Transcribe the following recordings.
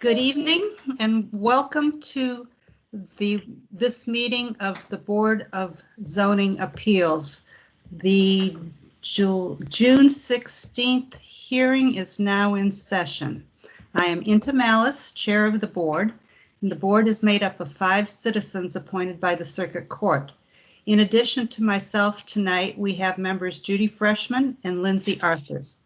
Good evening and welcome to this meeting of the Board of Zoning Appeals. The June 16th hearing is now in session. I am Inta Malice, Chair of the Board, and the Board is made up of 5 citizens appointed by the Circuit Court. In addition to myself tonight, we have members Judy Freshman and Lindsay Arthurs.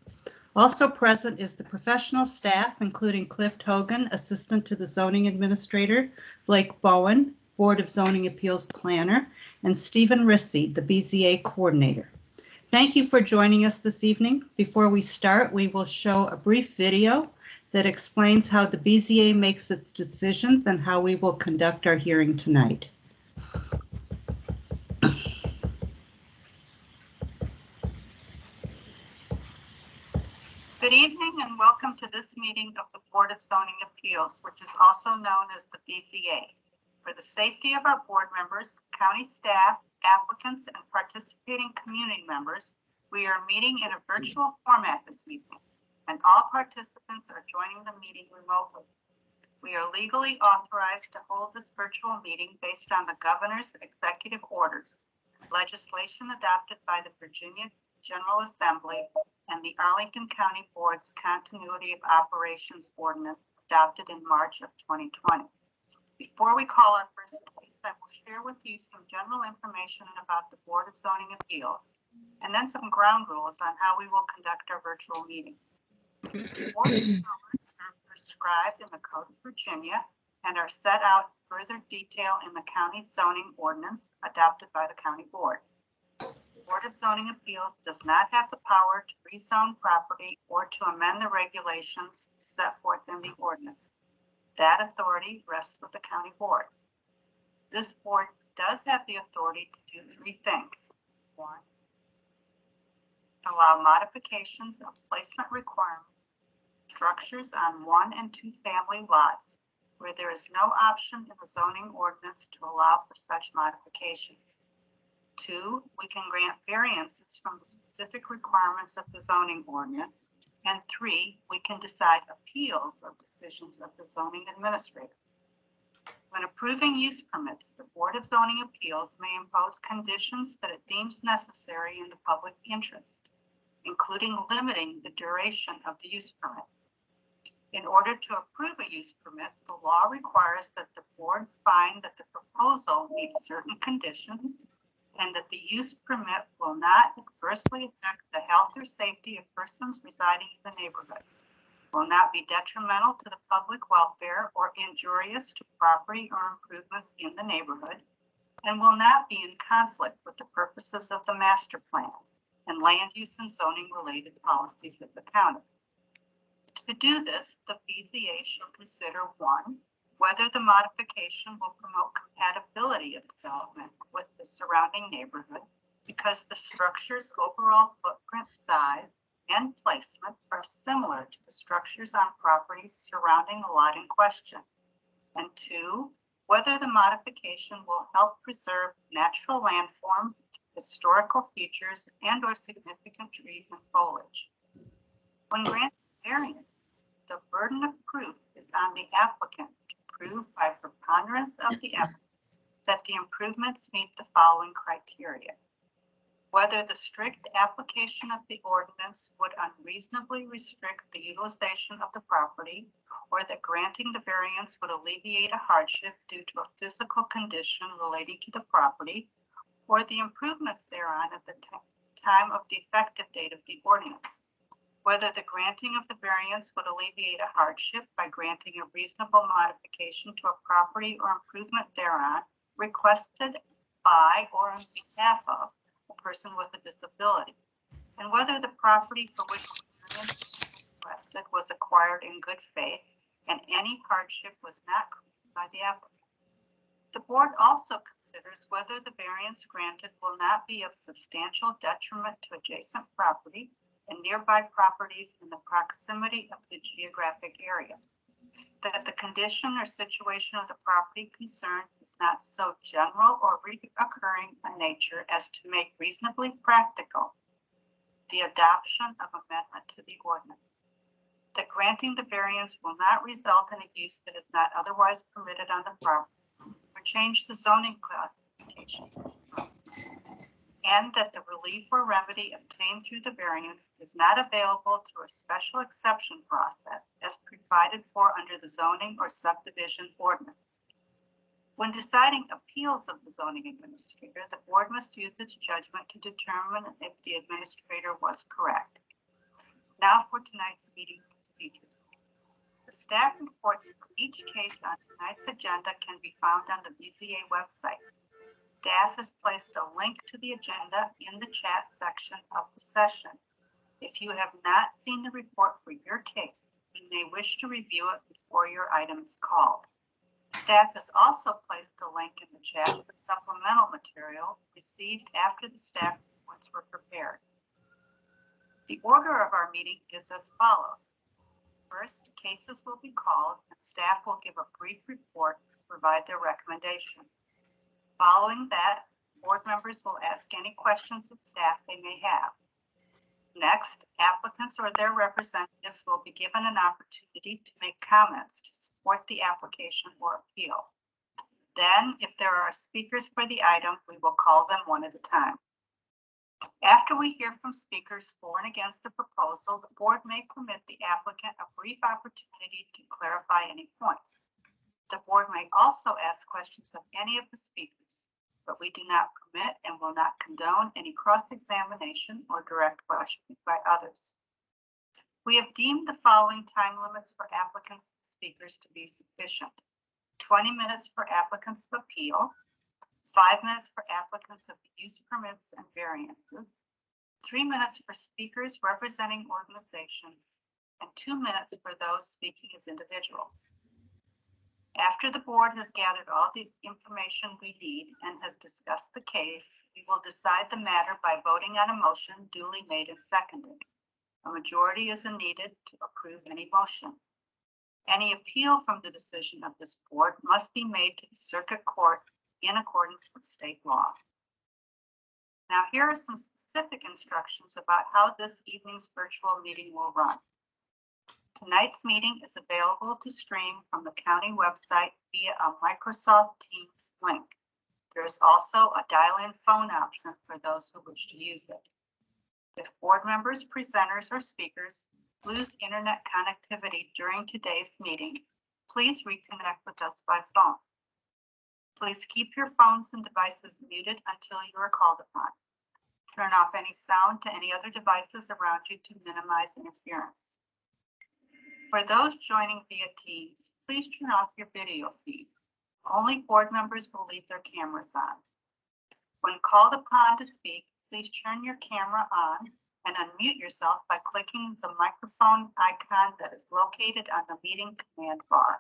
Also present is the professional staff, including Cliff Hogan, Assistant to the Zoning Administrator, Blake Bowen, Board of Zoning Appeals Planner, and Stephen Rissy, the BZA Coordinator. Thank you for joining us this evening. Before we start, we will show a brief video that explains how the BZA makes its decisions and how we will conduct our hearing tonight. Good evening and welcome to this meeting of the Board of Zoning Appeals, which is also known as the BZA. For the safety of our board members, county staff, applicants, and participating community members, we are meeting in a virtual format this evening, and all participants are joining the meeting remotely. We are legally authorized to hold this virtual meeting based on the governor's executive orders, legislation adopted by the Virginia General Assembly, and the Arlington County Board's Continuity of Operations Ordinance adopted in March of 2020. Before we call our first case, I will share with you some general information about the Board of Zoning Appeals, and then some ground rules on how we will conduct our virtual meeting. Board hours are prescribed in the Code of Virginia and are set out in further detail in the county zoning ordinance adopted by the county board. The Board of Zoning Appeals does not have the power to rezone property or to amend the regulations set forth in the ordinance. That authority rests with the county board. This board does have the authority to do 3 things. 1, allow modifications of placement requirements, structures on 1- and 2-family lots where there is no option in the zoning ordinance to allow for such modifications. 2, we can grant variances from the specific requirements of the zoning ordinance. And 3, we can decide appeals of decisions of the zoning administrator. When approving use permits, the Board of Zoning Appeals may impose conditions that it deems necessary in the public interest, including limiting the duration of the use permit. In order to approve a use permit, the law requires that the board find that the proposal meets certain conditions and that the use permit will not adversely affect the health or safety of persons residing in the neighborhood, will not be detrimental to the public welfare or injurious to property or improvements in the neighborhood, and will not be in conflict with the purposes of the master plans and land use and zoning related policies of the county. To do this, the BZA shall consider 1, whether the modification will promote compatibility of development with the surrounding neighborhood because the structure's overall footprint, size, and placement are similar to the structures on properties surrounding the lot in question. And 2, whether the modification will help preserve natural landform, historical features, and/or significant trees and foliage. When granting variance, the burden of proof is on the applicant to prove by preponderance of the evidence that the improvements meet the following criteria. Whether the strict application of the ordinance would unreasonably restrict the utilization of the property, or that granting the variance would alleviate a hardship due to a physical condition relating to the property, or the improvements thereon at the time of the effective date of the ordinance. Whether the granting of the variance would alleviate a hardship by granting a reasonable modification to a property or improvement thereon requested by or on behalf of a person with a disability, and whether the property for which the variance was requested was acquired in good faith and any hardship was not created by the applicant. The board also considers whether the variance granted will not be of substantial detriment to adjacent property and nearby properties in the proximity of the geographic area, that the condition or situation of the property concerned is not so general or recurring in nature as to make reasonably practical the adoption of amendment to the ordinance. that granting the variance will not result in a use that is not otherwise permitted on the property or change the zoning classification, and that the relief or remedy obtained through the variance is not available through a special exception process as provided for under the zoning or subdivision ordinance. When deciding appeals of the zoning administrator, the board must use its judgment to determine if the administrator was correct. Now for tonight's meeting procedures. The staff reports for each case on tonight's agenda can be found on the BZA website. Staff has placed a link to the agenda in the chat section of the session. If you have not seen the report for your case, you may wish to review it before your item is called. Staff has also placed a link in the chat for supplemental material received after the staff reports were prepared. The order of our meeting is as follows. First, cases will be called and staff will give a brief report to provide their recommendation. Following that, board members will ask any questions of staff they may have. Next, applicants or their representatives will be given an opportunity to make comments to support the application or appeal. Then, if there are speakers for the item, we will call them one at a time. After we hear from speakers for and against the proposal, the board may permit the applicant a brief opportunity to clarify any points. The board may also ask questions of any of the speakers, but we do not permit and will not condone any cross-examination or direct questioning by others. We have deemed the following time limits for applicants and speakers to be sufficient. 20 minutes for applicants of appeal, 5 minutes for applicants of use permits and variances, 3 minutes for speakers representing organizations, and 2 minutes for those speaking as individuals. After the board has gathered all the information we need and has discussed the case, we will decide the matter by voting on a motion duly made and seconded. A majority is needed to approve any motion. Any appeal from the decision of this board must be made to the circuit court in accordance with state law. Now, here are some specific instructions about how this evening's virtual meeting will run. Tonight's meeting is available to stream from the county website via a Microsoft Teams link. There is also a dial-in phone option for those who wish to use it. If board members, presenters, or speakers lose internet connectivity during today's meeting, please reconnect with us by phone. Please keep your phones and devices muted until you are called upon. Turn off any sound to any other devices around you to minimize interference. For those joining via Teams, please turn off your video feed. Only board members will leave their cameras on. When called upon to speak, please turn your camera on and unmute yourself by clicking the microphone icon that is located on the meeting command bar.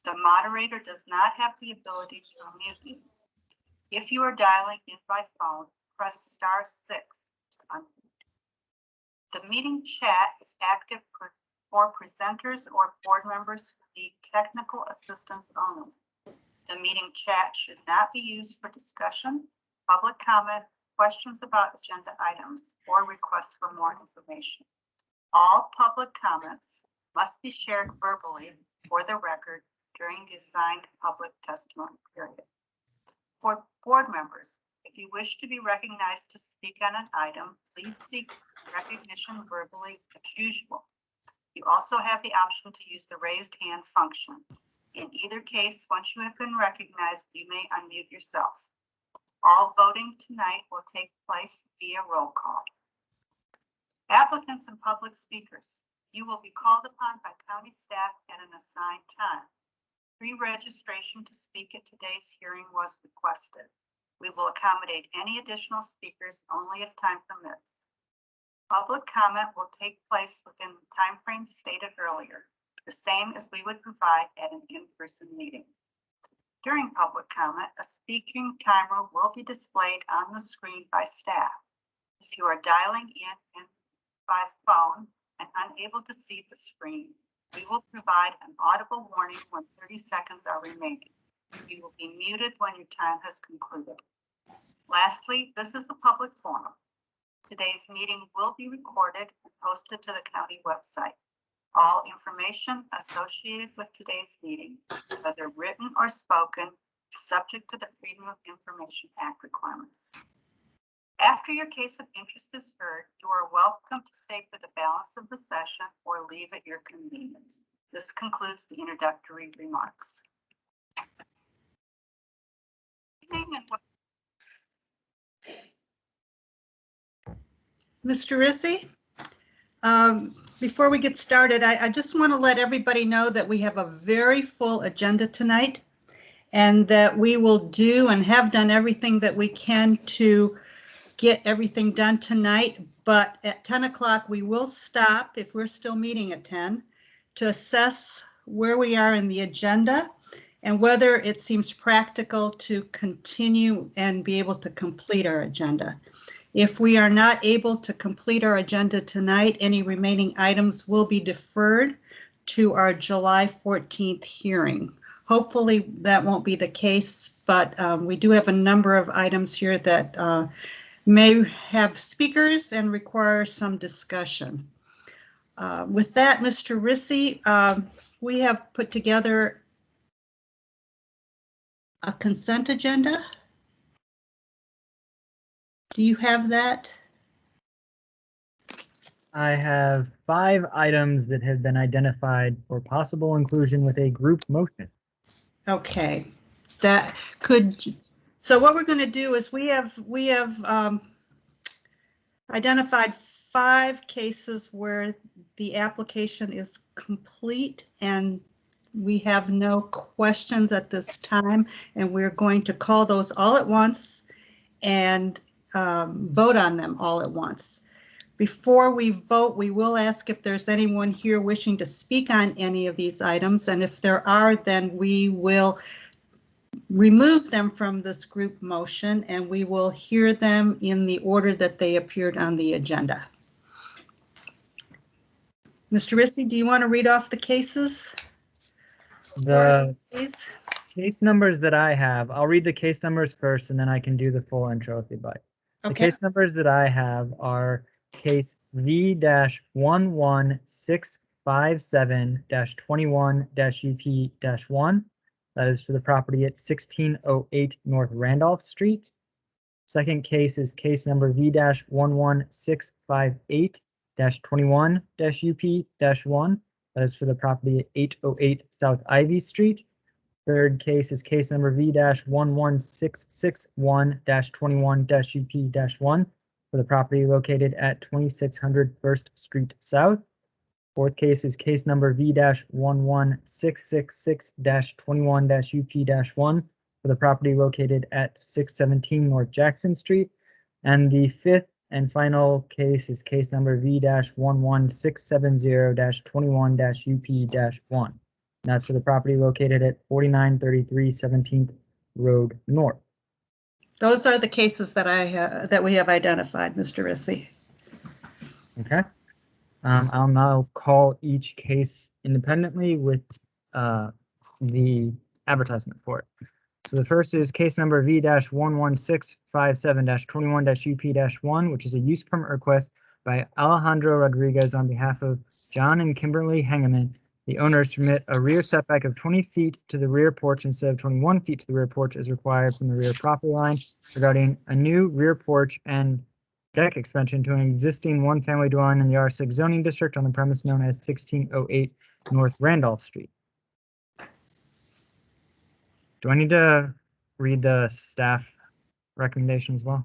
The moderator does not have the ability to unmute you. If you are dialing in by phone, press *6 to unmute. The meeting chat is active for presenters or board members who need technical assistance only. The meeting chat should not be used for discussion, public comment, questions about agenda items, or requests for more information. All public comments must be shared verbally for the record during the assigned public testimony period. For board members, if you wish to be recognized to speak on an item, please seek recognition verbally as usual. You also have the option to use the raised hand function. In either case, once you have been recognized, you may unmute yourself. All voting tonight will take place via roll call. Applicants and public speakers, you will be called upon by county staff at an assigned time. Pre-registration to speak at today's hearing was requested. We will accommodate any additional speakers only if time permits. Public comment will take place within the timeframe stated earlier, the same as we would provide at an in-person meeting. During public comment, a speaking timer will be displayed on the screen by staff. If you are dialing in by phone and unable to see the screen, we will provide an audible warning when 30 seconds are remaining. You will be muted when your time has concluded. Lastly, this is a public forum. Today's meeting will be recorded and posted to the county website. All information associated with today's meeting, whether written or spoken, is subject to the Freedom of Information Act requirements. After your case of interest is heard, you are welcome to stay for the balance of the session or leave at your convenience. This concludes the introductory remarks. Mr. Rissy, before we get started, I just want to let everybody know that we have a very full agenda tonight and that we will do and have done everything that we can to get everything done tonight. But at 10 o'clock, we will stop, if we're still meeting at 10, to assess where we are in the agenda and whether it seems practical to continue and be able to complete our agenda. If we are not able to complete our agenda tonight, any remaining items will be deferred to our July 14th hearing. Hopefully that won't be the case, but we do have a number of items here that may have speakers and require some discussion. With that, Mr. Rissy, we have put together a consent agenda. Do you have that? I have 5 items that have been identified for possible inclusion with a group motion. Okay, that could. So what we're going to do is we have identified 5 cases where the application is complete and we have no questions at this time, and we're going to call those all at once and vote on them all at once. Before we vote, we will ask if there's anyone here wishing to speak on any of these items, and if there are, then we will remove them from this group motion and we will hear them in the order that they appeared on the agenda. Mr. Rissy, do you want to read off the cases? The case numbers that I have, I'll read the case numbers first and then I can do the full intro if you'd like. The case numbers that I have are case V-11657-21-UP-1. That is for the property at 1608 North Randolph Street. Second case is case number V-11658-21-UP-1. That is for the property at 808 South Ivy Street. Third case is case number V-11661-21-UP-1 for the property located at 2600 First Street South. Fourth case is case number V-11666-21-UP-1 for the property located at 617 North Jackson Street. And the fifth and final case is case number V-11670-21-UP-1. And that's for the property located at 4933 17th Road North. Those are the cases that that we have identified, Mr. Rissy. Okay. I'll now call each case independently with the advertisement for it. So the first is case number V-11657-21-UP-1, which is a use permit request by Alejandro Rodriguez on behalf of John and Kimberly Hengeman. The owners permit a rear setback of 20 feet to the rear porch instead of 21 feet to the rear porch as required from the rear property line regarding a new rear porch and deck expansion to an existing one-family dwelling in the R6 zoning district on the premise known as 1608 North Randolph Street. Do I need to read the staff recommendation as well?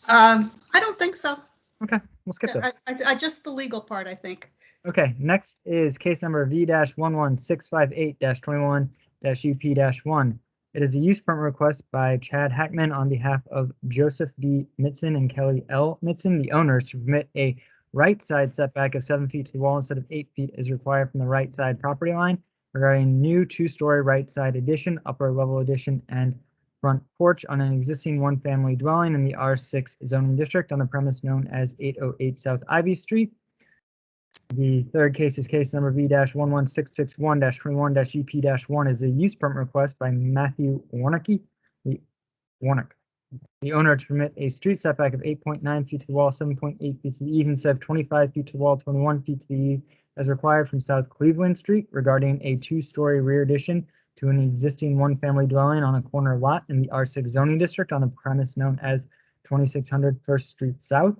I don't think so. Okay, we'll skip this. I just the legal part, I think. Okay, next is case number V-11658-21-UP-1. It is a use permit request by Chad Hackman on behalf of Joseph D. Mitson and Kelly L. Mitson, the owners, to permit a right side setback of 7 feet to the wall instead of 8 feet as required from the right side property line regarding new 2-story right side addition, upper level addition, and front porch on an existing one-family dwelling in the R6 zoning district on the premise known as 808 South Ivy Street. The third case is case number V-11661-21-UP-1 is a use permit request by Matthew Warnock. The owner to permit a street setback of 8.9 feet to the wall, 7.8 feet to the eve instead of 25 feet to the wall, 21 feet to the eve as required from South Cleveland Street regarding a two-story rear addition to an existing one-family dwelling on a corner lot in the R6 zoning district on a premise known as 2600 First Street South.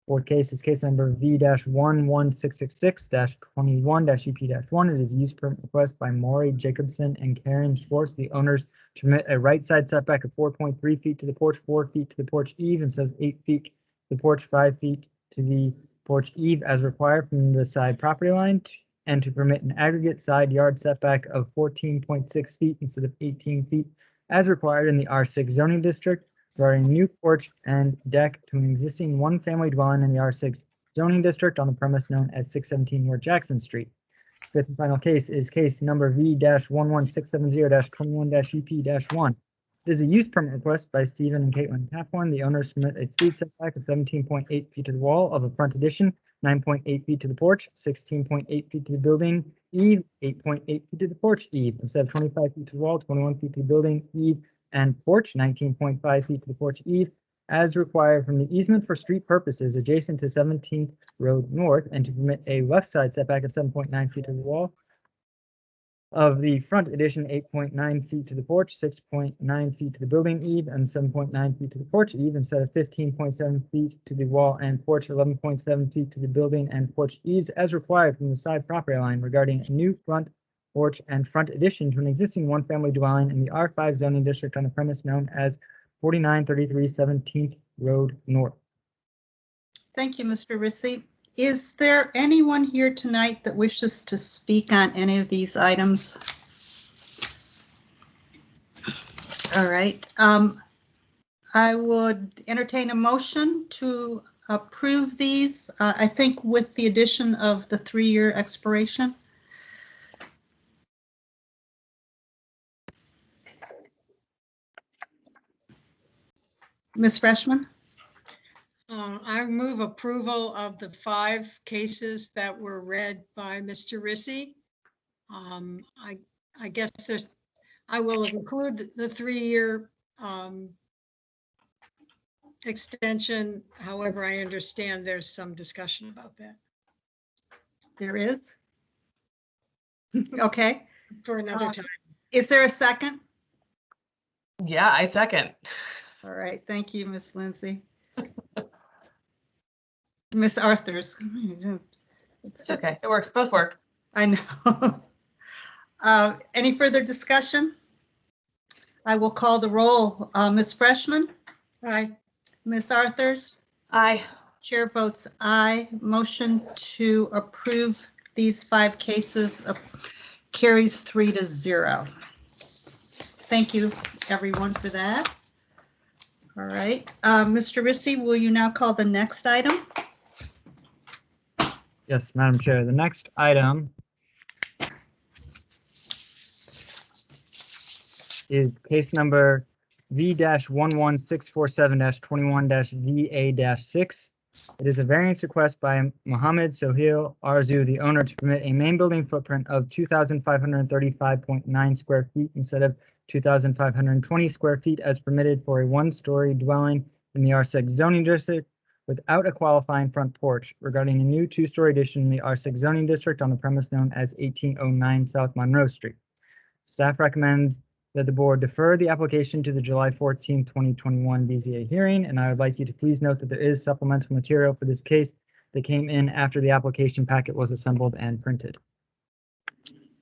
Fourth case is case number V-11666-21-EP-1. It is a use permit request by Maury Jacobson and Karen Schwartz, the owners, to permit a right side setback of 4.3 feet to the porch, 4 feet to the porch eve, instead of 8 feet to the porch, 5 feet to the porch eve as required from the side property line, and to permit an aggregate side yard setback of 14.6 feet instead of 18 feet as required in the R6 zoning district, regarding a new porch and deck to an existing one-family dwelling in the R6 zoning district on the premise known as 617 North Jackson Street. Fifth and final case is case number V-11670-21-EP-1. It is a use permit request by Stephen and Caitlin Taphorn. The owners submit a street setback of 17.8 feet to the wall of a front addition, 9.8 feet to the porch, 16.8 feet to the building eve, 8.8 feet to the porch eve, instead of 25 feet to the wall, 21 feet to the building eve and porch, 19.5 feet to the porch eve, as required from the easement for street purposes adjacent to 17th Road North, and to permit a left side setback of 7.9 feet to the wall of the front addition, 8.9 feet to the porch, 6.9 feet to the building eve, and 7.9 feet to the porch eve, instead of 15.7 feet to the wall and porch, 11.7 feet to the building and porch eaves, as required from the side property line regarding a new front porch and front addition to an existing one-family dwelling in the R5 zoning district on a premise known as 4933 17th Road North. Thank you, Mr. Rissy. Is there anyone here tonight that wishes to speak on any of these items? All right. I would entertain a motion to approve these, I think with the addition of the 3-year expiration. Ms. Freshman? I move approval of the 5 cases that were read by Mr. Rissy. I guess I will include the 3-year extension. However, I understand there's some discussion about that. There is. Okay. For another time. Is there a second? Yeah, I second. All right. Thank you, Ms. Lindsay. Miss Arthurs. It's okay. It works. Both work. I know. Any further discussion? I will call the roll. Ms. Freshman? Aye. Ms. Arthurs? Aye. Chair votes aye. Motion to approve these 5 cases carries 3-0. Thank you, everyone, for that. All right. Mr. Rissy, will you now call the next item? Yes, Madam Chair. The next item is case number V-11647-21-VA-6. It is a variance request by Mohammed Sohail Arzu, the owner, to permit a main building footprint of 2,535.9 square feet instead of 2,520 square feet as permitted for a 1-story dwelling in the R6 zoning district without a qualifying front porch, regarding a new 2-story addition in the R6 zoning district on the premise known as 1809 South Monroe Street. Staff recommends that the board defer the application to the July 14, 2021 BZA hearing, and I would like you to please note that there is supplemental material for this case that came in after the application packet was assembled and printed.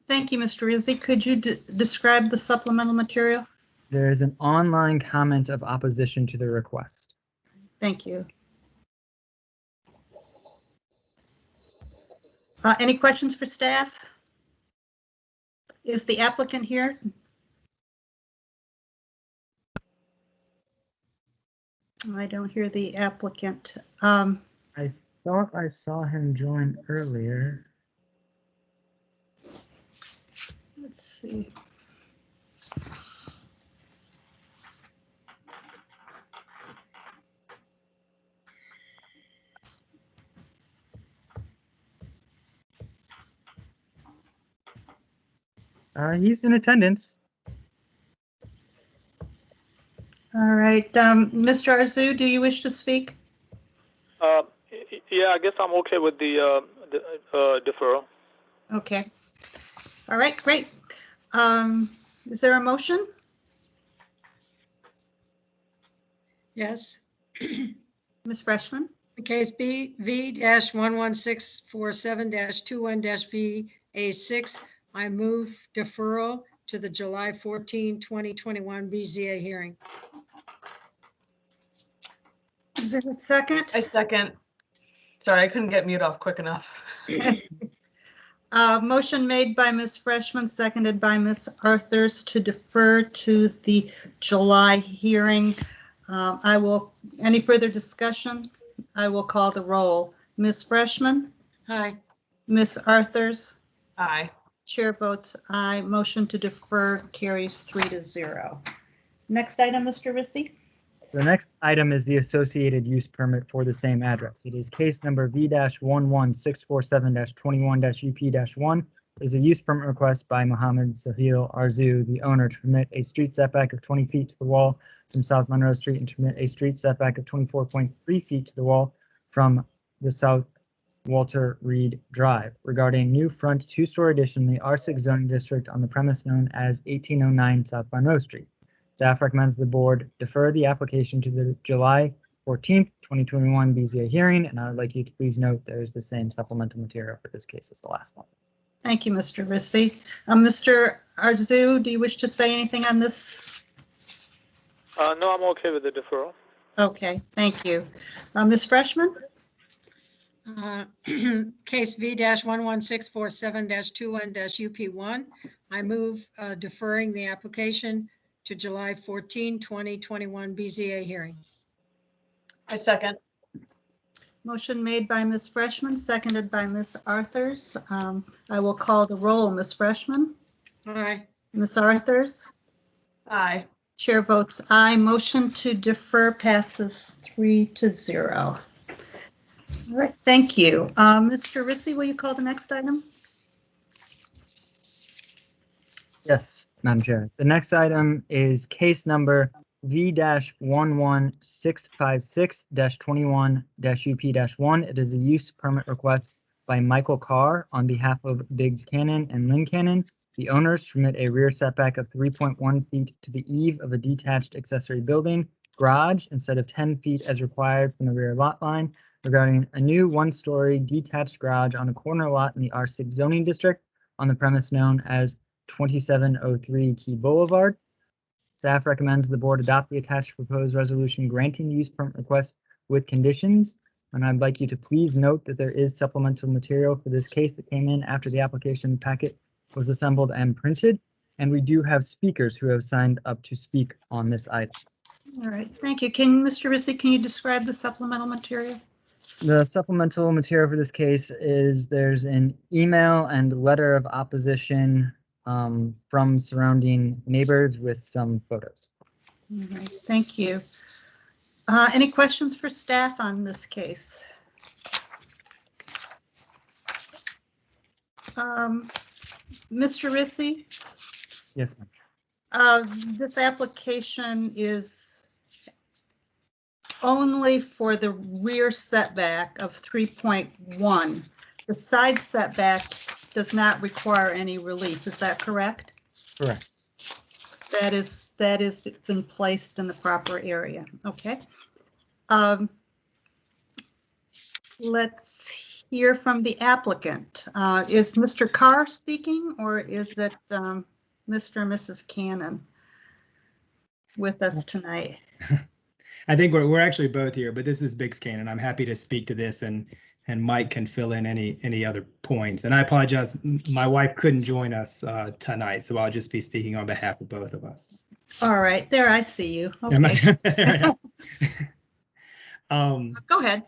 Thank you, Mr. Rissy. Could you describe the supplemental material? There is an online comment of opposition to the request. Thank you. Any questions for staff? Is the applicant here? I don't hear the applicant. I thought I saw him join earlier. Let's see. He's in attendance. All right, Mr. Arzu, do you wish to speak? Yeah, I guess I'm okay with the deferral. Okay. All right, great. Is there a motion? Yes. Ms. Freshman? Case V-11647-21-VA6, I move deferral to the July 14, 2021 BZA hearing. Is there a second? I second. Sorry, I couldn't get mute off quick enough. Motion made by Ms. Freshman, seconded by Ms. Arthurs to defer to the July hearing. Any further discussion? I will call the roll. Ms. Freshman? Aye. Ms. Arthurs? Aye. Chair votes aye. Motion to defer carries 3-0. Next item, Mr. Rissy? The next item is the associated use permit for the same address. It is case number V-11647-21-UP-1. It is a use permit request by Mohammed Sahil Arzu, the owner, to permit a street setback of 20 feet to the wall from South Monroe Street and to permit a street setback of 24.3 feet to the wall from the South Walter Reed Drive regarding new front two-story addition in the R6 zoning district on the premise known as 1809 South Monroe Street. Staff recommends the board defer the application to the July 14th, 2021 BZA hearing, and I would like you to please note there is the same supplemental material for this case as the last one. Thank you, Mr. Rissy. Mr. Arzu, do you wish to say anything on this? No, I'm okay with the deferral. Okay, thank you. Ms. Freshman? Case V-11647-21-UP1, I move deferring the application to July 14, 2021 BZA hearing. I second. Motion made by Ms. Freshman, seconded by Ms. Arthurs. I will call the roll. Ms. Freshman? Aye. Ms. Arthurs? Aye. Chair votes aye. Motion to defer passes 3-0. All right, thank you. Mr. Rissy, will you call the next item? Yes, Madam Chair. The next item is case number V-11656-21-UP-1. It is a use permit request by Michael Carr on behalf of Biggs Cannon and Lynn Cannon, the owners, to permit a rear setback of 3.1 feet to the eave of a detached accessory building garage instead of 10 feet as required from the rear lot line regarding a new one-story detached garage on a corner lot in the R6 zoning district on the premise known as 2703 Key Boulevard. Staff recommends the board adopt the attached proposed resolution granting the use permit request with conditions. And I'd like you to please note that there is supplemental material for this case that came in after the application packet was assembled and printed. And we do have speakers who have signed up to speak on this item. All right, thank you. Mr. Rissy, can you describe the supplemental material? The supplemental material for this case is there's an email and letter of opposition from surrounding neighbors with some photos. All right, thank you. Any questions for staff on this case? Mr. Rissy? Yes, ma'am. This application is only for the rear setback of 3.1. The side setback does not require any relief. Is that correct? Correct. That is been placed in the proper area. Okay. Let's hear from the applicant. Is Mr. Carr speaking, or is it Mr. and Mrs. Cannon with us tonight? I think we're actually both here, but this is Biggs Cannon. I'm happy to speak to this, and Mike can fill in any other points. And I apologize, my wife couldn't join us tonight, so I'll just be speaking on behalf of both of us. All right, there, I see you. Okay. Go ahead.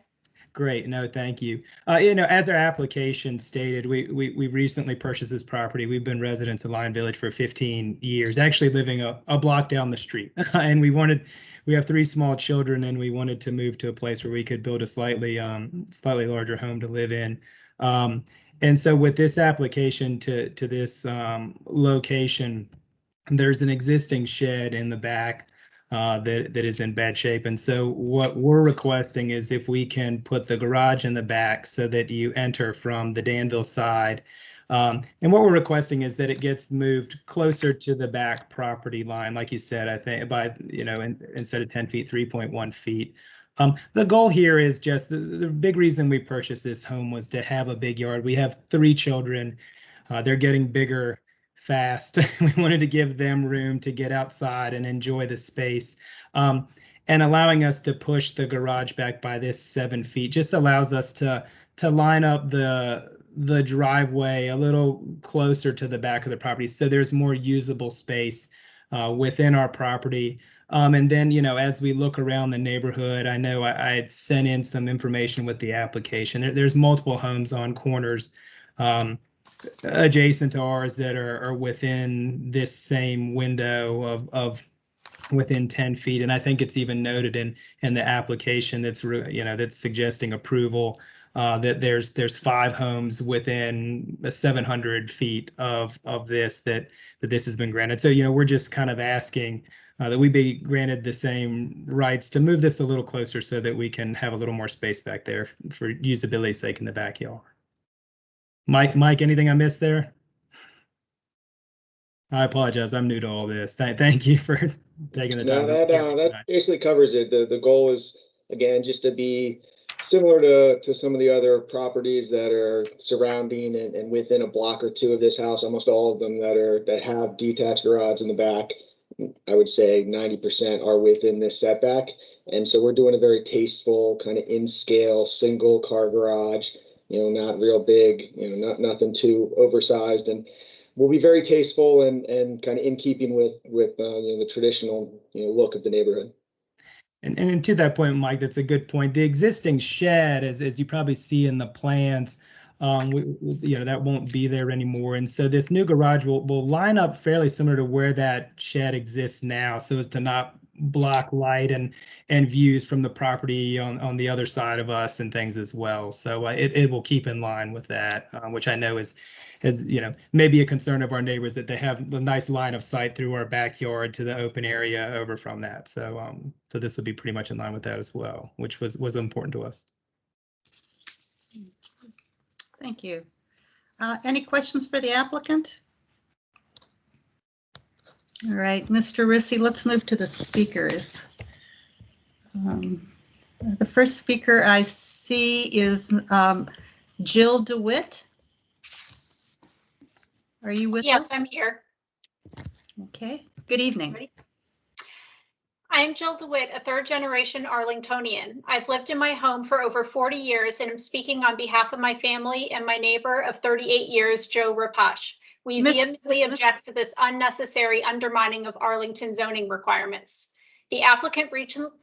Great. No, thank you. As our application stated, we recently purchased this property. We've been residents of Lion Village for 15 years, actually living a block down the street. And we have 3 small children, and we wanted to move to a place where we could build a slightly larger home to live in. And so with this application to this location, there's an existing shed in the back that is in bad shape. And so what we're requesting is if we can put the garage in the back so that you enter from the Danville side And what we're requesting is that it gets moved closer to the back property line, like you said, I think by, instead of 10 feet, 3.1 feet. The goal here is just the big reason we purchased this home was to have a big yard. We have 3 children. They're getting bigger fast. We wanted to give them room to get outside and enjoy the space. And allowing us to push the garage back by this 7 feet just allows us to line up the driveway a little closer to the back of the property, so there's more usable space within our property. And then, as we look around the neighborhood, I know I had sent in some information with the application. There's multiple homes on corners adjacent to ours that are within this same window of within 10 feet. And I think it's even noted in the application that's suggesting approval that there's 5 homes within 700 feet of this that this has been granted. So, we're just kind of asking that we be granted the same rights to move this a little closer so that we can have a little more space back there for usability's sake in the backyard. Mike, anything I missed there? I apologize. I'm new to all this. Thank you for taking the time. No, that basically covers it. The goal is, again, just to be similar to some of the other properties that are surrounding and within a block or 2 of this house. Almost all of them that have detached garage in the back, I would say 90% are within this setback. And so we're doing a very tasteful kind of in scale single car garage, not real big, nothing too oversized. And we'll be very tasteful and kind of in keeping with the traditional look of the neighborhood. And to that point, Mike, that's a good point. The existing shed, as you probably see in the plans, that won't be there anymore. And so this new garage will line up fairly similar to where that shed exists now, so as to not block light and views from the property on the other side of us and things as well. So it will keep in line with that, which I know is maybe a concern of our neighbors, that they have a nice line of sight through our backyard to the open area over from that. So so this will be pretty much in line with that as well, which was important to us. Thank you. Any questions for the applicant? All right, Mr. Rissy, let's move to the speakers. The first speaker I see is Jill DeWitt. Are you with us? Yes, I'm here. Okay, good evening. Ready? I'm Jill DeWitt, a 3rd-generation Arlingtonian. I've lived in my home for over 40 years and I'm speaking on behalf of my family and my neighbor of 38 years, Joe Rapash. We vehemently object to this unnecessary undermining of Arlington zoning requirements. The applicant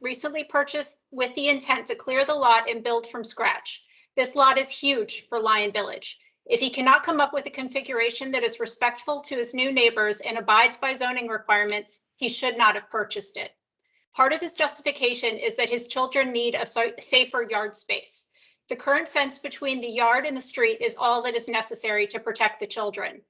recently purchased with the intent to clear the lot and build from scratch. This lot is huge for Lion Village. If he cannot come up with a configuration that is respectful to his new neighbors and abides by zoning requirements, he should not have purchased it. Part of his justification is that his children need a safer yard space. The current fence between the yard and the street is all that is necessary to protect the children.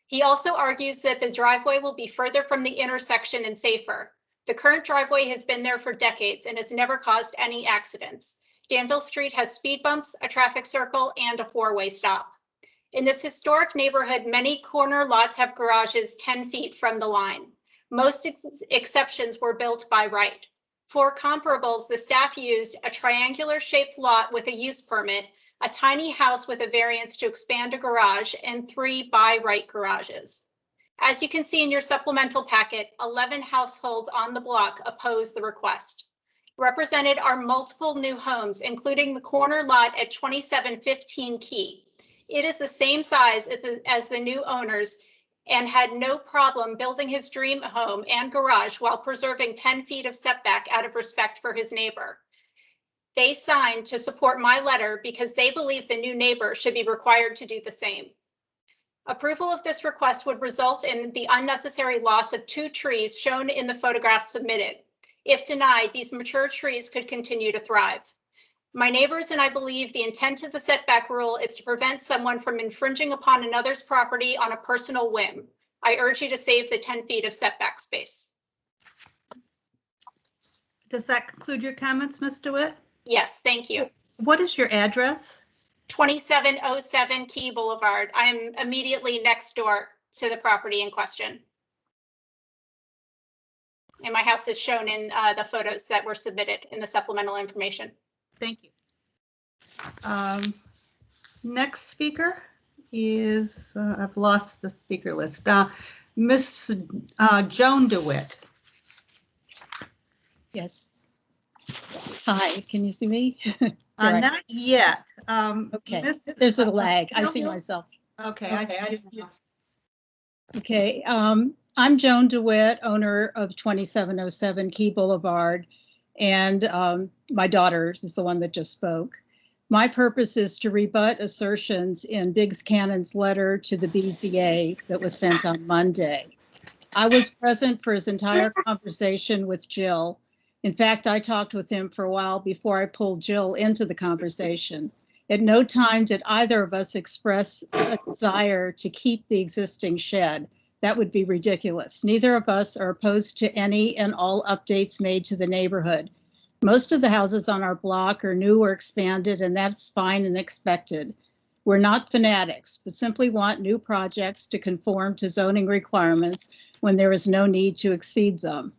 He also argues that the driveway will be further from the intersection and safer. The current driveway has been there for decades and has never caused any accidents. Danville Street has speed bumps, a traffic circle, and a 4-way stop. In this historic neighborhood, many corner lots have garages 10 feet from the line. Most exceptions were built by right. For comparables, the staff used a triangular shaped lot with a use permit, a tiny house with a variance to expand a garage, and 3 by right garages. As you can see in your supplemental packet, 11 households on the block oppose the request. Represented are multiple new homes, including the corner lot at 2715 Key. It is the same size as the new owners and had no problem building his dream home and garage while preserving 10 feet of setback out of respect for his neighbor. They signed to support my letter because they believe the new neighbor should be required to do the same. Approval of this request would result in the unnecessary loss of 2 trees shown in the photographs submitted. If denied, these mature trees could continue to thrive. My neighbors and I believe the intent of the setback rule is to prevent someone from infringing upon another's property on a personal whim. I urge you to save the 10 feet of setback space. Does that conclude your comments, Ms. DeWitt? Yes, thank you. What is your address? 2707 Key Boulevard. I'm immediately next door to the property in question. And my house is shown in the photos that were submitted in the supplemental information. Thank you. Next speaker is, I've lost the speaker list. Miss Joan DeWitt. Yes. Hi, can you see me? Not yet. Okay, there's a lag. I see myself. Okay, I see it now. Okay, I'm Joan DeWitt, owner of 2707 Key Boulevard, and my daughter is the one that just spoke. My purpose is to rebut assertions in Biggs Cannon's letter to the BZA that was sent on Monday. I was present for his entire conversation with Jill. In fact, I talked with him for a while before I pulled Jill into the conversation. At no time did either of us express a desire to keep the existing shed. That would be ridiculous. Neither of us are opposed to any and all updates made to the neighborhood. Most of the houses on our block are new or expanded, and that's fine and expected. We're not fanatics, but simply want new projects to conform to zoning requirements when there is no need to exceed them.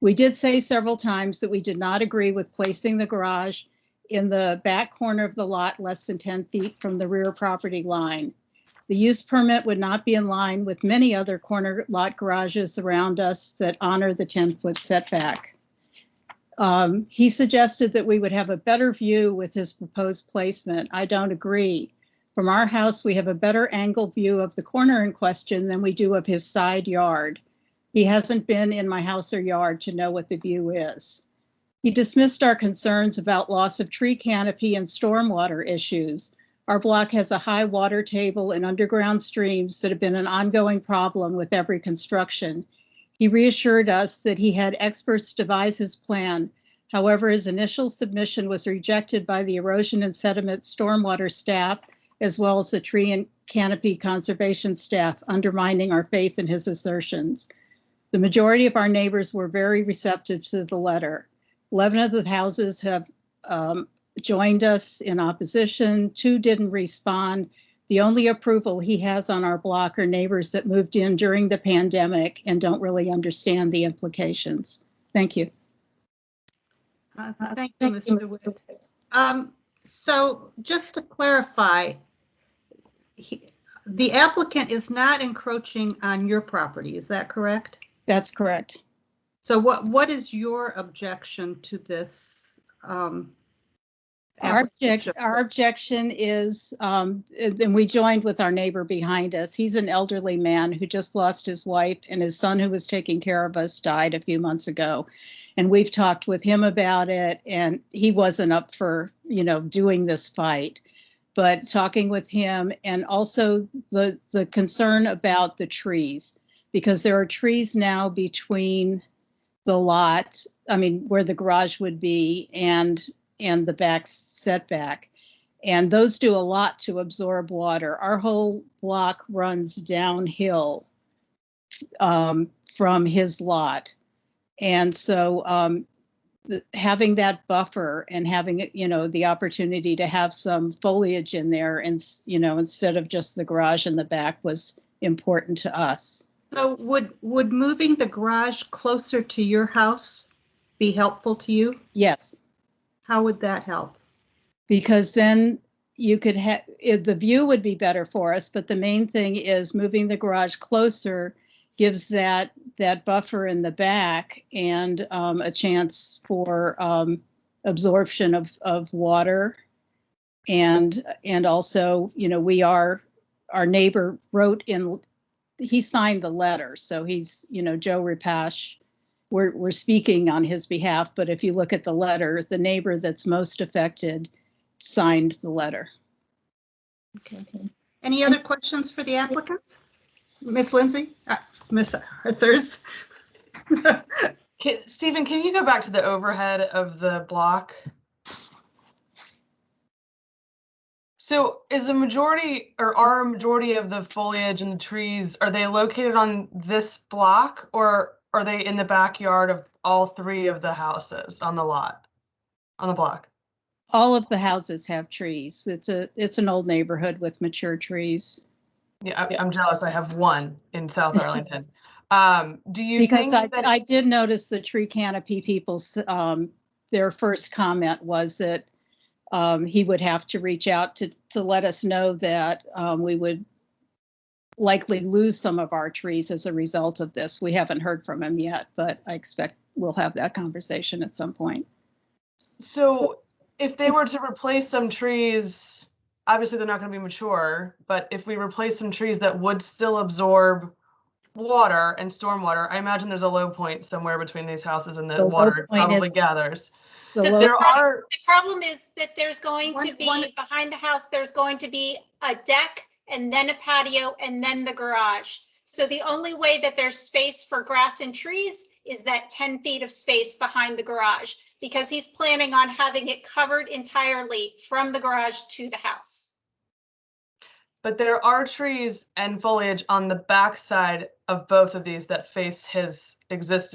We did say several times that we did not agree with placing the garage in the back corner of the lot less than 10 feet from the rear property line. The use permit would not be in line with many other corner lot garages around us that honor the 10-foot setback. He suggested that we would have a better view with his proposed placement. I don't agree. From our house, we have a better angle view of the corner in question than we do of his side yard. He hasn't been in my house or yard to know what the view is. He dismissed our concerns about loss of tree canopy and stormwater issues. Our block has a high water table and underground streams that have been an ongoing problem with every construction. He reassured us that he had experts devise his plan. However, his initial submission was rejected by the erosion and sediment stormwater staff, as well as the tree and canopy conservation staff, undermining our faith in his assertions. The majority of our neighbors were very receptive to the letter. 11 of the houses have joined us in opposition. 2 didn't respond. The only approval he has on our block are neighbors that moved in during the pandemic and don't really understand the implications. Thank you. Thank you, Mr. DeWitt. So just to clarify, the applicant is not encroaching on your property, is that correct? That's correct. So what is your objection to this? Our objection is, and we joined with our neighbor behind us. He's an elderly man who just lost his wife, and his son, who was taking care of us, died a few months ago. And we've talked with him about it, and he wasn't up for, doing this fight. But talking with him, and also the concern about the trees, because there are trees now between the lot, where the garage would be, and the back setback. And those do a lot to absorb water. Our whole block runs downhill from his lot. And so having that buffer and having, the opportunity to have some foliage in there, and, instead of just the garage in the back, was important to us. So would moving the garage closer to your house be helpful to you? Yes. How would that help? Because then you could have, the view would be better for us, but the main thing is moving the garage closer gives that buffer in the back and a chance for absorption of water. And also, our neighbor wrote in, he signed the letter. So he's, Joe Repash, we're speaking on his behalf, but if you look at the letter, the neighbor that's most affected signed the letter. Okay. Any other questions for the applicants? Miss Lindsay? Miss Arthurs? Stephen, can you go back to the overhead of the block? So is a majority, or are a majority of the foliage and the trees, are they located on this block, or are they in the backyard of all 3 of the houses on the lot, on the block? all of the houses have trees. It's an old neighborhood with mature trees. Yeah, I'm jealous. I have one in South Arlington. Do you Because think that I did notice the tree canopy people's, their first comment was that he would have to reach out to let us know that we would likely lose some of our trees as a result of this. We haven't heard from him yet, but I expect we'll have that conversation at some point. so if they were to replace some trees, obviously they're not going to be mature, but if we replace some trees that would still absorb water and stormwater, I imagine there's a low point somewhere between these houses and the The low water point probably is- gathers. The The low- There are, The problem is that there's going to be, One- behind the house, there's going to be a deck and then a patio and then the garage. So the only way that there's space for grass and trees is that 10 feet of space behind the garage, because he's planning on having it covered entirely from the garage to the house. but there are trees and foliage on the backside of both of these that face his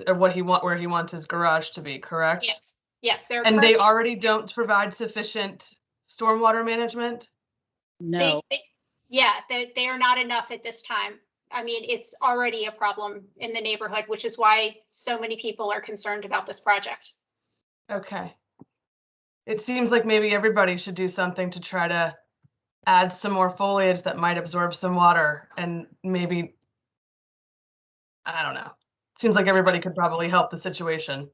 or where he wants his garage to be, correct? Yes, yes. They're And they currently- already don't provide sufficient stormwater management? No. Yeah, they are not enough at this time. I mean, it's already a problem in the neighborhood, which is why so many people are concerned about this project. Okay. It seems like maybe everybody should do something to try to add some more foliage that might absorb some water, and maybe, I don't know. Seems like everybody could probably help the situation.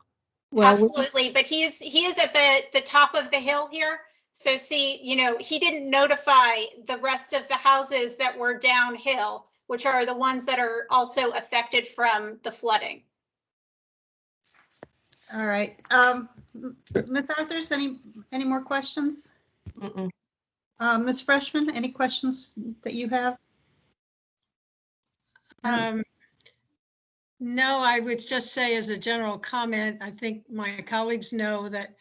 Well, Absolutely, but he is at the top of the hill here. So see, he didn't notify the rest of the houses that were downhill, which are the ones that are also affected from the flooding. All right. Ms. Arthurs, any more questions? Mm-mm. Ms. Freshman, any questions that you have? No, I would just say as a general comment, I think my colleagues know that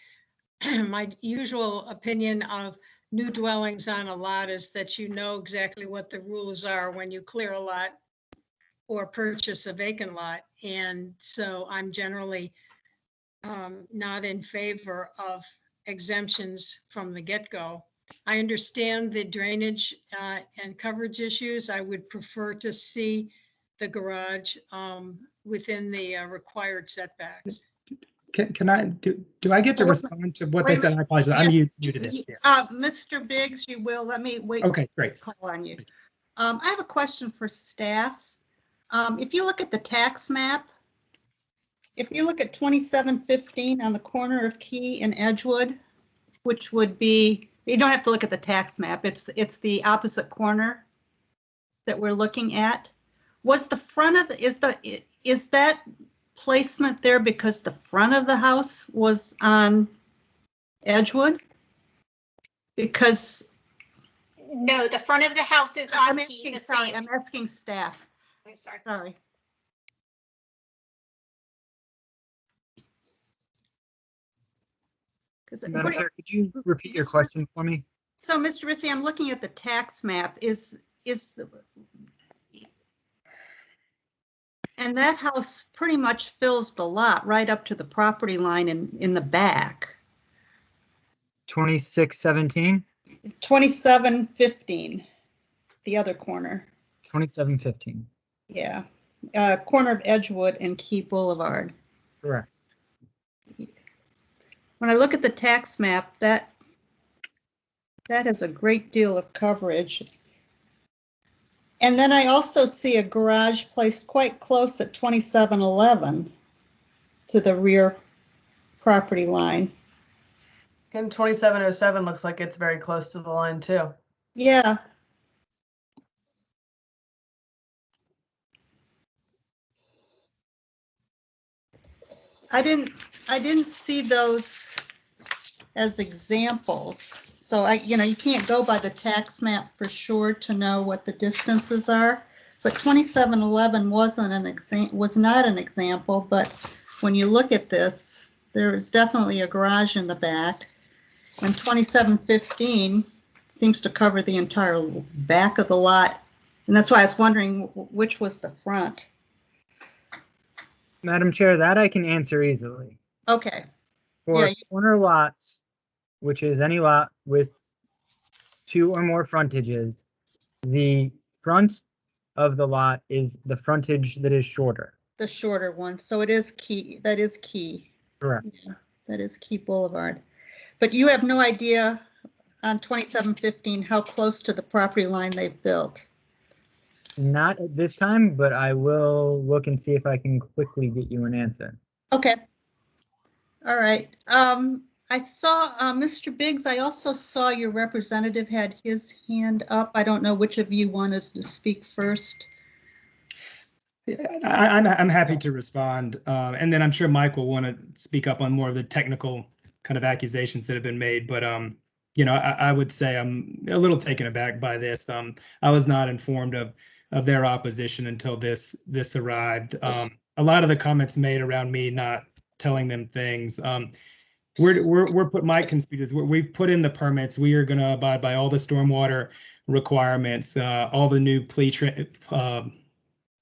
my usual opinion of new dwellings on a lot is that you know exactly what the rules are when you clear a lot or purchase a vacant lot. And so I'm generally not in favor of exemptions from the get-go. I understand the drainage and coverage issues. I would prefer to see the garage within the required setbacks. Can I, do I get to respond to what they said? I apologize. I'm Yes. new to this. Yeah. Mr. Biggs, you will. Let me wait. Okay, great. Call on you. I have a question for staff. If you look at the tax map, if you look at 2715 on the corner of Key and Edgewood, which would be, you don't have to look at the tax map. It's the opposite corner that we're looking at. Was the front of is that placement there because the front of the house was on Edgewood? Because No, the front of the house is on Key. I'm asking staff. I'm sorry. Sorry. Madam Chair, could you repeat your question for me? So, Mr. Rissy, I'm looking at the tax map. And that house pretty much fills the lot right up to the property line in the back. 2617? 2715, the other corner. 2715. Yeah, corner of Edgewood and Key Boulevard. Correct. When I look at the tax map, that has a great deal of coverage. And then I also see a garage placed quite close at 2711 to the rear property line. And 2707 looks like it's very close to the line too. Yeah. I didn't see those as examples. So you can't go by the tax map for sure to know what the distances are. But 2711 was not an example, but when you look at this, there is definitely a garage in the back. And 2715 seems to cover the entire back of the lot. And that's why I was wondering which was the front. Madam Chair, that I can answer easily. Okay. For Yeah. corner lots, which is any lot with 2 or more frontages, the front of the lot is the frontage that is shorter. The shorter one. So it is key. That is key. Correct. Yeah, that is Key Boulevard. But you have no idea on 2715 how close to the property line they've built. Not at this time, but I will look and see if I can quickly get you an answer. Okay. All right. I saw Mr. Biggs. I also saw your representative had his hand up. I don't know which of you wanted to speak first. Yeah, I'm happy to respond, and then I'm sure Mike will want to speak up on more of the technical kind of accusations that have been made. But you know, I would say I'm a little taken aback by this. I was not informed of their opposition until this arrived. A lot of the comments made around me not telling them things. We're put Mike can speak this. We've put in the permits. We are going to abide by all the stormwater requirements, all the new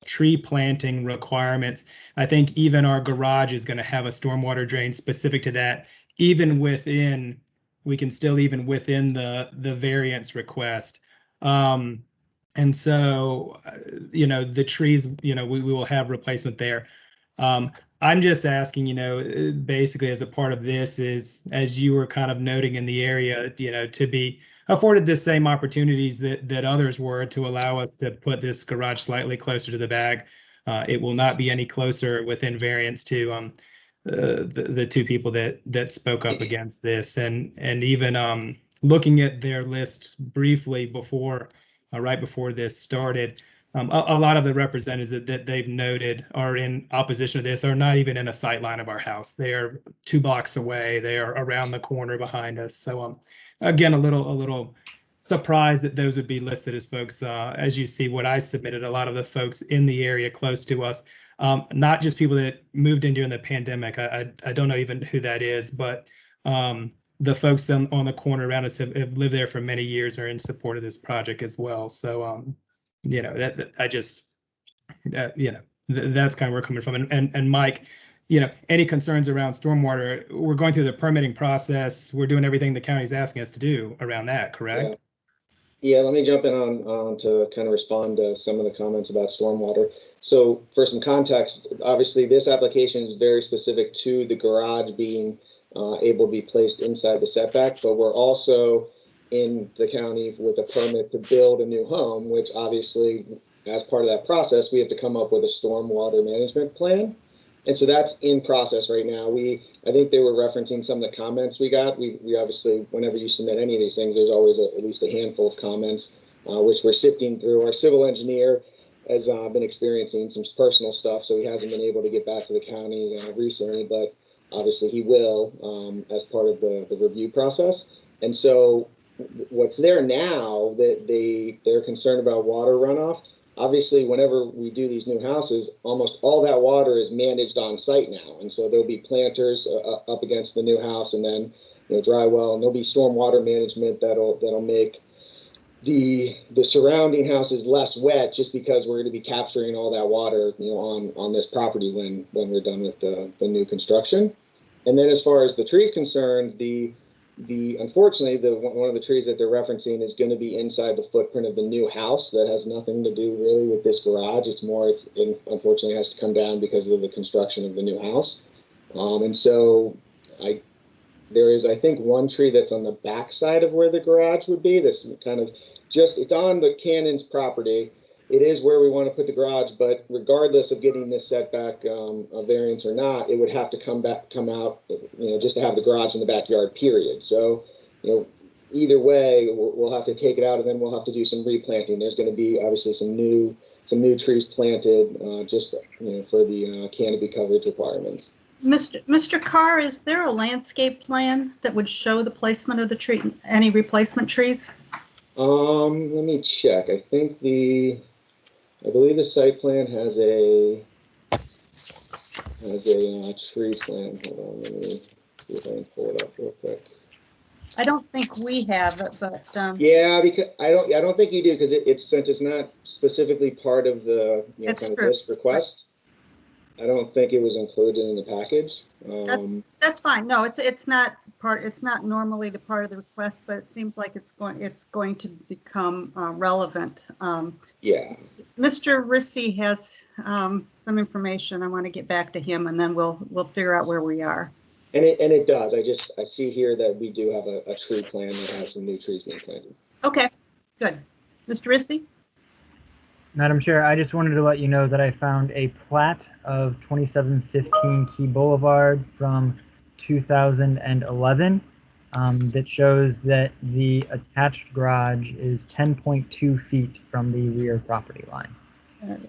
tree planting requirements. I think even our garage is going to have a stormwater drain specific to that. Even within, we can still even within the variance request. And so, you know, the trees, you know, we will have replacement there. I'm just asking, you know, basically as a part of this is, as you were kind of noting in the area, you know, to be afforded the same opportunities that others were to allow us to put this garage slightly closer to the back. It will not be any closer within variance to the 2 people that spoke up against this, and even looking at their list briefly before, right before this started. A lot of the representatives that they've noted are in opposition to this are not even in a sight line of our house. They are 2 blocks away. They are around the corner behind us. So again, a little surprised that those would be listed as folks. As you see, what I submitted, a lot of the folks in the area close to us, not just people that moved in during the pandemic. I don't know even who that is, but the folks on the corner around us have lived there for many years, are in support of this project as well. So you know, that I just, you know, that's kind of where we're coming from. And Mike, you know, any concerns around stormwater, we're going through the permitting process. We're doing everything the county's asking us to do around that, correct? Yeah, let me jump in on to kind of respond to some of the comments about stormwater. So for some context, obviously this application is very specific to the garage being able to be placed inside the setback, but we're also in the county with a permit to build a new home, which obviously, as part of that process, we have to come up with a stormwater management plan. And so that's in process right now. I think they were referencing some of the comments we got. We obviously, whenever you submit any of these things, there's always at least a handful of comments, which we're sifting through. Our civil engineer has been experiencing some personal stuff, so he hasn't been able to get back to the county recently, but obviously he will as part of the review process. And so what's there now that they're concerned about water runoff. Obviously, whenever we do these new houses, almost all that water is managed on site now, and so there'll be planters up against the new house, and then dry well, and there'll be stormwater management that'll make the surrounding houses less wet, just because we're going to be capturing all that water on this property when we're done with the new construction. And then as far as the trees concerned, unfortunately, one of the trees that they're referencing is going to be inside the footprint of the new house. That has nothing to do really with this garage. It unfortunately has to come down because of the construction of the new house. And so there is, I think, one tree that's on the back side of where the garage would be. That's kind of it's on the Cannon's property. It is where we want to put the garage, but regardless of getting this setback a variance or not, it would have to come out, just to have the garage in the backyard, period. So, either way, we'll have to take it out, and then we'll have to do some replanting. There's going to be obviously some new trees planted just for the canopy coverage requirements. Mr. Carr, is there a landscape plan that would show the placement of the tree, any replacement trees? Let me check. I believe the site plan has a tree plan. Hold on, let me see if I can pull it up real quick. I don't think we have it, but yeah, because I don't think you do, because since it's not specifically part of the kind of this request. I don't think it was included in the package. That's fine. No, it's not part, it's not normally the part of the request, but it seems like it's going to become relevant. Yeah. Mr. Rissy has some information. I want to get back to him, and then we'll figure out where we are. And it does. I see here that we do have a tree plan that has some new trees being planted. Okay, good. Mr. Rissy? Madam Chair, I just wanted to let you know that I found a plat of 2715 Key Boulevard from 2011 that shows that the attached garage is 10.2 feet from the rear property line.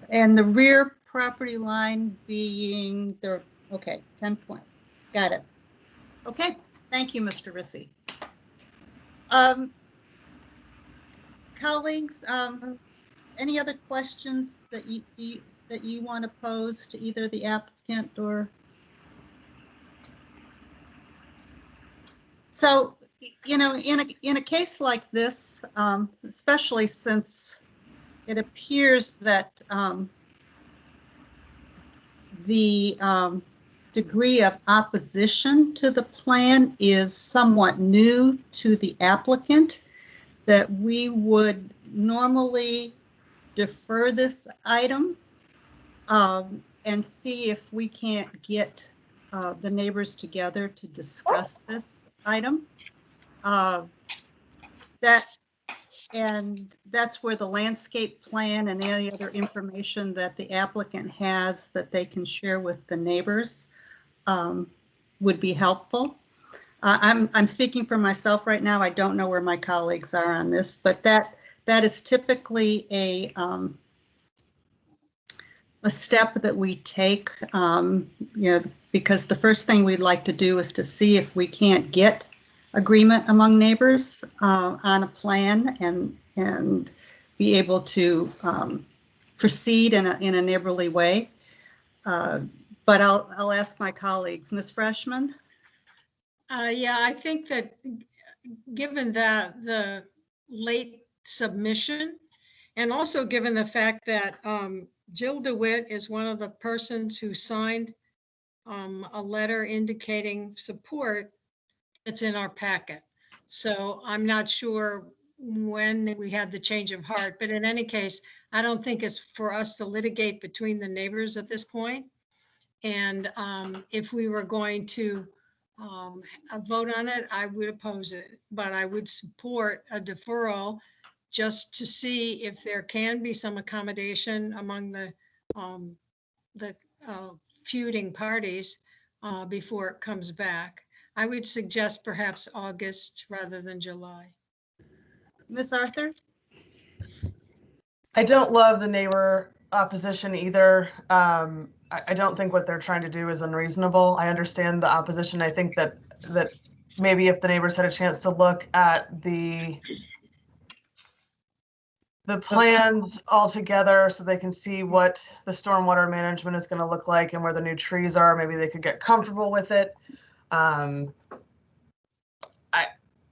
And the rear property line being the, okay, 10 point. Got it. Okay, thank you, Mr. Rissy. Colleagues, any other questions that you want to pose to either the applicant or? So, you know, in a case like this, especially since it appears that the degree of opposition to the plan is somewhat new to the applicant, that we would normally defer this item and see if we can't get the neighbors together to discuss this item. That's where the landscape plan and any other information that the applicant has that they can share with the neighbors would be helpful. I'm speaking for myself right now. I don't know where my colleagues are on this, but that is typically a step that we take, you know, because the first thing we'd like to do is to see if we can't get agreement among neighbors on a plan and be able to proceed in a neighborly way. But I'll ask my colleagues. Ms. Freshman? Yeah, I think that given that the late submission, and also given the fact that Jill DeWitt is one of the persons who signed a letter indicating support that's in our packet. So I'm not sure when we had the change of heart, but in any case, I don't think it's for us to litigate between the neighbors at this point. And if we were going to vote on it, I would oppose it, but I would support a deferral just to see if there can be some accommodation among the feuding parties before it comes back. I would suggest perhaps August rather than July. Ms. Arthur? I don't love the neighbor opposition either. I don't think what they're trying to do is unreasonable. I understand the opposition. I think that maybe if the neighbors had a chance to look at the plans all together so they can see what the stormwater management is going to look like and where the new trees are, maybe they could get comfortable with it. I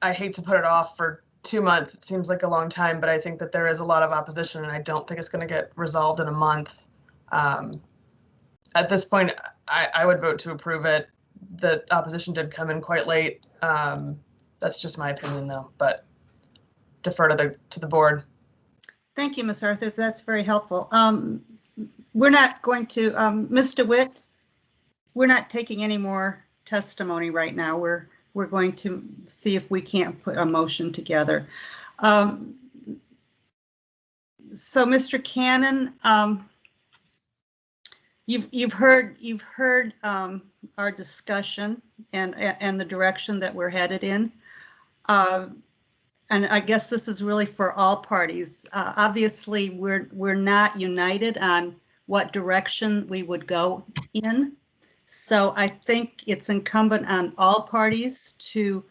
hate to put it off for 2 months. It seems like a long time, but I think that there is a lot of opposition and I don't think it's going to get resolved in a month. At this point, I would vote to approve it. The opposition did come in quite late. That's just my opinion though, but defer to the board. Thank you, Ms. Arthur. That's very helpful. We're not going to, Ms. DeWitt, we're not taking any more testimony right now. We're going to see if we can't put a motion together. So, Mr. Cannon, you've heard our discussion and the direction that we're headed in. And I guess this is really for all parties. Obviously, we're not united on what direction we would go in. So I think it's incumbent on all parties to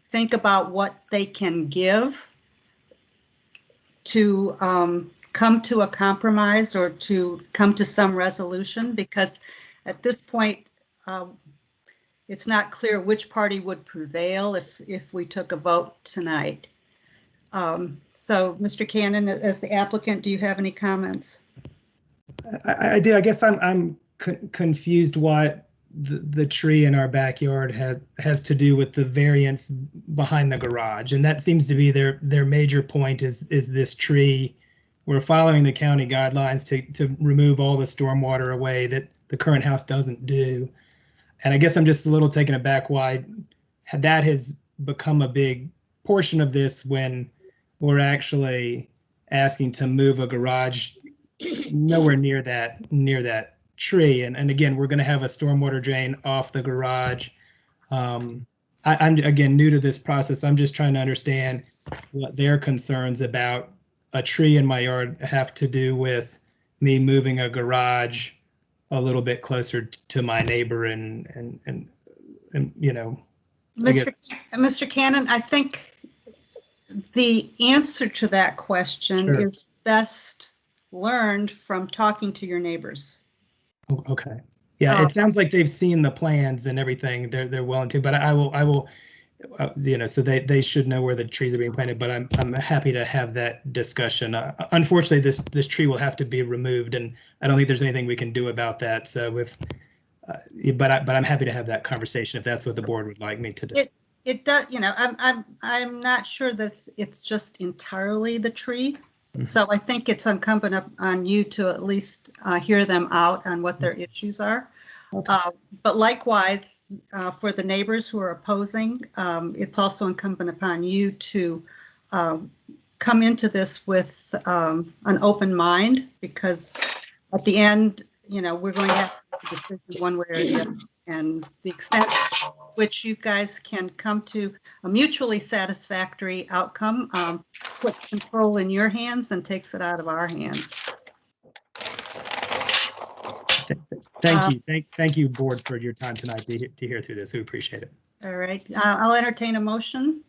think about what they can give to come to a compromise or to come to some resolution, because at this point, it's not clear which party would prevail if we took a vote tonight. So, Mr. Cannon, as the applicant, do you have any comments? I do. I guess I'm confused what the tree in our backyard has to do with the variance behind the garage, and that seems to be their major point is this tree. We're following the county guidelines to remove all the stormwater away that the current house doesn't do. And I guess I'm just a little taken aback why that has become a big portion of this when we're actually asking to move a garage nowhere near that tree. And again, we're going to have a stormwater drain off the garage. I'm again new to this process. I'm just trying to understand what their concerns about a tree in my yard have to do with me moving a garage a little bit closer to my neighbor and you know. Mr. Cannon, I think the answer to that question Sure. is best learned from talking to your neighbors. Okay. Yeah, it sounds like they've seen the plans and everything. They're willing to, but I will you know, so they should know where the trees are being planted. But I'm happy to have that discussion. Unfortunately, this tree will have to be removed, and I don't think there's anything we can do about that. So but I'm happy to have that conversation if that's what the board would like me to do. It does, you know, I'm not sure that it's just entirely the tree. Mm-hmm. So I think it's incumbent on you to at least hear them out on what their issues are. Okay. But likewise, for the neighbors who are opposing, it's also incumbent upon you to come into this with an open mind, because at the end, you know, we're going to have to make a decision one way or the other. And the extent to which you guys can come to a mutually satisfactory outcome puts control in your hands and takes it out of our hands. Thank you. Thank you, board, for your time tonight to hear through this. We appreciate it. All right. I'll entertain a motion.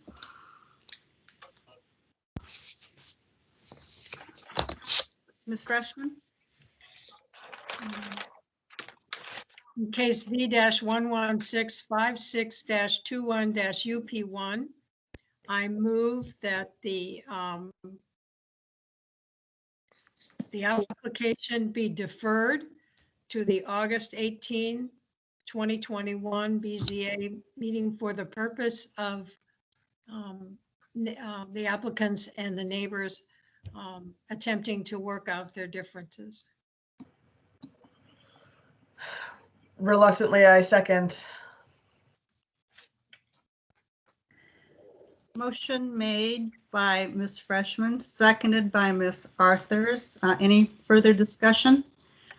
Ms. Freshman? In case V-11656-21-UP1, I move that the application be deferred to the August 18, 2021 BZA meeting for the purpose of the applicants and the neighbors attempting to work out their differences. Reluctantly, I second. Motion made by Ms. Freshman, seconded by Ms. Arthurs. Any further discussion?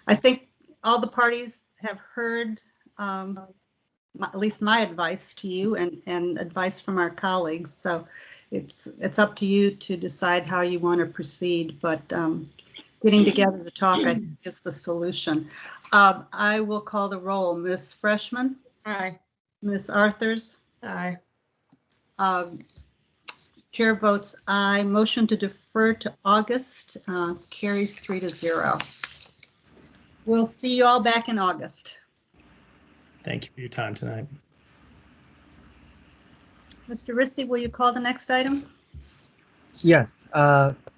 I think all the parties have heard at least my advice to you and advice from our colleagues. So it's up to you to decide how you want to proceed, but getting together to talk, I think, is the solution. I will call the roll. Ms. Freshman? Aye. Ms. Arthurs? Aye. Chair votes aye. Motion to defer to August carries 3-0. We'll see you all back in August. Thank you for your time tonight. Mr. Rissy, will you call the next item? Yes.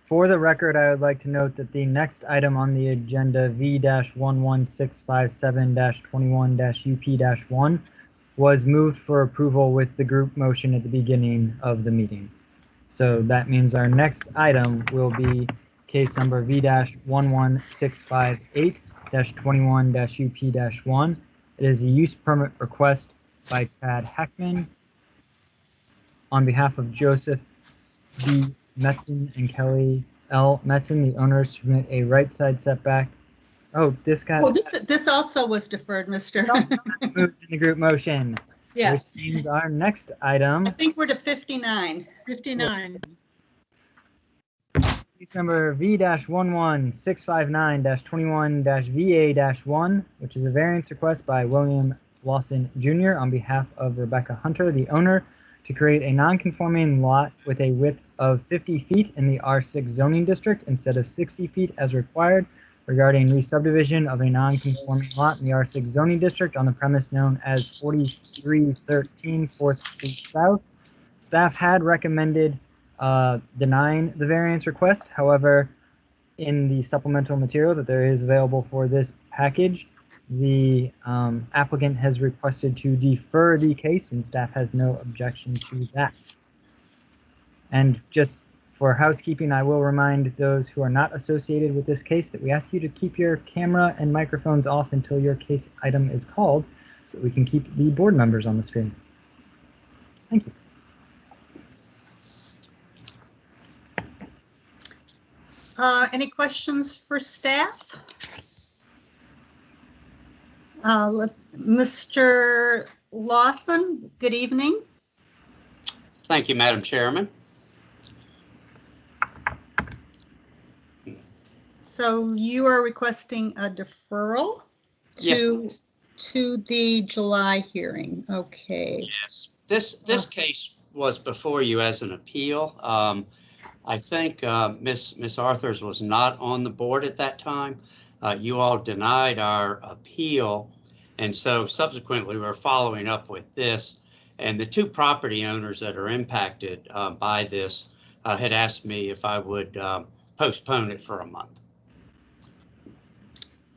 For the record, I would like to note that the next item on the agenda, V-11657-21-UP-1, was moved for approval with the group motion at the beginning of the meeting. So that means our next item will be case number V-11658-21-UP-1. It is a use permit request by Chad Heckman on behalf of Joseph D. Metzen and Kelly L. Metzen, the owners, to permit a right side setback. Oh, this guy. Oh, this also was deferred, Mr. Moved in the group motion. Yes. Which means our next item. I think we're to 59. 59. Case number V-11659-21-VA-1, which is a variance request by William Lawson Jr. on behalf of Rebecca Hunter, the owner, to create a non-conforming lot with a width of 50 feet in the R6 zoning district instead of 60 feet as required, regarding re-subdivision of a non-conforming lot in the R6 zoning district on the premise known as 4313 4th Street South. Staff had recommended denying the variance request. However, in the supplemental material that there is available for this package, The applicant has requested to defer the case, and staff has no objection to that. And just for housekeeping, I will remind those who are not associated with this case that we ask you to keep your camera and microphones off until your case item is called, so that we can keep the board members on the screen. Thank you. Any questions for staff? Mr. Lawson, good evening. Thank you, Madam Chairman. So you are requesting a deferral to the July hearing. Okay. Yes. This case was before you as an appeal. I think Miss Arthurs was not on the board at that time. You all denied our appeal, and so subsequently we're following up with this. And the two property owners that are impacted by this had asked me if I would postpone it for a month.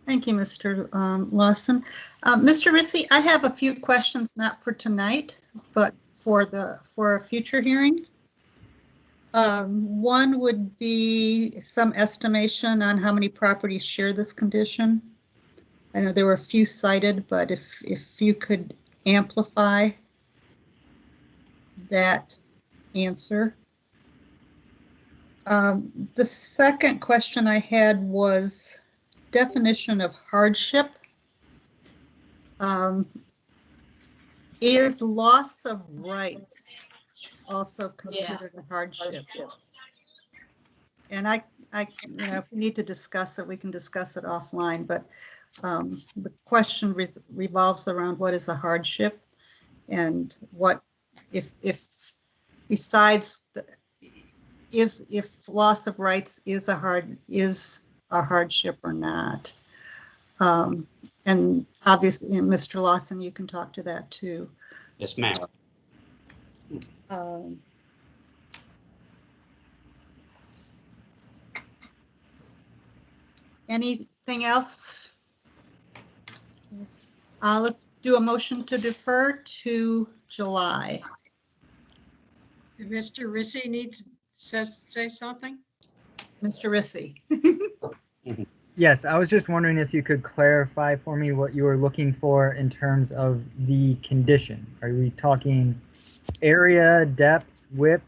Thank you, Mr. Lawson. Mr. Rissy, I have a few questions, not for tonight, but for a future hearing. One would be some estimation on how many properties share this condition. I know there were a few cited, but if you could amplify that answer. The second question I had was definition of hardship. Is loss of rights also considered a hardship? And I, if we need to discuss it, we can discuss it offline, but the question revolves around what is a hardship, and what if besides if loss of rights is a hardship or not. And obviously, Mr. Lawson, you can talk to that too. Yes, ma'am. Anything else? Let's do a motion to defer to July. Mr. Rissy needs to say something. Mr. Rissy. Yes, I was just wondering if you could clarify for me what you were looking for in terms of the condition. Are we talking area, depth, width,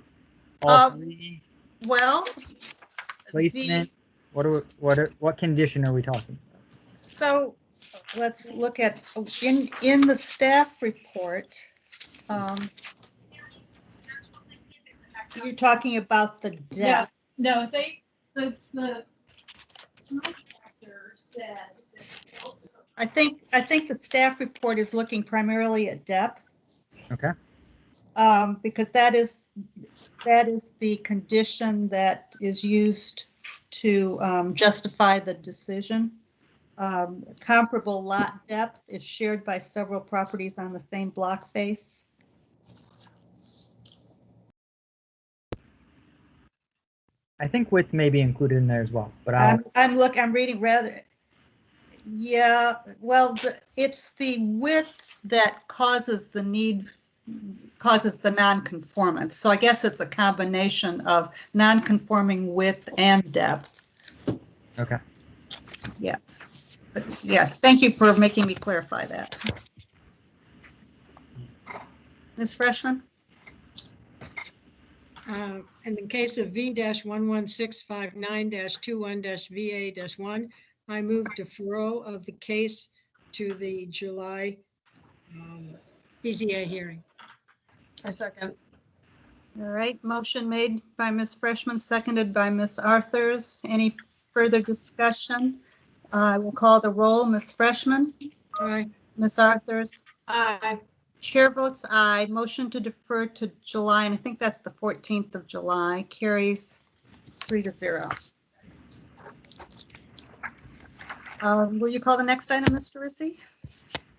all three? Well, Placement. What condition are we talking about? So let's look at in the staff report. You're talking about the depth. No, the contractor said. I think the staff report is looking primarily at depth. Okay. Because that is the condition that is used to justify the decision. Comparable lot depth is shared by several properties on the same block face. I think width may be included in there as well, but I'm reading rather. Yeah, well, it's the width that causes the non-conformance. So I guess it's a combination of non-conforming width and depth. Okay. Yes. But yes, thank you for making me clarify that. Ms. Freshman? In the case of V-11659-21-VA-1, I move deferral of the case to the July BZA hearing. I second. All right, motion made by Ms. Freshman, seconded by Ms. Arthurs. Any further discussion? I will call the roll. Ms. Freshman? Aye. Ms. Arthurs? Aye. Chair votes aye. Motion to defer to July, and I think that's the 14th of July, carries 3-0. Will you call the next item, Mr. Rissy?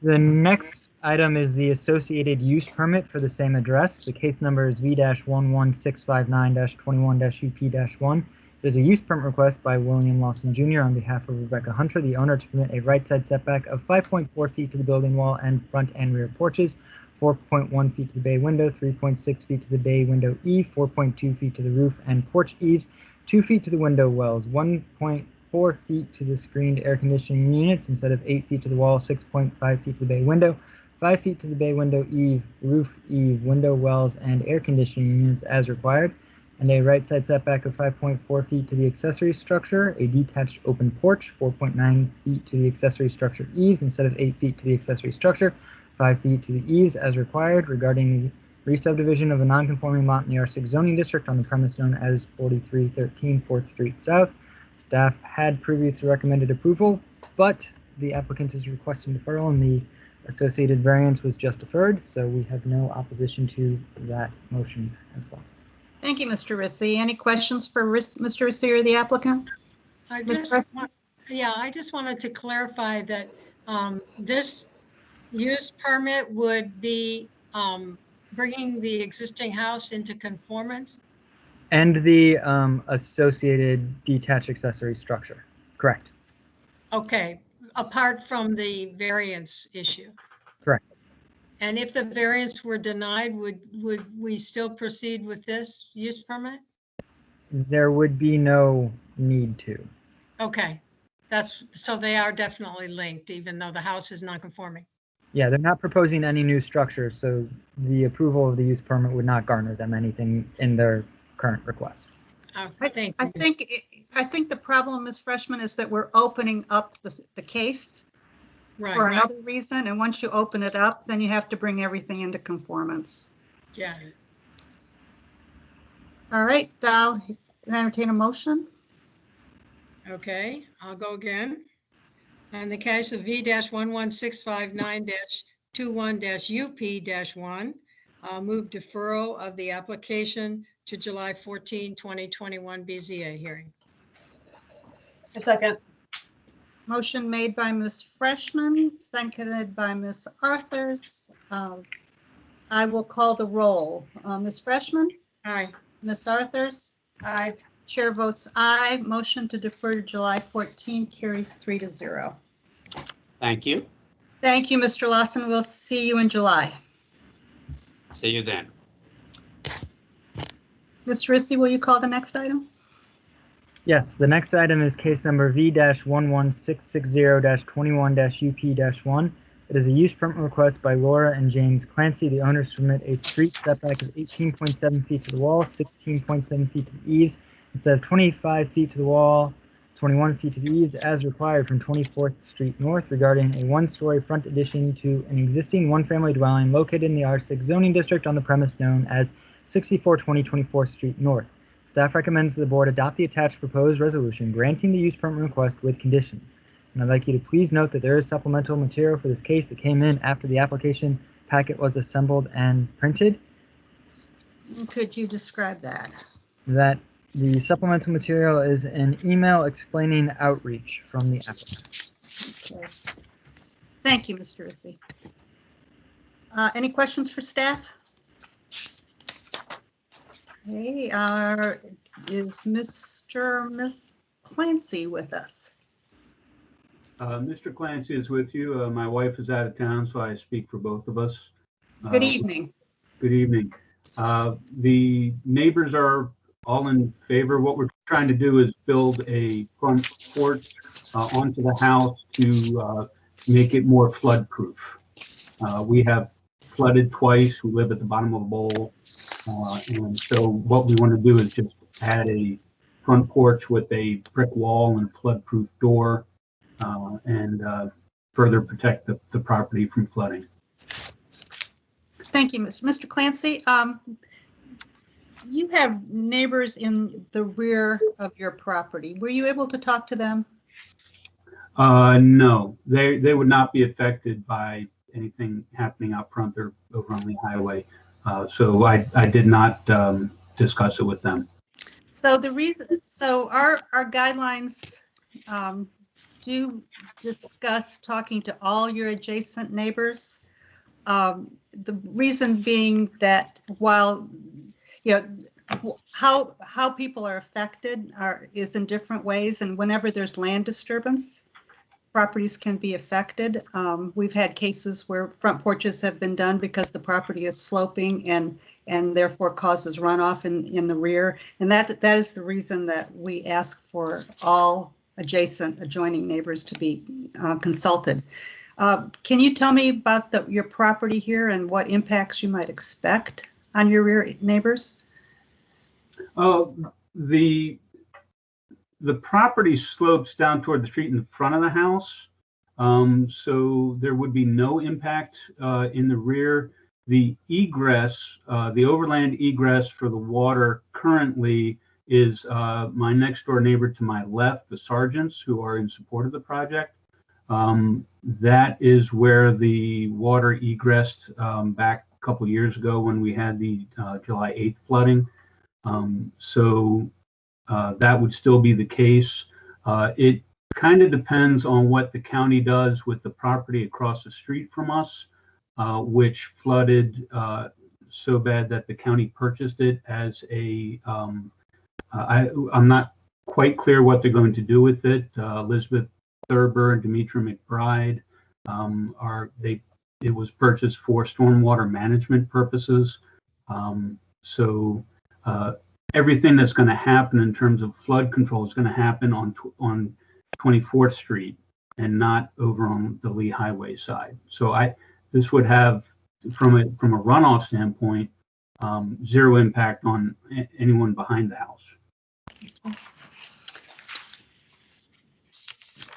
The next item is the associated use permit for the same address. The case number is V-11659-21-UP-1. There's a use permit request by William Lawson Jr. on behalf of Rebecca Hunter, the owner, to permit a right side setback of 5.4 feet to the building wall and front and rear porches, 4.1 feet to the bay window, 3.6 feet to the bay window eave, 4.2 feet to the roof and porch eaves, 2 feet to the window wells, 1.4 feet to the screened air conditioning units instead of 8 feet to the wall, 6.5 feet to the bay window, 5 feet to the bay window eave, roof eave, window wells, and air conditioning units as required, and a right side setback of 5.4 feet to the accessory structure, a detached open porch, 4.9 feet to the accessory structure eaves instead of 8 feet to the accessory structure, 5 feet to the eaves as required regarding the re-subdivision of a non-conforming lot in the R6 zoning district on the premise known as 4313 4th Street South. Staff had previously recommended approval, but the applicant is requesting deferral and the associated variance was just deferred, so we have no opposition to that motion as well. Thank you, Mr. Rissy. Any questions for Mr. Rissy or the applicant? I Ms. just wanted to clarify that this use permit would be bringing the existing house into conformance? And the associated detached accessory structure, correct? Okay, apart from the variance issue. Correct. And if the variance were denied, would we still proceed with this use permit? There would be no need to. Okay, so they are definitely linked, even though the house is non-conforming. Yeah, they're not proposing any new structures, so the approval of the use permit would not garner them anything in their current request. Okay, thank you. I think the problem, Ms. Freshman, is that we're opening up the case Right, for another reason, and once you open it up, then you have to bring everything into conformance. Got it. All right, I'll entertain a motion. Okay, I'll go again. In the case of V-11659-21-UP-1, I'll move deferral of the application to July 14, 2021 BZA hearing. A second. Motion made by Ms. Freshman, seconded by Ms. Arthurs. I will call the roll. Ms. Freshman? Aye. Ms. Arthurs? Aye. Chair votes aye. Motion to defer to July 14 carries 3-0. Thank you. Thank you, Mr. Lawson. We'll see you in July. See you then. Mr. Rissy, will you call the next item? Yes, the next item is case number V-11660-21-UP-1. It is a use permit request by Laura and James Clancy, the owners, to permit a street setback of 18.7 feet to the wall, 16.7 feet to the eaves, instead of 25 feet to the wall, 21 feet to the eaves, as required from 24th Street North regarding a one-story front addition to an existing one-family dwelling located in the R6 zoning district on the premise known as 6420 24th Street North. Staff recommends the board adopt the attached proposed resolution granting the use permit request with conditions. And I'd like you to please note that there is supplemental material for this case that came in after the application packet was assembled and printed. Could you describe that? That the supplemental material is an email explaining outreach from the applicant. Okay. Thank you, Mr. Rissy. Any questions for staff? Okay, is Miss Clancy with us? Mr. Clancy is with you. My wife is out of town, so I speak for both of us. Good evening. Good evening. The neighbors are all in favor. What we're trying to do is build a front porch onto the house to make it more flood proof. We have flooded twice. We live at the bottom of a bowl. And so what we want to do is just add a front porch with a brick wall and a flood proof door and further protect the property from flooding. Thank you, Mr. Clancy. You have neighbors in the rear of your property. Were you able to talk to them? No, they would not be affected by anything happening out front. They're over on the highway. So I did not discuss it with them. So our guidelines do discuss talking to all your adjacent neighbors. The reason being that while you know, how people are affected is in different ways. And whenever there's land disturbance, properties can be affected. We've had cases where front porches have been done because the property is sloping and therefore causes runoff in the rear. And that is the reason that we ask for all adjoining neighbors to be consulted. Can you tell me about your property here and what impacts you might expect on your rear neighbors? The property slopes down toward the street in the front of the house. So there would be no impact in the rear. The egress, the overland egress for the water currently is my next door neighbor to my left, the Sargents, who are in support of the project. That is where the water egressed back a couple years ago when we had the July 8th flooding. So that would still be the case. It kind of depends on what the county does with the property across the street from us, which flooded so bad that the county purchased it as a, I'm not quite clear what they're going to do with it. Elizabeth Thurber and Demetra McBride it was purchased for stormwater management purposes. So everything that's going to happen in terms of flood control is going to happen on 24th Street and not over on the Lee Highway side. So this would have, from a runoff standpoint, zero impact on anyone behind the house.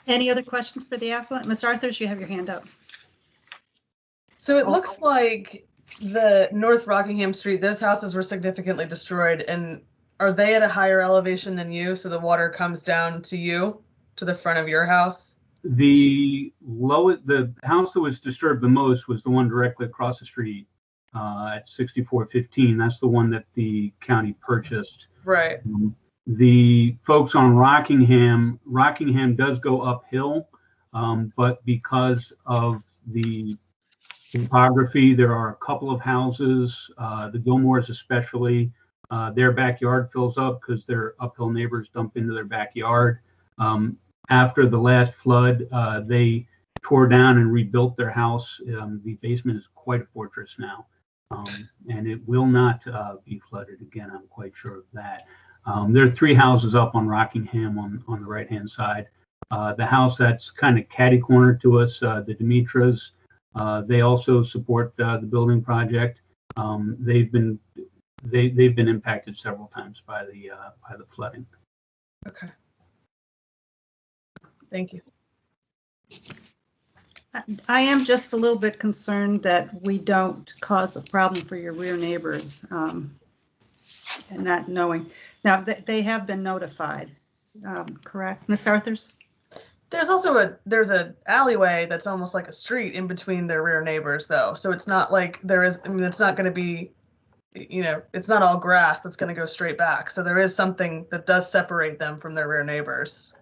Any other questions for the applicant? Ms. Arthurs, you have your hand up. So it looks like the North Rockingham Street, those houses were significantly destroyed, and are they at a higher elevation than you? So the water comes down to you, to the front of your house? The house that was disturbed the most was the one directly across the street at 6415. That's the one that the county purchased. Right. The folks on Rockingham does go uphill, but because of the topography, there are a couple of houses, the Gilmores especially, their backyard fills up because their uphill neighbors dump into their backyard. After the last flood, they tore down and rebuilt their house. The basement is quite a fortress now, and it will not be flooded again. I'm quite sure of that. There are 3 houses up on Rockingham on the right-hand side. The house that's kind of catty-corner to us, the Demetras, they also support the building project. They've been impacted several times by the flooding. Okay. Thank you. I am just a little bit concerned that we don't cause a problem for your rear neighbors, and not knowing. Now, they have been notified, correct? Ms. Arthurs? There's also there's an alleyway that's almost like a street in between their rear neighbors, though. So it's not like it's not going to be, it's not all grass that's going to go straight back. So there is something that does separate them from their rear neighbors.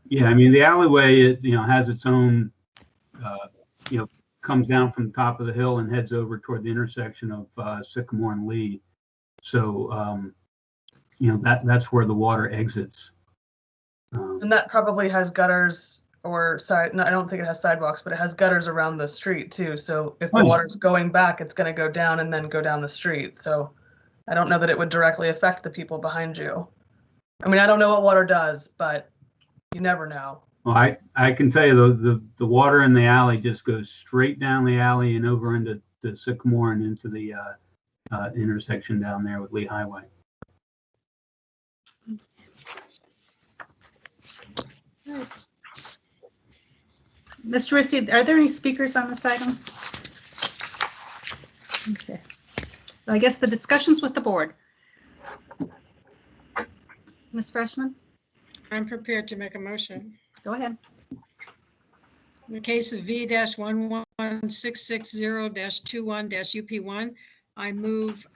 Yeah, I mean, the alleyway, has its own, comes down from the top of the hill and heads over toward the intersection of Sycamore and Lee. So, that's where the water exits. And that probably has gutters or no, I don't think it has sidewalks, but it has gutters around the street too. So if the water's going back, it's going to go down and then go down the street. So I don't know that it would directly affect the people behind you. I mean, I don't know what water does, but you never know. Well, I can tell you the water in the alley just goes straight down the alley and over into the Sycamore and into the intersection down there with Lee Highway. Mr. Rissy, are there any speakers on this item? Okay. So I guess the discussions with the board. Ms. Freshman? I'm prepared to make a motion. Go ahead. In the case of V-11660-21-UP1, I move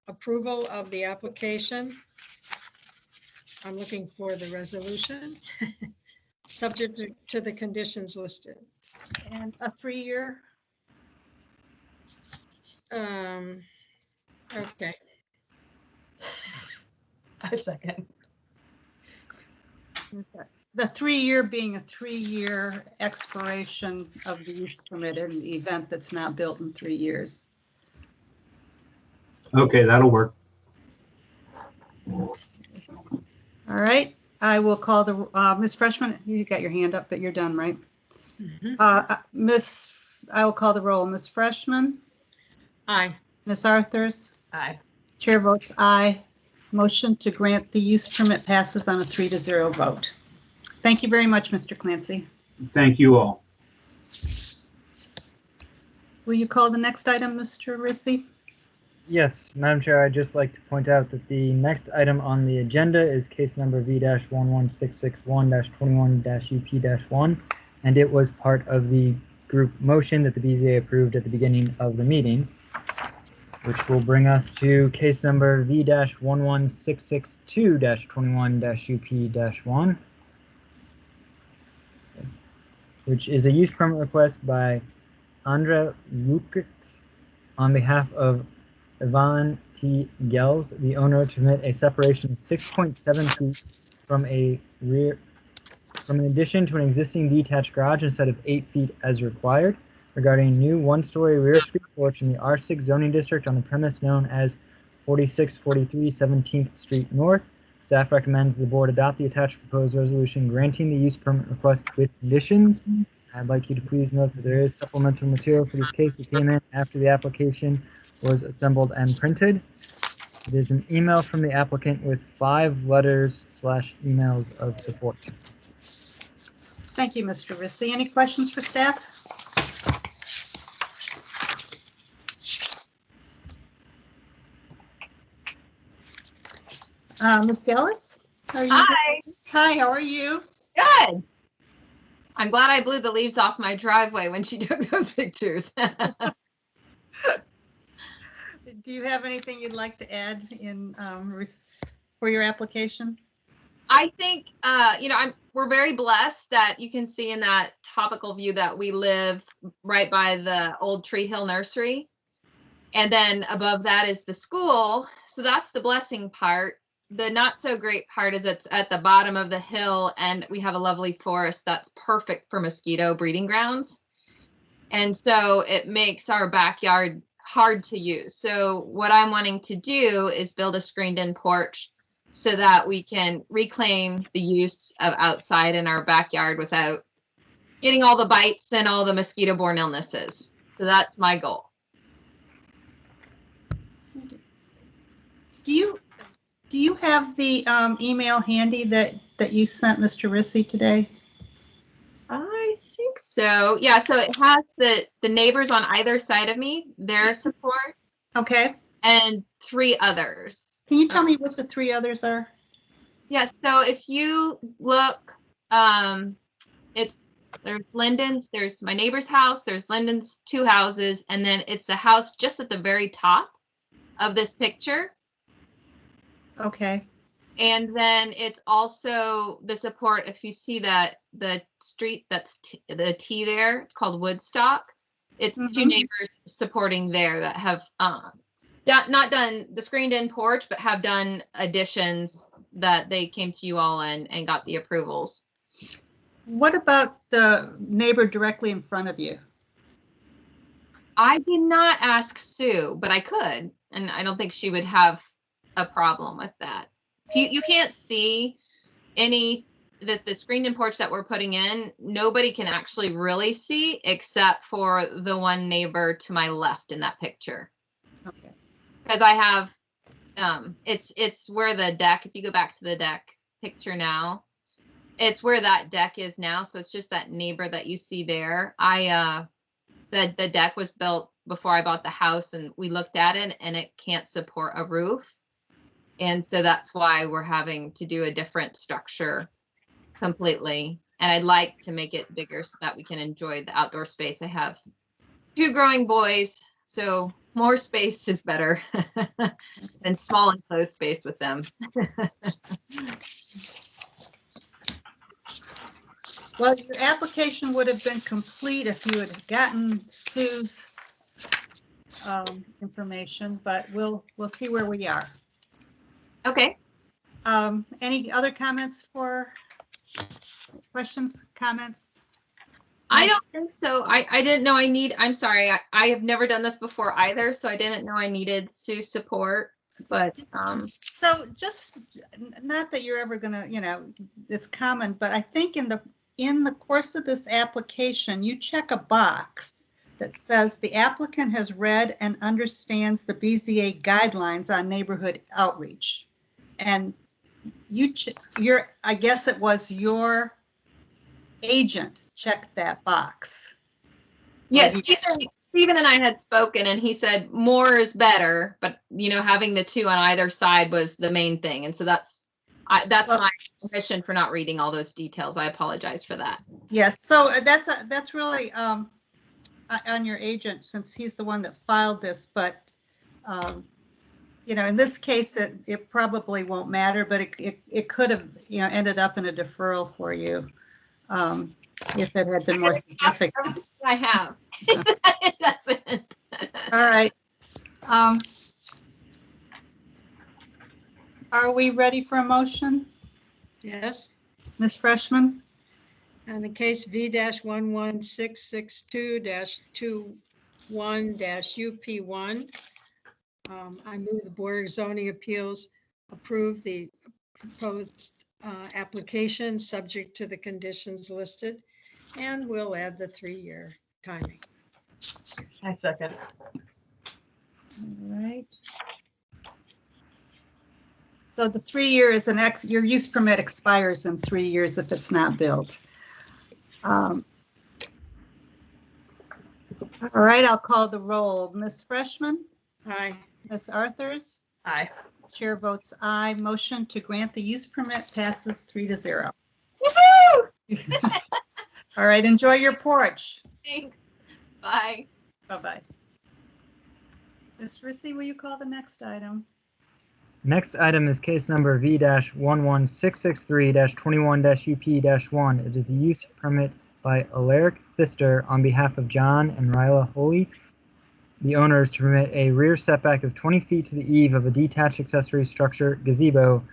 approval of the application. I'm looking for the resolution, subject to the conditions listed. And a 3-year? Okay. I second. The 3-year being a 3-year expiration of the use permit in the event that's not built in 3 years. Okay, that'll work. All right, I will call the, Ms. Freshman, you got your hand up, but you're done, right? I will call the roll. Ms. Freshman? Aye. Ms. Arthurs? Aye. Chair votes aye. Motion to grant the use permit passes on a 3-0 vote. Thank you very much, Mr. Clancy. Thank you all. Will you call the next item, Mr. Rissy? Yes, Madam Chair, I'd just like to point out that the next item on the agenda is case number V-11661-21-UP-1, and it was part of the group motion that the BZA approved at the beginning of the meeting, which will bring us to case number V-11662-21-UP-1, which is a use permit request by Andra Lukic on behalf of Ivan T. Gels, the owner, to permit a separation of 6.7 feet from an addition to an existing detached garage instead of 8 feet as required, regarding a new 1-story rear street porch in the R6 zoning district on the premise known as 4643 17th Street North. Staff recommends the board adopt the attached proposed resolution granting the use permit request with conditions. I'd like you to please note that there is supplemental material for this case that came in after the application was assembled and printed. It is an email from the applicant with 5 letters/emails of support. Thank you, Mr. Rissy. Any questions for staff? Ms. Gillis? Hi. Hi, how are you? Good. I'm glad I blew the leaves off my driveway when she took those pictures. Do you have anything you'd like to add in for your application? I think, we're very blessed that you can see in that topical view that we live right by the old Tree Hill Nursery. And then above that is the school. So that's the blessing part. The not so great part is it's at the bottom of the hill and we have a lovely forest that's perfect for mosquito breeding grounds. And so it makes our backyard hard to use. So what I'm wanting to do is build a screened-in porch so that we can reclaim the use of outside in our backyard without getting all the bites and all the mosquito-borne illnesses. So that's my goal. Do you have the email handy that you sent Mr. Rissy today? I think so. Yeah, so it has the neighbors on either side of me, their support. Okay. And 3 others. Can you tell me what the 3 others are? Yes, so if you look, there's Lyndon's, there's my neighbor's house, there's Lyndon's 2 houses, and then it's the house just at the very top of this picture. Okay. And then it's also the support, if you see that the street that's the T there, it's called Woodstock. It's 2 neighbors supporting there that have not done the screened-in porch, but have done additions that they came to you all and got the approvals. What about the neighbor directly in front of you? I did not ask Sue, but I could, and I don't think she would have a problem with that. You can't see the screened-in porch that we're putting in. Nobody can actually really see except for the one neighbor to my left in that picture. Okay. Because I have, it's where the deck, if you go back to the deck picture now, it's where that deck is now. So it's just that neighbor that you see there. The deck was built before I bought the house and we looked at it and it can't support a roof. And so that's why we're having to do a different structure completely. And I'd like to make it bigger so that we can enjoy the outdoor space. I have 2 growing boys, so more space is better than small enclosed space with them. Well, your application would have been complete if you had gotten Sue's information, but we'll see where we are. Okay. Any other comments questions, comments? I don't think so. I didn't know I'm sorry. I have never done this before either, so I didn't know I needed Sue's support, but So just, not that you're ever gonna, it's common, but I think in the course of this application, you check a box that says the applicant has read and understands the BZA guidelines on neighborhood outreach. And I guess it was your agent checked that box. yes, Stephen and I had spoken, and he said more is better, but having the two on either side was the main thing, and so that's my admission for not reading all those details. I apologize for that. Yes, so that's really on your agent, since he's the one that filed this, but in this case, it probably won't matter, but it could have, ended up in a deferral for you if it had been more significant. I have. It doesn't. All right. Are we ready for a motion? Yes. Ms. Freshman? And the case V-11662-21-UP1. I move the Board of Zoning Appeals approve the proposed application subject to the conditions listed, and we'll add the 3-year timing. I second. All right. So the 3-year is your use permit expires in 3 years if it's not built. All right, I'll call the roll. Ms. Freshman? Aye. Ms. Arthurs? Aye. Chair votes aye. Motion to grant the use permit passes 3-0. Woohoo! All right, enjoy your porch. Thanks. Bye. Bye-bye. Ms. Rissy, will you call the next item? Next item is case number V-11663-21-UP-1. It is a use permit by Alaric Pfister on behalf of John and Ryla Holy, the owners, to permit a rear setback of 20 feet to the eave of a detached accessory structure gazebo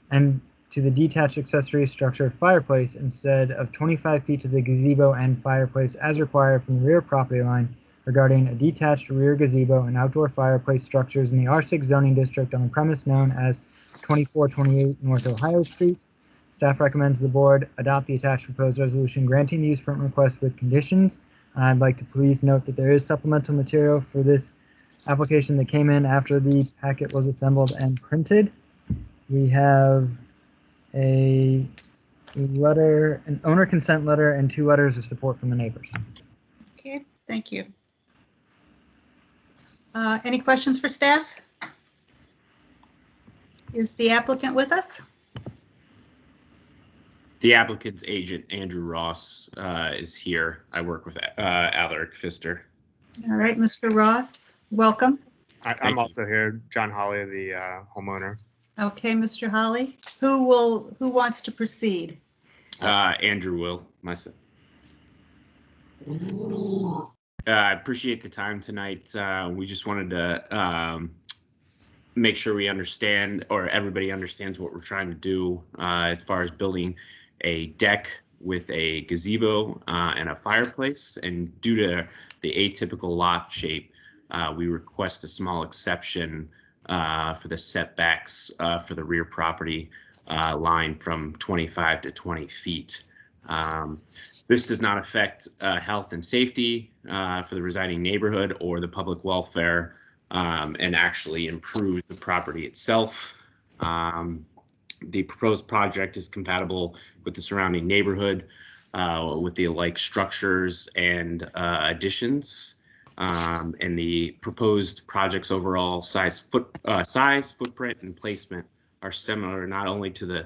and to the detached accessory structure fireplace instead of 25 feet to the gazebo and fireplace as required from the rear property line, regarding a detached rear gazebo and outdoor fireplace structures in the R6 zoning district on a premise known as 2428 North Ohio Street. Staff recommends the board adopt the attached proposed resolution granting the use permit request with conditions. I'd like to please note that there is supplemental material for this application that came in after the packet was assembled and printed. We have a letter, an owner consent letter, and 2 letters of support from the neighbors. Okay, thank you. Any questions for staff? Is the applicant with us? The applicant's agent, Andrew Ross, is here. I work with Alaric Pfister. All right, Mr. Ross, welcome. I'm also here, John Holly, the homeowner. Okay, Mr. Holly, who wants to proceed? Andrew will, myself. I appreciate the time tonight. We just wanted to make sure we understand, or everybody understands, what we're trying to do as far as building a deck with a gazebo and a fireplace. And due to the atypical lot shape, we request a small exception for the setbacks for the rear property line from 25 to 20 feet. This does not affect health and safety for the residing neighborhood or the public welfare, and actually improves the property itself. The proposed project is compatible with the surrounding neighborhood, with the alike structures and additions. And the proposed project's overall size, footprint, and placement are similar not only to the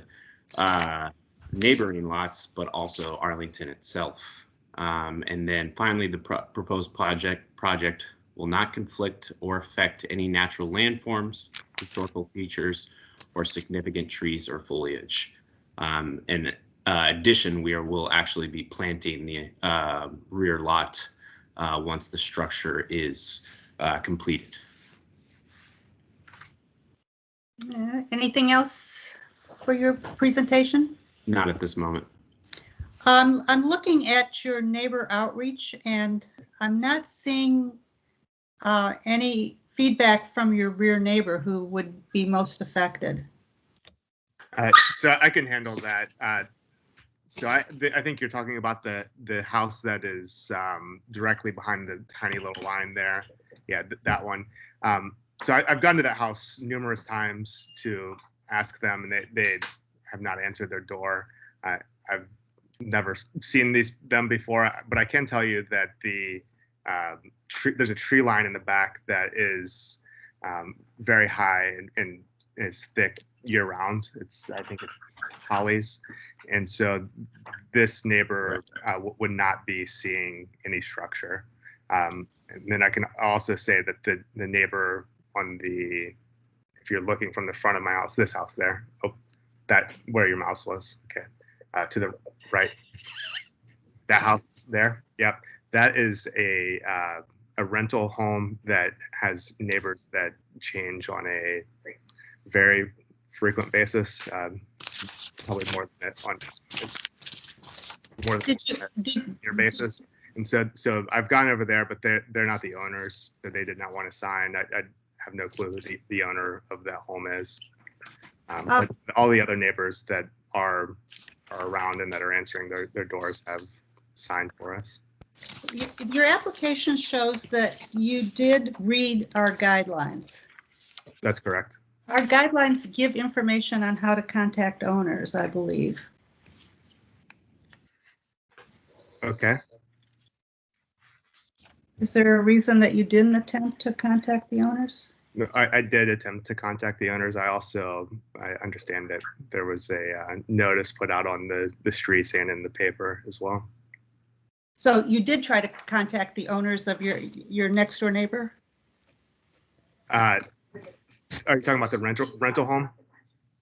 neighboring lots, but also Arlington itself. And then finally, the proposed project will not conflict or affect any natural landforms, historical features, or significant trees or foliage. In addition, will actually be planting the rear lot once the structure is completed. Anything else for your presentation? Not at this moment. I'm looking at your neighbor outreach and I'm not seeing any feedback from your rear neighbor who would be most affected. So I can handle that. So I think you're talking about the house that is directly behind the tiny little line there. Yeah, that one. So I've gone to that house numerous times to ask them, and they have not answered their door. I've never seen them before, but I can tell you that there's a tree line in the back that is very high and is thick year round. I think it's hollies, and so this neighbor would not be seeing any structure. And then I can also say that the neighbor on if you're looking from the front of my house, this house there, that where your mouse was, okay, to the right, that house there, yep, that is a rental home that has neighbors that change on a very frequent basis, probably more than that on more than a year basis. And so I've gone over there, but they're not the owners, so they did not want to sign. I have no clue who the owner of that home is. But all the other neighbors that are around and that are answering their doors have signed for us. Your application shows that you did read our guidelines. That's correct. Our guidelines give information on how to contact owners, I believe. Okay. Is there a reason that you didn't attempt to contact the owners? No, I did attempt to contact the owners. I understand that there was a notice put out on the streets and in the paper as well. So you did try to contact the owners of your next door neighbor? Are you talking about the rental home?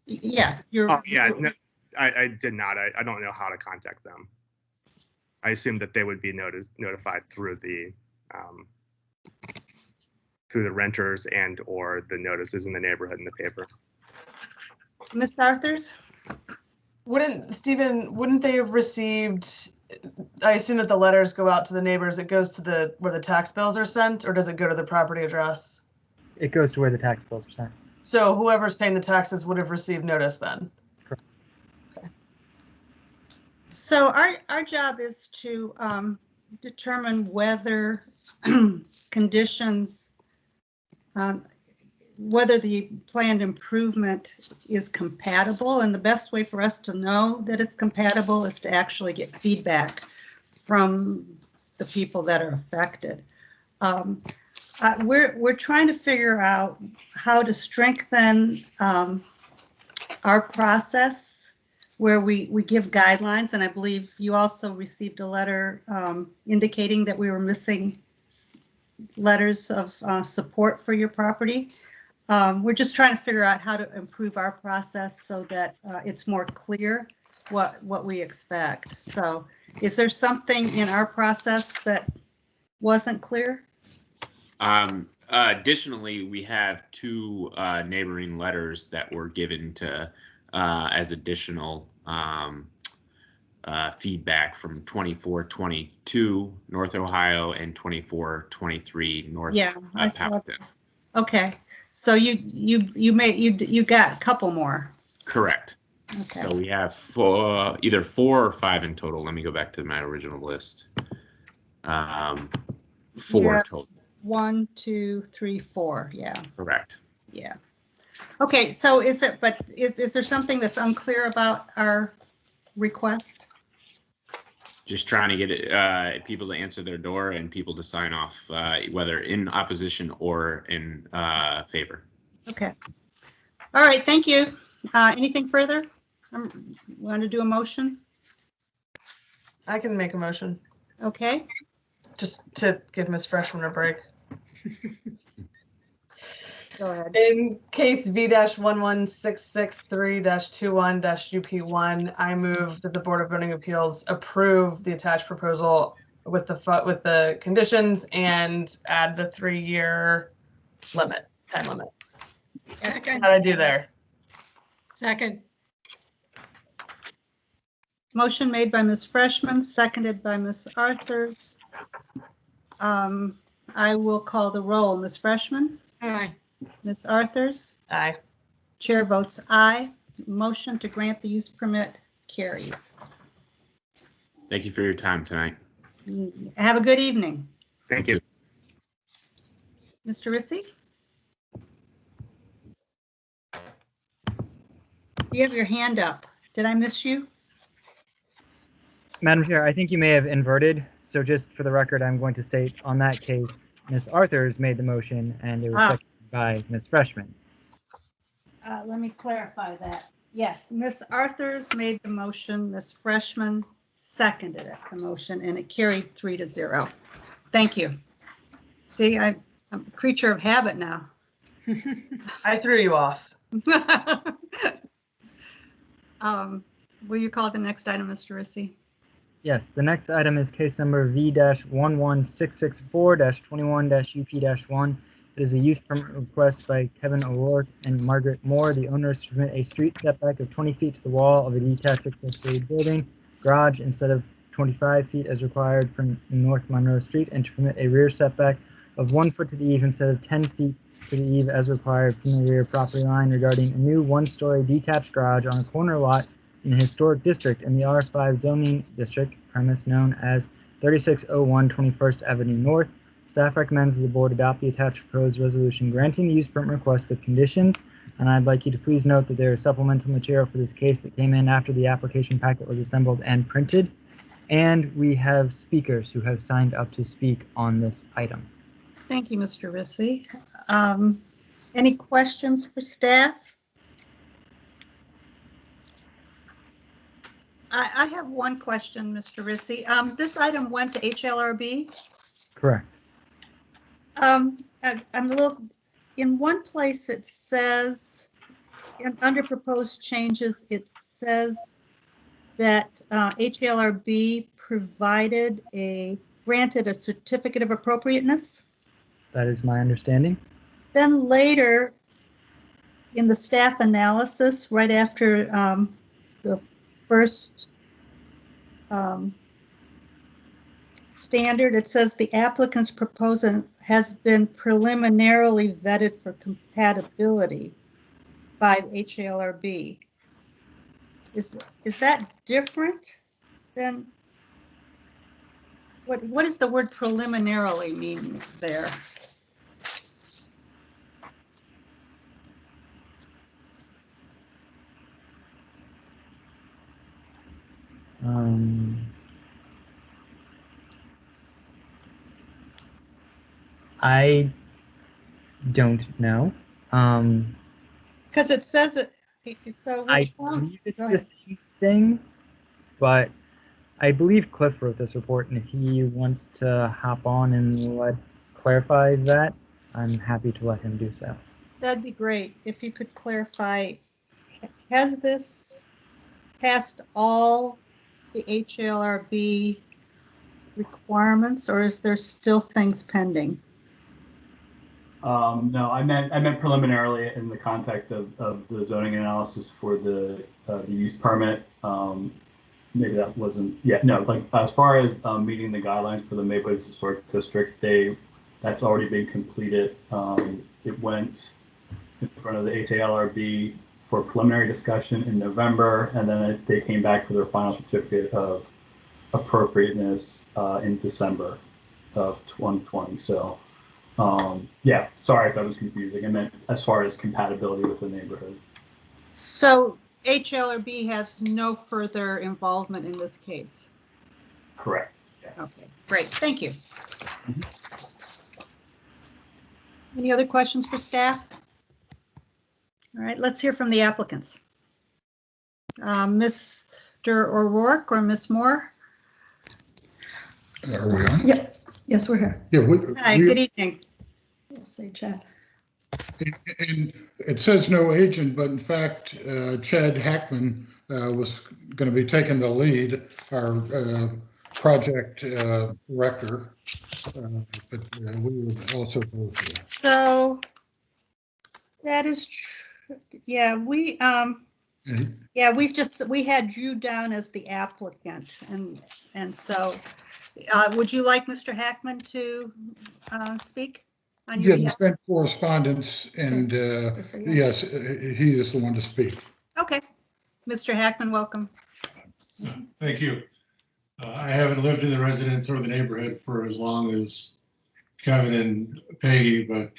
Yes. Oh yeah, no, I did not. I don't know how to contact them. I assumed that they would be notified through the renters and or the notices in the neighborhood in the paper. Ms. Arthurs? Wouldn't they have received, I assume that the letters go out to the neighbors, it goes to where the tax bills are sent, or does it go to the property address? It goes to where the tax bills are sent. So whoever's paying the taxes would have received notice then? Correct. Okay. So our job is to determine whether conditions, whether the planned improvement is compatible, and the best way for us to know that it's compatible is to actually get feedback from the people that are affected. We're trying to figure out how to strengthen our process where we give guidelines, and I believe you also received a letter indicating that we were missing letters of support for your property. We're just trying to figure out how to improve our process so that it's more clear what we expect. So is there something in our process that wasn't clear? Additionally, we have two neighboring letters that were given to as additional feedback from 2422 North Ohio and 2423 North. Yeah, I saw Powhatan. this. Okay, so you got a couple more. Correct. Okay. So we have either 4 or 5 in total. Let me go back to my original list. 4 total. 1, 2, 3, 4. Yeah. Correct. Yeah. Okay, so is there something that's unclear about our request? Just trying to get people to answer their door and people to sign off, whether in opposition or in favor. Okay. All right, thank you. Anything further? Want to do a motion? I can make a motion. Okay. Just to give Ms. Freshman a break. Go ahead. In case V-11663-21-UP1, I move that the Board of Zoning Appeals approve the attached proposal with the conditions and add the 3-year time limit. Second. How'd I do there? Second. Motion made by Ms. Freshman, seconded by Ms. Arthurs. I will call the roll. Ms. Freshman? Aye. Ms. Arthurs? Aye. Chair votes aye. Motion to grant the use permit carries. Thank you for your time tonight. Have a good evening. Thank you. Mr. Rissy? You have your hand up. Did I miss you? Madam Chair, I think you may have inverted. So just for the record, I'm going to state on that case, Ms. Arthurs made the motion and it was seconded by Ms. Freshman. Let me clarify that. Yes, Ms. Arthurs made the motion, Ms. Freshman seconded it, the motion, and it carried 3-0. Thank you. See, I'm a creature of habit now. I threw you off. Will you call the next item, Mr. Rissy? Yes, the next item is case number V-11664-21-UP-1. It is a use permit request by Kevin O'Rourke and Margaret Moore, the owners, to permit a street setback of 20 feet to the wall of a detached accessory building garage instead of 25 feet as required from North Monroe Street, and to permit a rear setback of 1 foot to the eve instead of 10 feet to the eve as required from the rear property line regarding a new one-story detached garage on a corner lot in the historic district in the R5 zoning district, premise known as 3601 21st Avenue North. Staff recommends the board adopt the attached proposed resolution granting the use permit request with conditions. And I'd like you to please note that there is supplemental material for this case that came in after the application packet was assembled and printed. And we have speakers who have signed up to speak on this item. Thank you, Mr. Rissy. Any questions for staff? I have one question, Mr. Rissy. This item went to HLRB. Correct. I'm a little, in one place it says, under proposed changes, it says that HLRB granted a certificate of appropriateness. That is my understanding. Then later in the staff analysis, right after the first standard, it says the applicant's proposal has been preliminarily vetted for compatibility by HLRB. Is that different than what does the word preliminarily mean there? I don't know. Because it says it. So I which one? believe it's the same thing, but I believe Cliff wrote this report, and if he wants to hop on and clarify that, I'm happy to let him do so. That'd be great if you could clarify. Has this passed all the HLRB requirements, or is there still things pending? No, I meant preliminarily in the context of the zoning analysis for the use permit. Maybe that wasn't, yeah, no, like as far as meeting the guidelines for the Maplewood Historic District, that's already been completed. It went in front of the HALRB for preliminary discussion in November, and then they came back for their final certificate of appropriateness in December of 2020. So, yeah, sorry if that was confusing. I meant as far as compatibility with the neighborhood. So HLRB has no further involvement in this case? Correct. Yeah. Okay, great, thank you. Any other questions for staff? All right, let's hear from the applicants. Mr. O'Rourke or Ms. Moore? Are we on? Yep. Yes, we're here. Yeah. Hi, good evening. We'll say Chad. And it says no agent, but in fact, Chad Hackman was going to be taking the lead, our project director, but we would also. So That is true. Yeah, we had you down as the applicant, and so would you like Mr. Hackman to speak on your Yeah, behalf? there's been correspondence, and yes, he is the one to speak. Okay, Mr. Hackman, welcome. Thank you. I haven't lived in the residence or the neighborhood for as long as Kevin and Peggy, but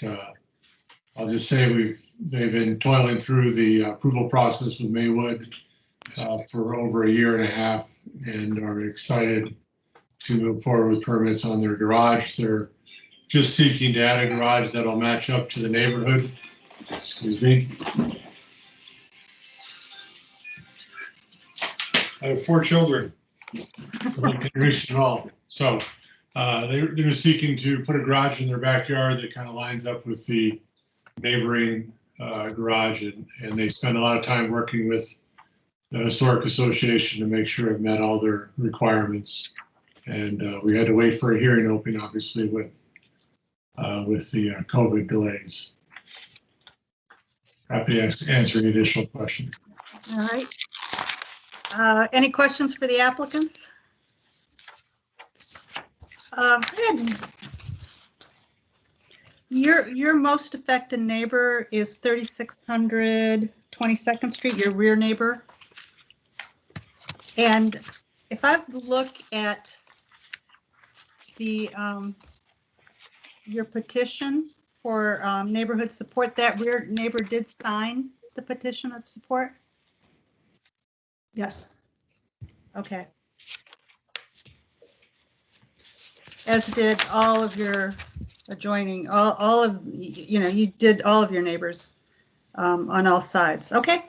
I'll just say they've been toiling through the approval process with Maywood for over a year and a half, and are excited to move forward with permits on their garage. They're just seeking to add a garage that'll match up to the neighborhood. Excuse me. I have 4 children. I can reach it all. So they're seeking to put a garage in their backyard that kind of lines up with the neighboring garage, and they spend a lot of time working with the Historic Association to make sure it met all their requirements. And we had to wait for a hearing opening, obviously, with the COVID delays. Happy to answer any additional questions. All right. Any questions for the applicants? Your most affected neighbor is 3600 22nd Street, your rear neighbor. And if I look at the your petition for neighborhood support, that rear neighbor did sign the petition of support? Yes. Okay. As did all of your adjoining, all of, you did all of your neighbors on all sides. Okay.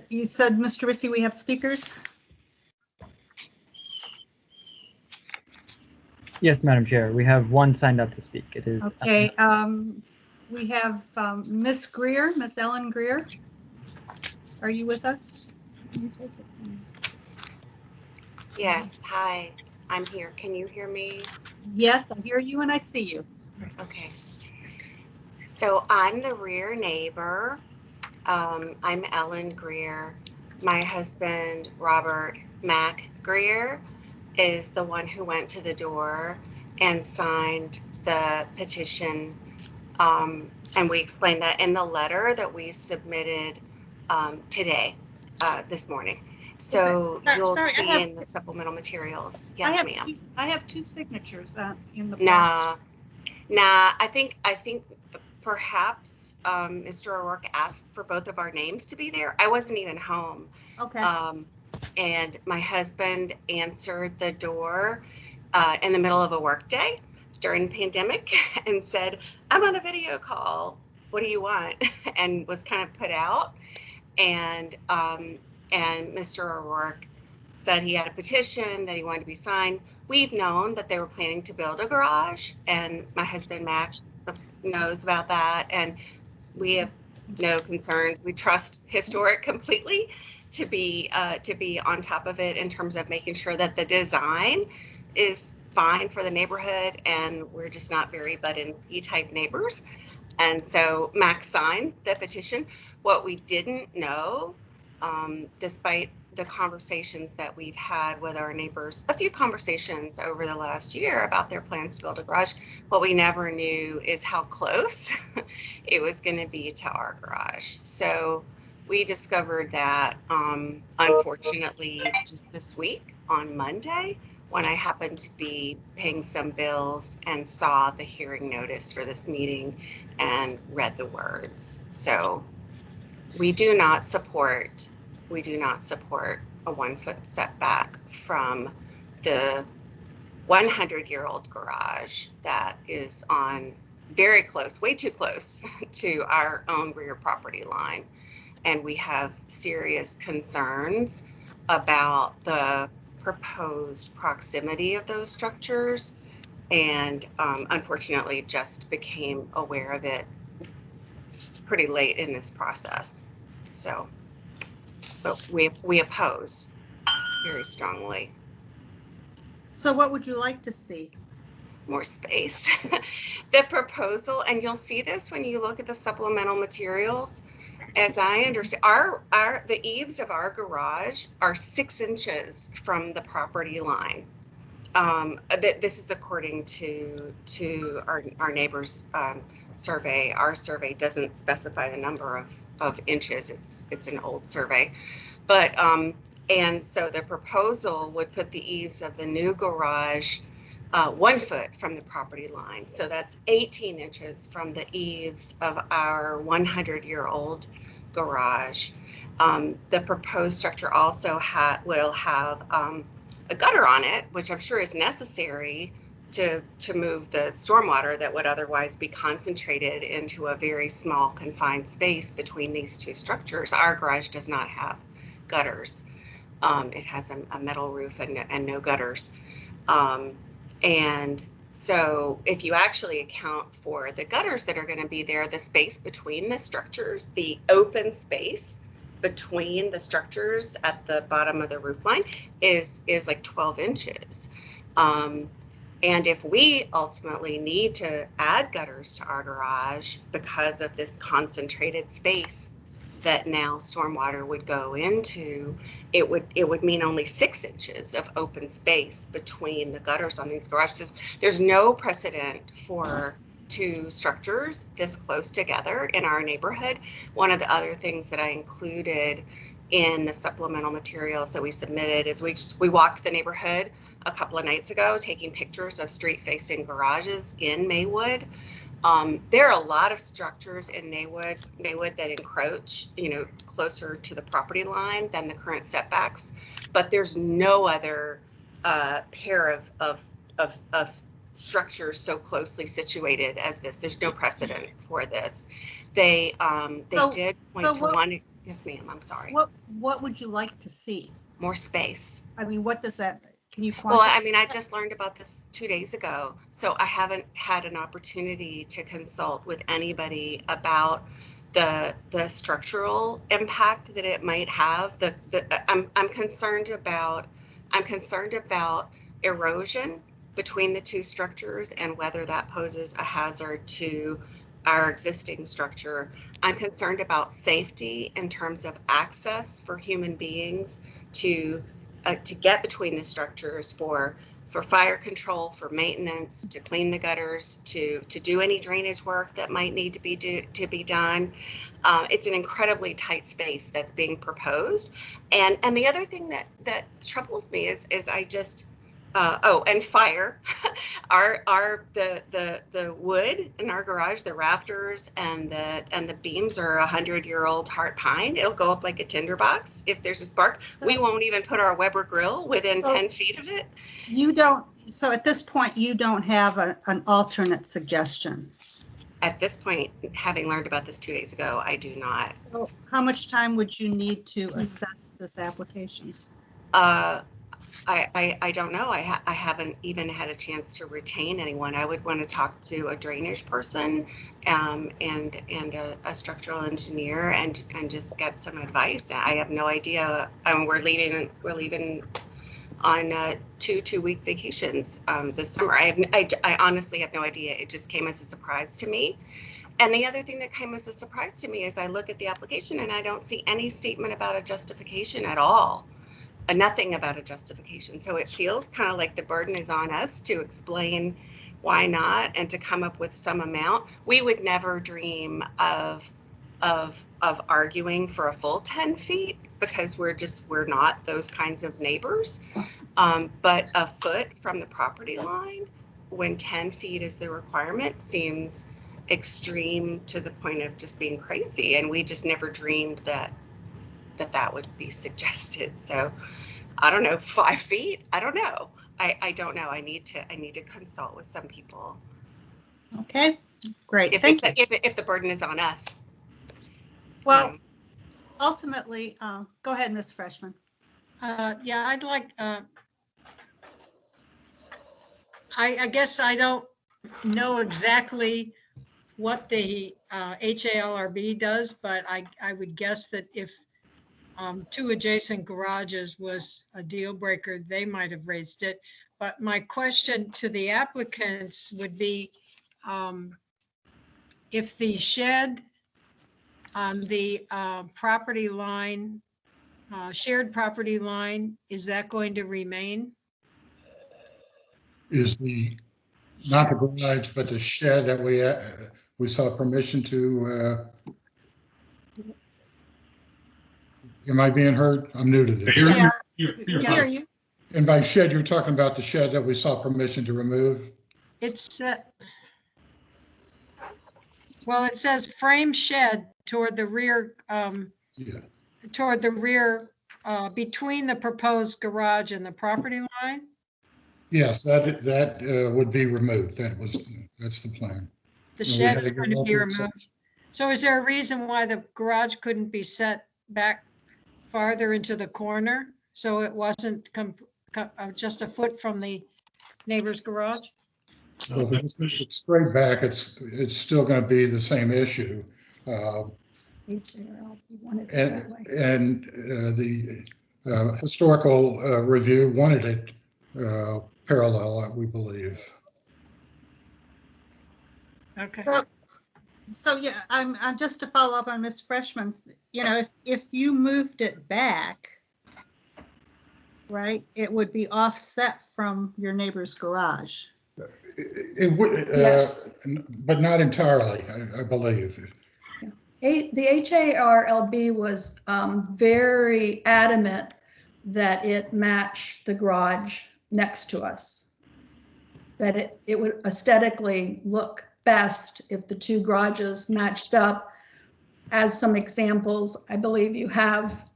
You said, Mr. Rissy, we have speakers? Yes, Madam Chair. We have one signed up to speak. It is Okay. We have Miss Greer, Miss Ellen Greer. Are you with us? Yes, hi, I'm here. Can you hear me? Yes, I hear you and I see you. Okay. So I'm the rear neighbor. I'm Ellen Greer. My husband, Robert Mack Greer, is the one who went to the door and signed the petition. And we explained that in the letter that we submitted today, this morning. So Okay. Sorry, see in the supplemental materials. Yes, ma'am. I have 2 signatures in the Nah, I think perhaps Mr. O'Rourke asked for both of our names to be there. I wasn't even home. Okay. And my husband answered the door in the middle of a work day during the pandemic and said, I'm on a video call. What do you want? And was kind of put out. And Mr. O'Rourke said he had a petition that he wanted to be signed. We've known that they were planning to build a garage, and my husband Mac knows about that, and we have no concerns. We trust Historic completely to be on top of it in terms of making sure that the design is fine for the neighborhood, and we're just not very Budinsky type neighbors. And so Mac signed the petition. What we didn't know, despite the conversations that we've had with our neighbors, a few conversations over the last year about their plans to build a garage, what we never knew is how close it was going to be to our garage. So we discovered that, unfortunately, just this week on Monday, when I happened to be paying some bills and saw the hearing notice for this meeting and read the words. So we do not support a 1-foot setback from the 100-year-old garage that is on very close, way too close to our own rear property line. And we have serious concerns about the proposed proximity of those structures, and unfortunately just became aware of it pretty late in this process. So, but we oppose very strongly. So what would you like to see? more space. The proposal, and you'll see this when you look at the supplemental materials, as I understand, the eaves of our garage are 6 inches from the property line. This is according to our neighbor's survey. Our survey doesn't specify the number of inches. It's an old survey, but and so the proposal would put the eaves of the new garage 1 foot from the property line. So that's 18 inches from the eaves of our 100-year-old garage. The proposed structure also will have a gutter on it, which I'm sure is necessary to move the stormwater that would otherwise be concentrated into a very small confined space between these two structures. Our garage does not have gutters. It has a metal roof and no gutters. And so if you actually account for the gutters that are going to be there, the space between the structures, the open space between the structures at the bottom of the roof line is like 12 inches. And if we ultimately need to add gutters to our garage because of this concentrated space that now stormwater would go into, it would mean only 6 inches of open space between the gutters on these garages. There's no precedent for 2 structures this close together in our neighborhood. One of the other things that I included in the supplemental materials that we submitted is we walked the neighborhood a couple of nights ago, taking pictures of street-facing garages in Maywood. There are a lot of structures in Maywood that encroach, closer to the property line than the current setbacks, but there's no other pair of structures so closely situated as this. There's no precedent for this. They did point to one. Yes, ma'am. I'm sorry. What would you like to see? More space. I mean, what does that? Can you quantify? Well, I mean, I just learned about this 2 days ago, so I haven't had an opportunity to consult with anybody about the structural impact that it might have. I'm concerned about erosion between the 2 structures and whether that poses a hazard to our existing structure. I'm concerned about safety in terms of access for human beings to get between the structures for fire control, for maintenance, to clean the gutters, to do any drainage work that might need to be done. It's an incredibly tight space that's being proposed. And the other thing that troubles me is I just and fire. The wood in our garage, the rafters and the beams are 100-year-old heart pine. It'll go up like a tinderbox if there's a spark. We won't even put our Weber grill within 10 feet of it. So at this point, you don't have an alternate suggestion? At this point, having learned about this 2 days ago, I do not. So how much time would you need to assess this application? I don't know. I haven't even had a chance to retain anyone. I would want to talk to a drainage person and a structural engineer and just get some advice. I have no idea. We're leaving on 2-week vacations this summer. I honestly have no idea. It just came as a surprise to me. And the other thing that came as a surprise to me is I look at the application and I don't see any statement about a justification at all. Nothing about a justification. So it feels kind of like the burden is on us to explain why not and to come up with some amount. We would never dream of arguing for a full 10 feet because we're not those kinds of neighbors. But a foot from the property line when 10 feet is the requirement seems extreme to the point of just being crazy. And we just never dreamed that would be suggested. So I don't know, 5 feet. I don't know. I don't know. I need to consult with some people. Okay, great. If the burden is on us. Well, ultimately, go ahead, Ms. Freshman. Yeah, I'd like, I guess I don't know exactly what the HALRB does, but I would guess that if 2 adjacent garages was a deal breaker, they might have raised it. But my question to the applicants would be, if the shed on the property line, shared property line, is that going to remain? Is not the garage, but the shed that we saw permission to, am I being heard? I'm new to this. You're Yeah. fine. And by shed, you're talking about the shed that we saw permission to remove? It's, well, it says frame shed toward the rear, Yeah. toward the rear, between the proposed garage and the property line. Yes, that would be removed. That's the plan. The And we shed had is to going to go be through removed. So is there a reason why the garage couldn't be set back farther into the corner? So it wasn't just a foot from the neighbor's garage? Well, if it's moved straight back, it's still going to be the same issue. And the historical review wanted it parallel, we believe. Okay. So yeah, I'm just to follow up on Ms. Freshman's, if you moved it back, right, it would be offset from your neighbor's garage. It would, Yes. but not entirely, I believe. The HARLB was very adamant that it match the garage next to us, that it would aesthetically look best if the two garages matched up. As some examples, I believe you have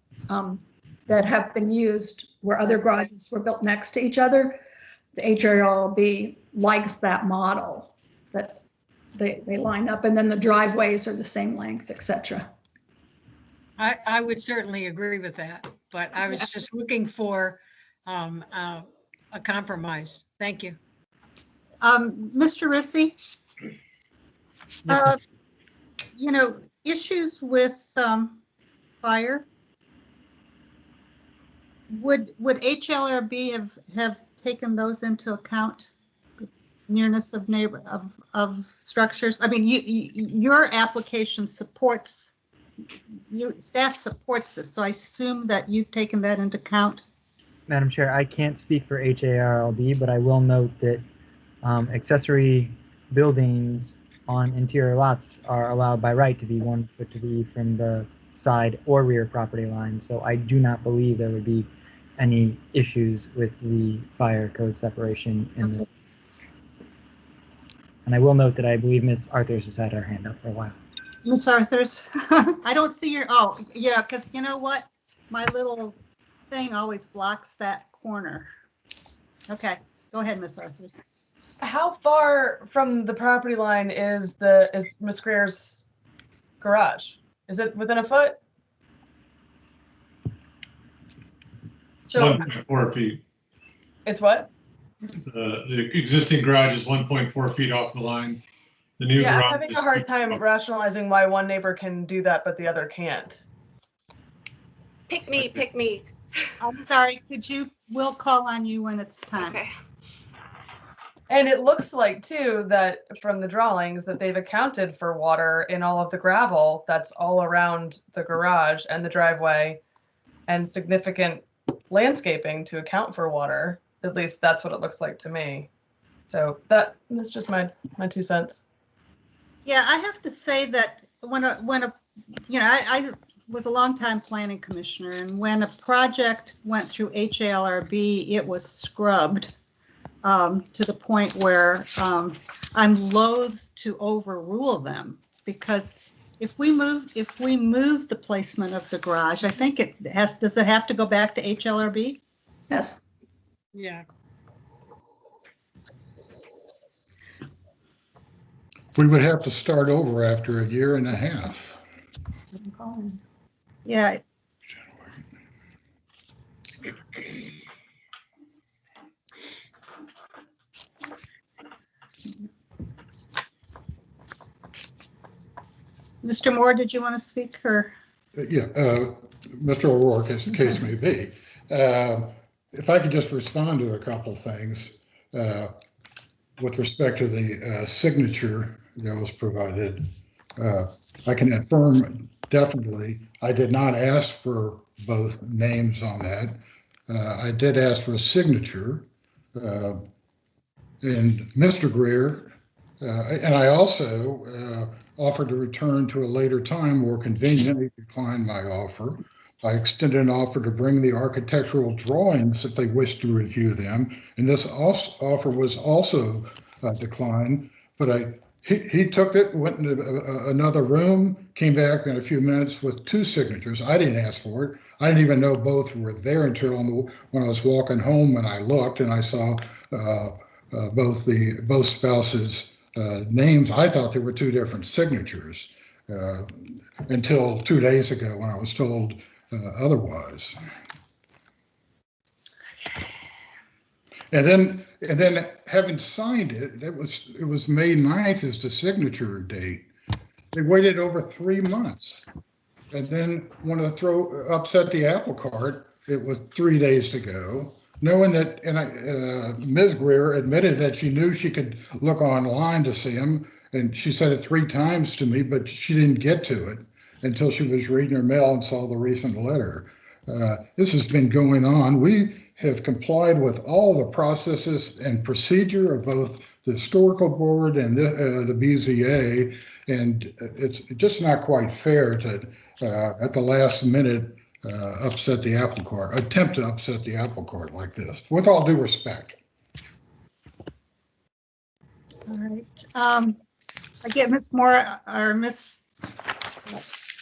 that have been used where other garages were built next to each other. The HARLB likes that model, that they line up, and then the driveways are the same length, etc. I would certainly agree with that, but I was just looking for a compromise. Thank you. Mr. Rissy, issues with fire, would HLRB have taken those into account? Nearness of of structures. I mean, your application supports, your staff supports this, so I assume that you've taken that into account. Madam Chair, I can't speak for HARLB, but I will note that accessory buildings on interior lots are allowed by right to be 1 foot to be from the side or rear property line. So I do not believe there would be any issues with the fire code separation in this. And I will note that I believe Ms. Arthurs has had her hand up for a while. Ms. Arthurs, I don't see your, yeah, because you know what? My little thing always blocks that corner. Okay, go ahead, Ms. Arthurs. How far from the property line is Ms. Greer's garage? Is it within a foot? It's 1.4 feet. It's what? The existing garage is 1.4 feet off the line. The new I'm garage having is a hard time rationalizing why one neighbor can do that, but the other can't. Pick me. I'm sorry, we'll call on you when it's time. Okay. And it looks like too that from the drawings that they've accounted for water in all of the gravel that's all around the garage and the driveway, and significant landscaping to account for water. At least that's what it looks like to me. So that's just my 2 cents. Yeah, I have to say that I was a longtime planning commissioner, and when a project went through HALRB, it was scrubbed to the point where I'm loath to overrule them, because if we move the placement of the garage, I think does it have to go back to HLRB? Yes. Yeah. We would have to start over after a year and a half. Yeah. Mr. Moore, did you want to speak, or? Yeah, Mr. O'Rourke, as the case may be. if I could just respond to a couple of things with respect to the signature that was provided. I can affirm definitely, I did not ask for both names on that. I did ask for a signature. And Mr. Greer, and I also offered to return to a later time more convenient. He declined my offer. I extended an offer to bring the architectural drawings if they wished to review them. And this offer was also declined, but he took it, went into another room, came back in a few minutes with two signatures. I didn't ask for it. I didn't even know both were there until when I was walking home and I looked and I saw both spouses' names. I thought there were two different signatures until 2 days ago when I was told otherwise. And then having signed it, it was May 9th is the signature date. They waited over 3 months. And then when I upset the apple cart, it was 3 days to go. Knowing that, and Ms. Greer admitted that she knew she could look online to see him, and she said it 3 times to me, but she didn't get to it until she was reading her mail and saw the recent letter. This has been going on. We have complied with all the processes and procedure of both the historical board and the BZA, and it's just not quite fair to, at the last minute, attempt to upset the apple cart like this, with all due respect. All right. I get Miss Moore or Miss.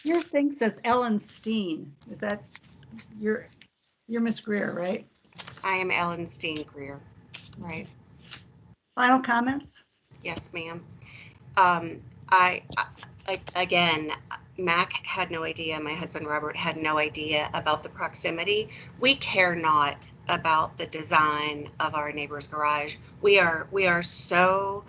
Your thing says Ellen Steen. Is that you're Miss Greer, right? I am Ellen Steen Greer, right? Final comments? Yes, ma'am. Again, Mac had no idea. My husband Robert had no idea about the proximity. We care not about the design of our neighbor's garage. We are so,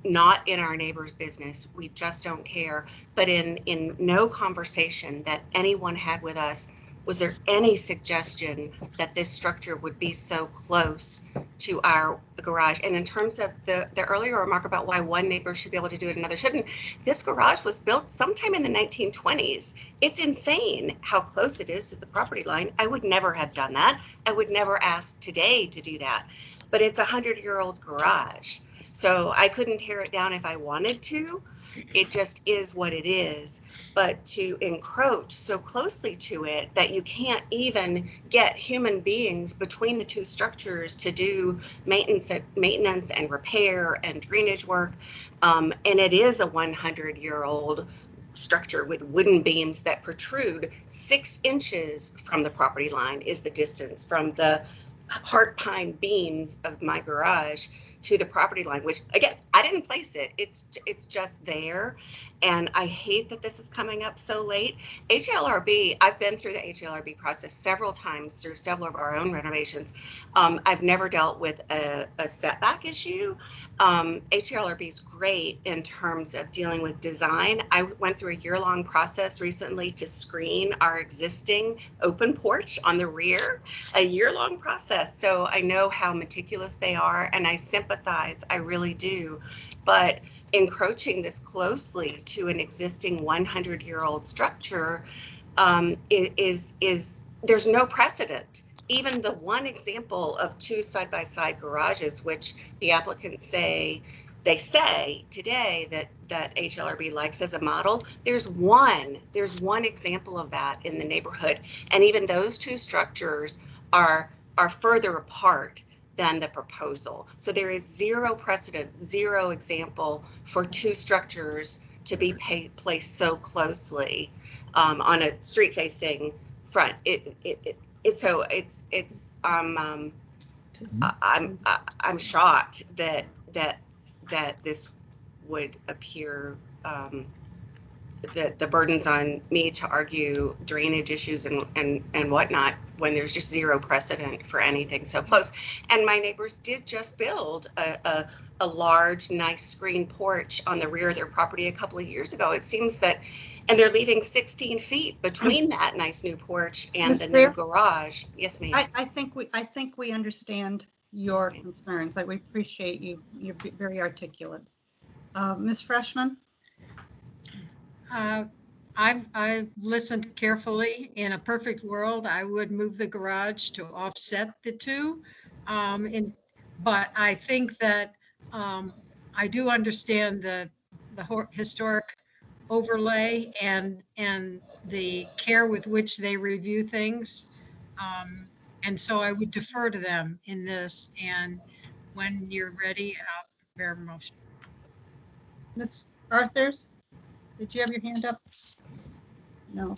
not in our neighbor's business. We just don't care. But in no conversation that anyone had with us was there any suggestion that this structure would be so close to our garage. And in terms of the earlier remark about why one neighbor should be able to do it, another shouldn't, this garage was built sometime in the 1920s. It's insane how close it is to the property line. I would never have done that. I would never ask today to do that. But it's a 100-year-old garage. So I couldn't tear it down if I wanted to. It just is what it is. But to encroach so closely to it that you can't even get human beings between the two structures to do maintenance and repair and drainage work. And it is a 100-year-old structure with wooden beams that protrude 6 inches from the property line is the distance from the heart pine beams of my garage to the property line, which again, I didn't place it. It's just there. And I hate that this is coming up so late. HLRB, I've been through the HLRB process several times through several of our own renovations. I've never dealt with a setback issue. HLRB is great in terms of dealing with design. I went through a year-long process recently to screen our existing open porch on the rear, a year-long process. So I know how meticulous they are, and I sympathize, I really do. But encroaching this closely to an existing 100-year-old structure is there's no precedent. Even the one example of 2 side-by-side garages, which the applicants say today that HLRB likes as a model, there's one example of that in the neighborhood, and even those 2 structures are further apart than the proposal. So there is zero precedent, zero example for 2 structures to be placed so closely on a street-facing front. I'm shocked that this would appear the burden's on me to argue drainage issues and whatnot when there's just zero precedent for anything so close. And my neighbors did just build a large, nice screen porch on the rear of their property a couple of years ago. It seems that, and they're leaving 16 feet between that nice new porch and Ms. the Greer? new garage. Yes, ma'am. I think we understand your concerns. We appreciate you. You're very articulate. Ms. Freshman? I've listened carefully. In a perfect world, I would move the garage to offset the two. But I think that I do understand the historic overlay and the care with which they review things. And so I would defer to them in this. And when you're ready, I'll prepare a motion. Ms. Arthurs? Did you have your hand up? No.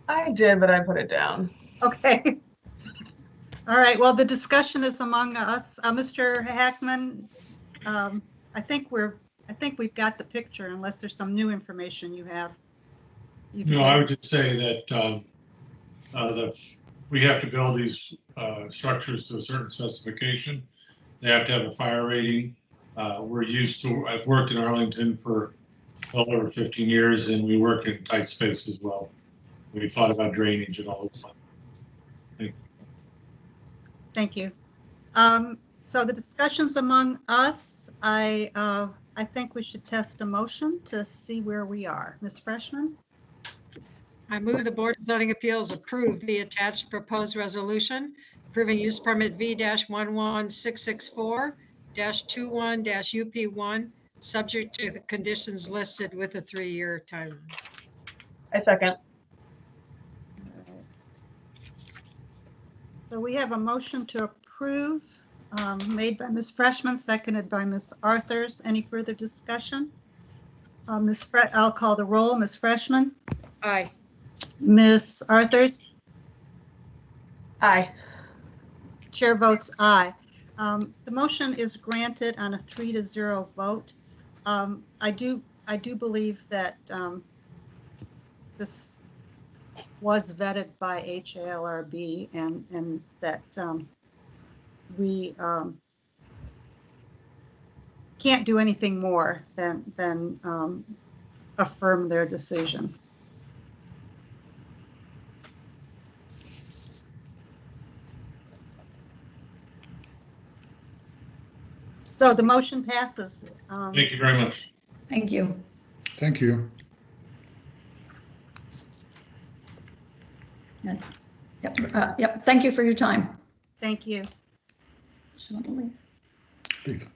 I did, but I put it down. Okay. All right. Well, the discussion is among us. Mr. Hackman, I think we've got the picture, unless there's some new information you have. No, I would just say that we have to build these structures to a certain specification. They have to have a fire rating. We're used to, I've worked in Arlington for well over 15 years, and we work in tight space as well. We thought about drainage and all those things. Thank you. So the discussions among us, I think we should test a motion to see where we are. Ms. Freshman? I move the Board of Zoning Appeals approve the attached proposed resolution approving use permit V-11664-21-UP1, subject to the conditions listed with a 3-year timeline. I second. So we have a motion to approve made by Ms. Freshman, seconded by Ms. Arthurs. Any further discussion? I'll call the roll. Ms. Freshman? Aye. Ms. Arthurs? Aye. Chair votes aye. The motion is granted on a 3-0 vote. I do believe that this was vetted by HALRB and that we can't do anything more than affirm their decision. So the motion passes. Thank you very much. Thank you. Thank you. Yep. Thank you for your time. Thank you. Should I want to leave? Leave.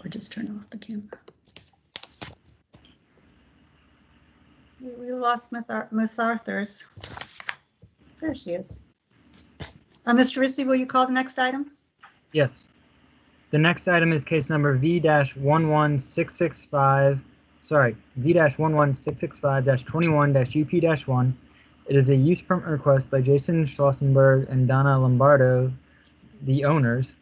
Or just turn off the camera? We lost Miss Arthurs. There she is. Mr. Rissy, will you call the next item? Yes. The next item is case number V-11665, V-11665-21-UP-1. It is a use permit request by Jason Schlossenberg and Donna Lombardo, the owners,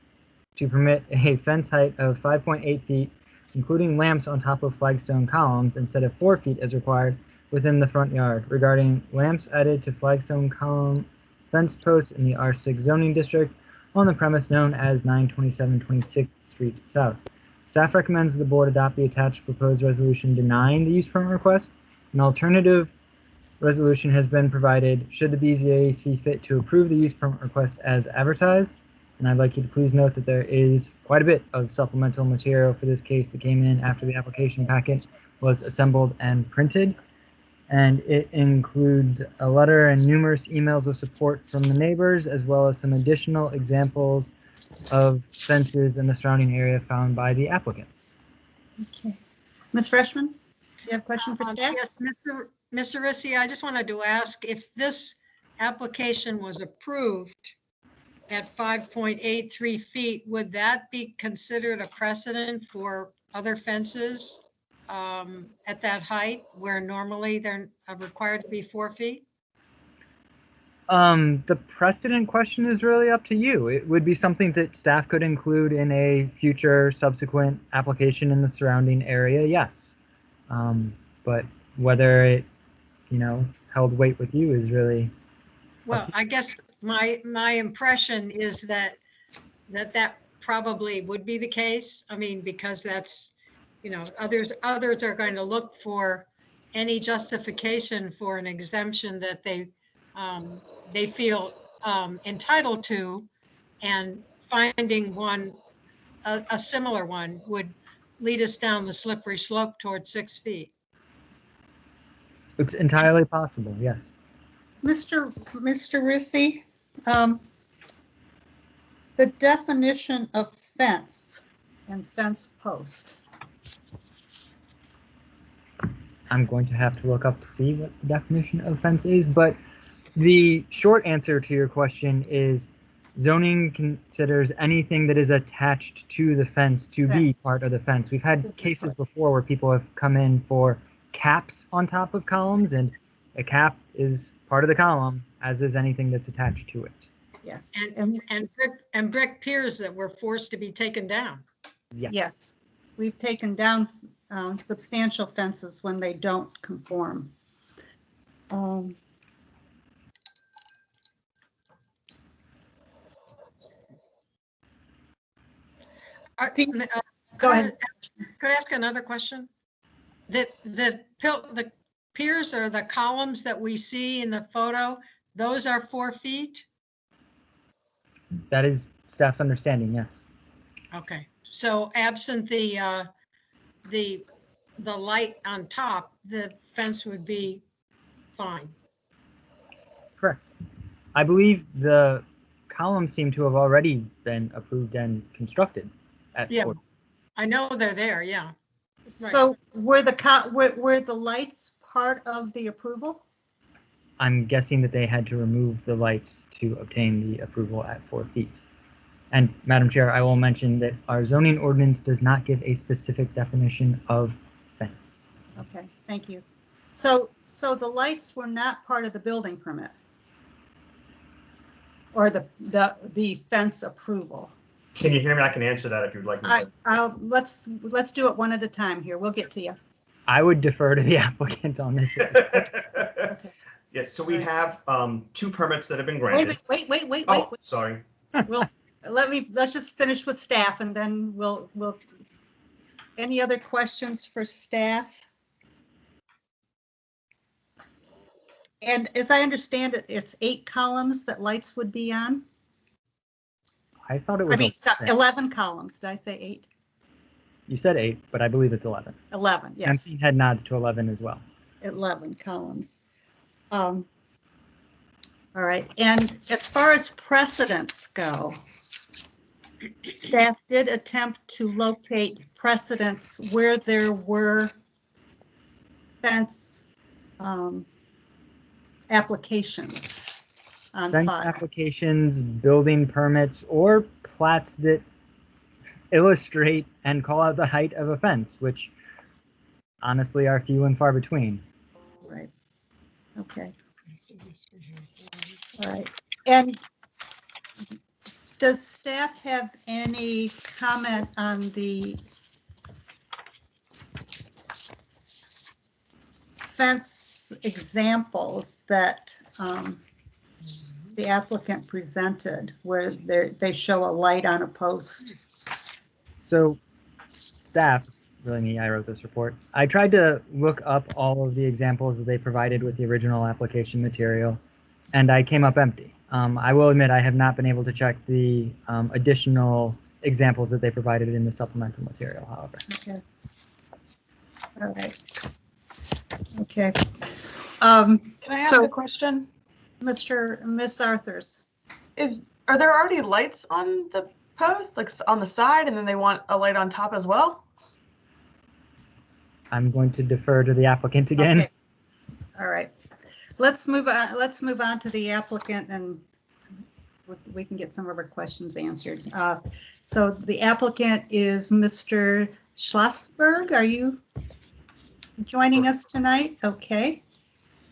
to permit a fence height of 5.8 feet, including lamps on top of flagstone columns instead of 4 feet as required within the front yard, regarding lamps added to flagstone column fence posts in the R6 zoning district on the premise known as 927 26th Street South. Staff recommends the board adopt the attached proposed resolution denying the use permit request. An alternative resolution has been provided should the BZA see fit to approve the use permit request as advertised. And I'd like you to please note that there is quite a bit of supplemental material for this case that came in after the application packet was assembled and printed. And it includes a letter and numerous emails of support from the neighbors, as well as some additional examples of fences in the surrounding area found by the applicants. Okay. Ms. Freshman, do you have a question for staff? Yes, Mr. Rissy, I just wanted to ask if this application was approved at 5.83 feet, would that be considered a precedent for other fences at that height where normally they're required to be 4 feet? The precedent question is really up to you. It would be something that staff could include in a future subsequent application in the surrounding area, yes. But whether it, held weight with you is really. Well, I guess my impression is that probably would be the case. I mean, because that's, others are going to look for any justification for an exemption that they feel entitled to, and finding a similar one would lead us down the slippery slope towards 6 feet. It's entirely possible, yes. Mr. Rissy, the definition of fence and fence post. I'm going to have to look up to see what the definition of fence is, but the short answer to your question is zoning considers anything that is attached to the fence to be part of the fence. We've had cases before where people have come in for caps on top of columns, and a cap is part of the column, as is anything that's attached to it. Yes. And brick piers that were forced to be taken down. Yes. Yes. We've taken down substantial fences when they don't conform. Go ahead. Could I ask another question? The piers or the columns that we see in the photo, those are 4 feet? That is staff's understanding, yes. Okay, so absent the light on top, the fence would be fine. Correct. I believe the columns seem to have already been approved and constructed at Fort. I know they're there, yeah. So were the lights part of the approval? I'm guessing that they had to remove the lights to obtain the approval at 4 feet. And Madam Chair, I will mention that our zoning ordinance does not give a specific definition of fence. Okay, thank you. So the lights were not part of the building permit or the fence approval? Can you hear me? I can answer that if you'd like me to. Let's do it one at a time here. We'll get to you. I would defer to the applicant on this. Okay. Yes, so we have 2 permits that have been granted. Wait. Sorry. Let's just finish with staff, and then we'll any other questions for staff? And as I understand it, it's 8 columns that lights would be on. I thought it was 11 columns. Did I say 8? You said 8, but I believe it's 11. 11, yes. I'm seeing head nods to 11 as well. 11 columns. All right. And as far as precedents go, staff did attempt to locate precedents where there were fence applications on Fence file. applications, building permits, or plats that illustrate and call out the height of a fence, which honestly are few and far between. Right. Okay. All right. And does staff have any comment on the fence examples that the applicant presented, where they show a light on a post? So staff, really me, I wrote this report. I tried to look up all of the examples that they provided with the original application material, and I came up empty. I will admit I have not been able to check the additional examples that they provided in the supplemental material, however. Okay. All right. Okay. Can I ask a question? Miss Arthurs. Are there already lights on the post, like on the side, and then they want a light on top as well? I'm going to defer to the applicant again. Okay. All right. Let's move on. Let's move on to the applicant, and we can get some of our questions answered. So the applicant is Mr. Schlossberg. Are you joining us tonight? Okay.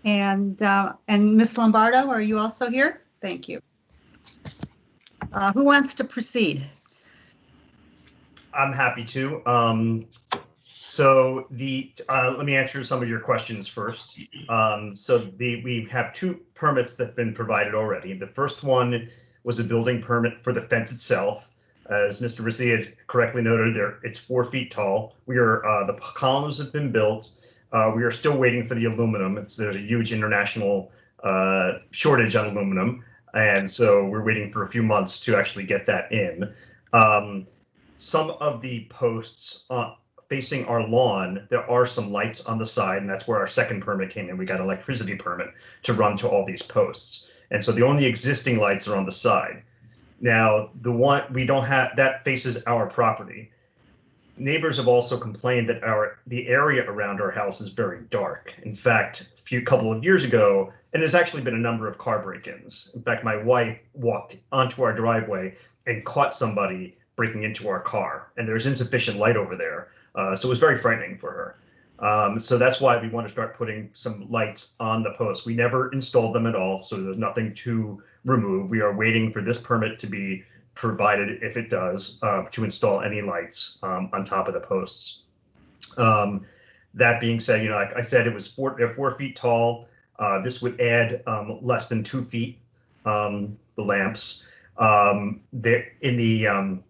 And Ms. Lombardo, are you also here? Thank you. Who wants to proceed? I'm happy to. So let me answer some of your questions first. We have two permits that have been provided already. The first one was a building permit for the fence itself. As Mr. Ricci had correctly noted, it's 4 feet tall. The columns have been built. We are still waiting for the aluminum. There's a huge international shortage on aluminum, and so we're waiting for a few months to actually get that in. Some of the posts facing our lawn, there are some lights on the side, and that's where our second permit came in. We got an electricity permit to run to all these posts, and so the only existing lights are on the side. Now, the one we don't have that faces our property. Neighbors have also complained that the area around our house is very dark. In fact, couple of years ago, and there's actually been a number of car break-ins. In fact, my wife walked onto our driveway and caught somebody breaking into our car, and there's insufficient light over there. So it was very frightening for her. So that's why we want to start putting some lights on the posts. We never installed them at all, so there's nothing to remove. We are waiting for this permit to be provided, if it does, to install any lights on top of the posts. That being said, like I said, they're 4 feet tall. This would add less than 2 feet, the lamps. In the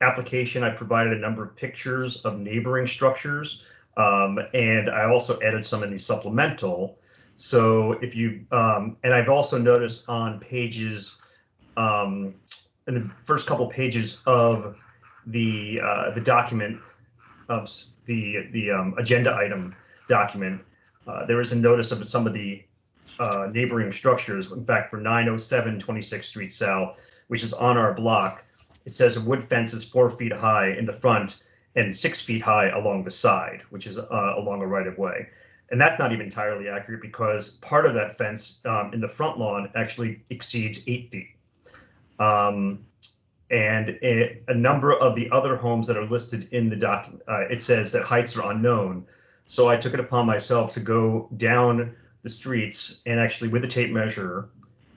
application, I provided a number of pictures of neighboring structures, and I also added some in the supplemental. So if you, and I've also noticed on pages, in the first couple pages of the document, of the agenda item document, there is a notice of some of the neighboring structures. In fact, for 907 26th Street South, which is on our block, it says a wood fence is 4 feet high in the front and 6 feet high along the side, which is along a right of way. And that's not even entirely accurate because part of that fence in the front lawn actually exceeds 8 feet. And a number of the other homes that are listed in the document, it says that heights are unknown. So I took it upon myself to go down the streets and actually with a tape measure,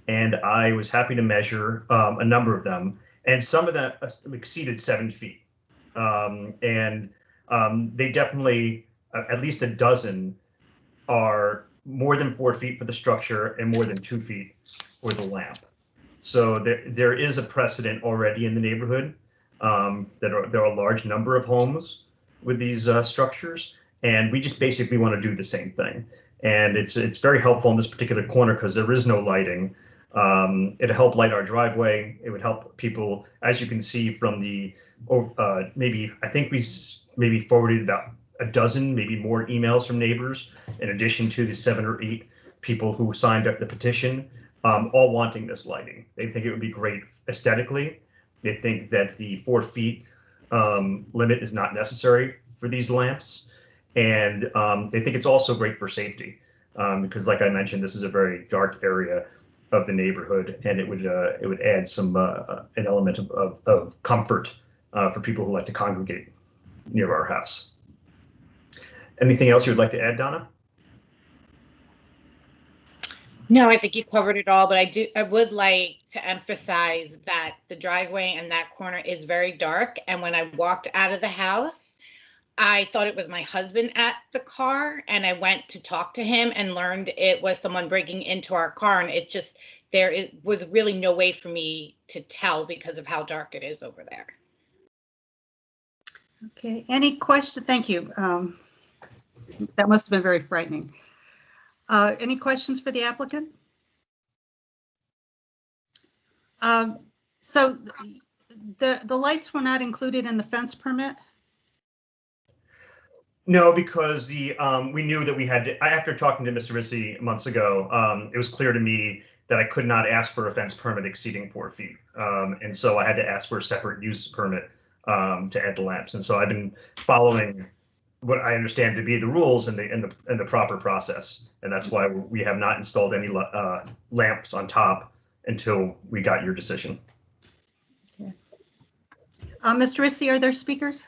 and I was happy to measure a number of them, and some of them exceeded 7 feet. They definitely, at least a dozen, are more than 4 feet for the structure and more than 2 feet for the lamp. So there is a precedent already in the neighborhood. There are a large number of homes with these structures, and we just basically want to do the same thing. And it's very helpful in this particular corner because there is no lighting. It'll help light our driveway. It would help people, as you can see from the I think we maybe forwarded about a dozen, maybe more emails from neighbors, in addition to the 7 or 8 people who signed up the petition. All wanting this lighting. They think it would be great aesthetically. They think that the 4 feet limit is not necessary for these lamps. And they think it's also great for safety because, like I mentioned, this is a very dark area of the neighborhood, and it would add some an element of comfort for people who like to congregate near our house. Anything else you'd like to add, Donna? No, I think you covered it all, but I would like to emphasize that the driveway in that corner is very dark. And when I walked out of the house, I thought it was my husband at the car, and I went to talk to him and learned it was someone breaking into our car. And it was really no way for me to tell because of how dark it is over there. Okay, any question? Thank you. That must have been very frightening. Any questions for the applicant? So the lights were not included in the fence permit? No, because we knew that we had to, after talking to Mr. Ricci months ago, it was clear to me that I could not ask for a fence permit exceeding 4 feet. And so I had to ask for a separate use permit to add the lamps. And so I've been following what I understand to be the rules and the proper process, and that's why we have not installed any lamps on top until we got your decision. Okay. Mr. Ricci, are there speakers?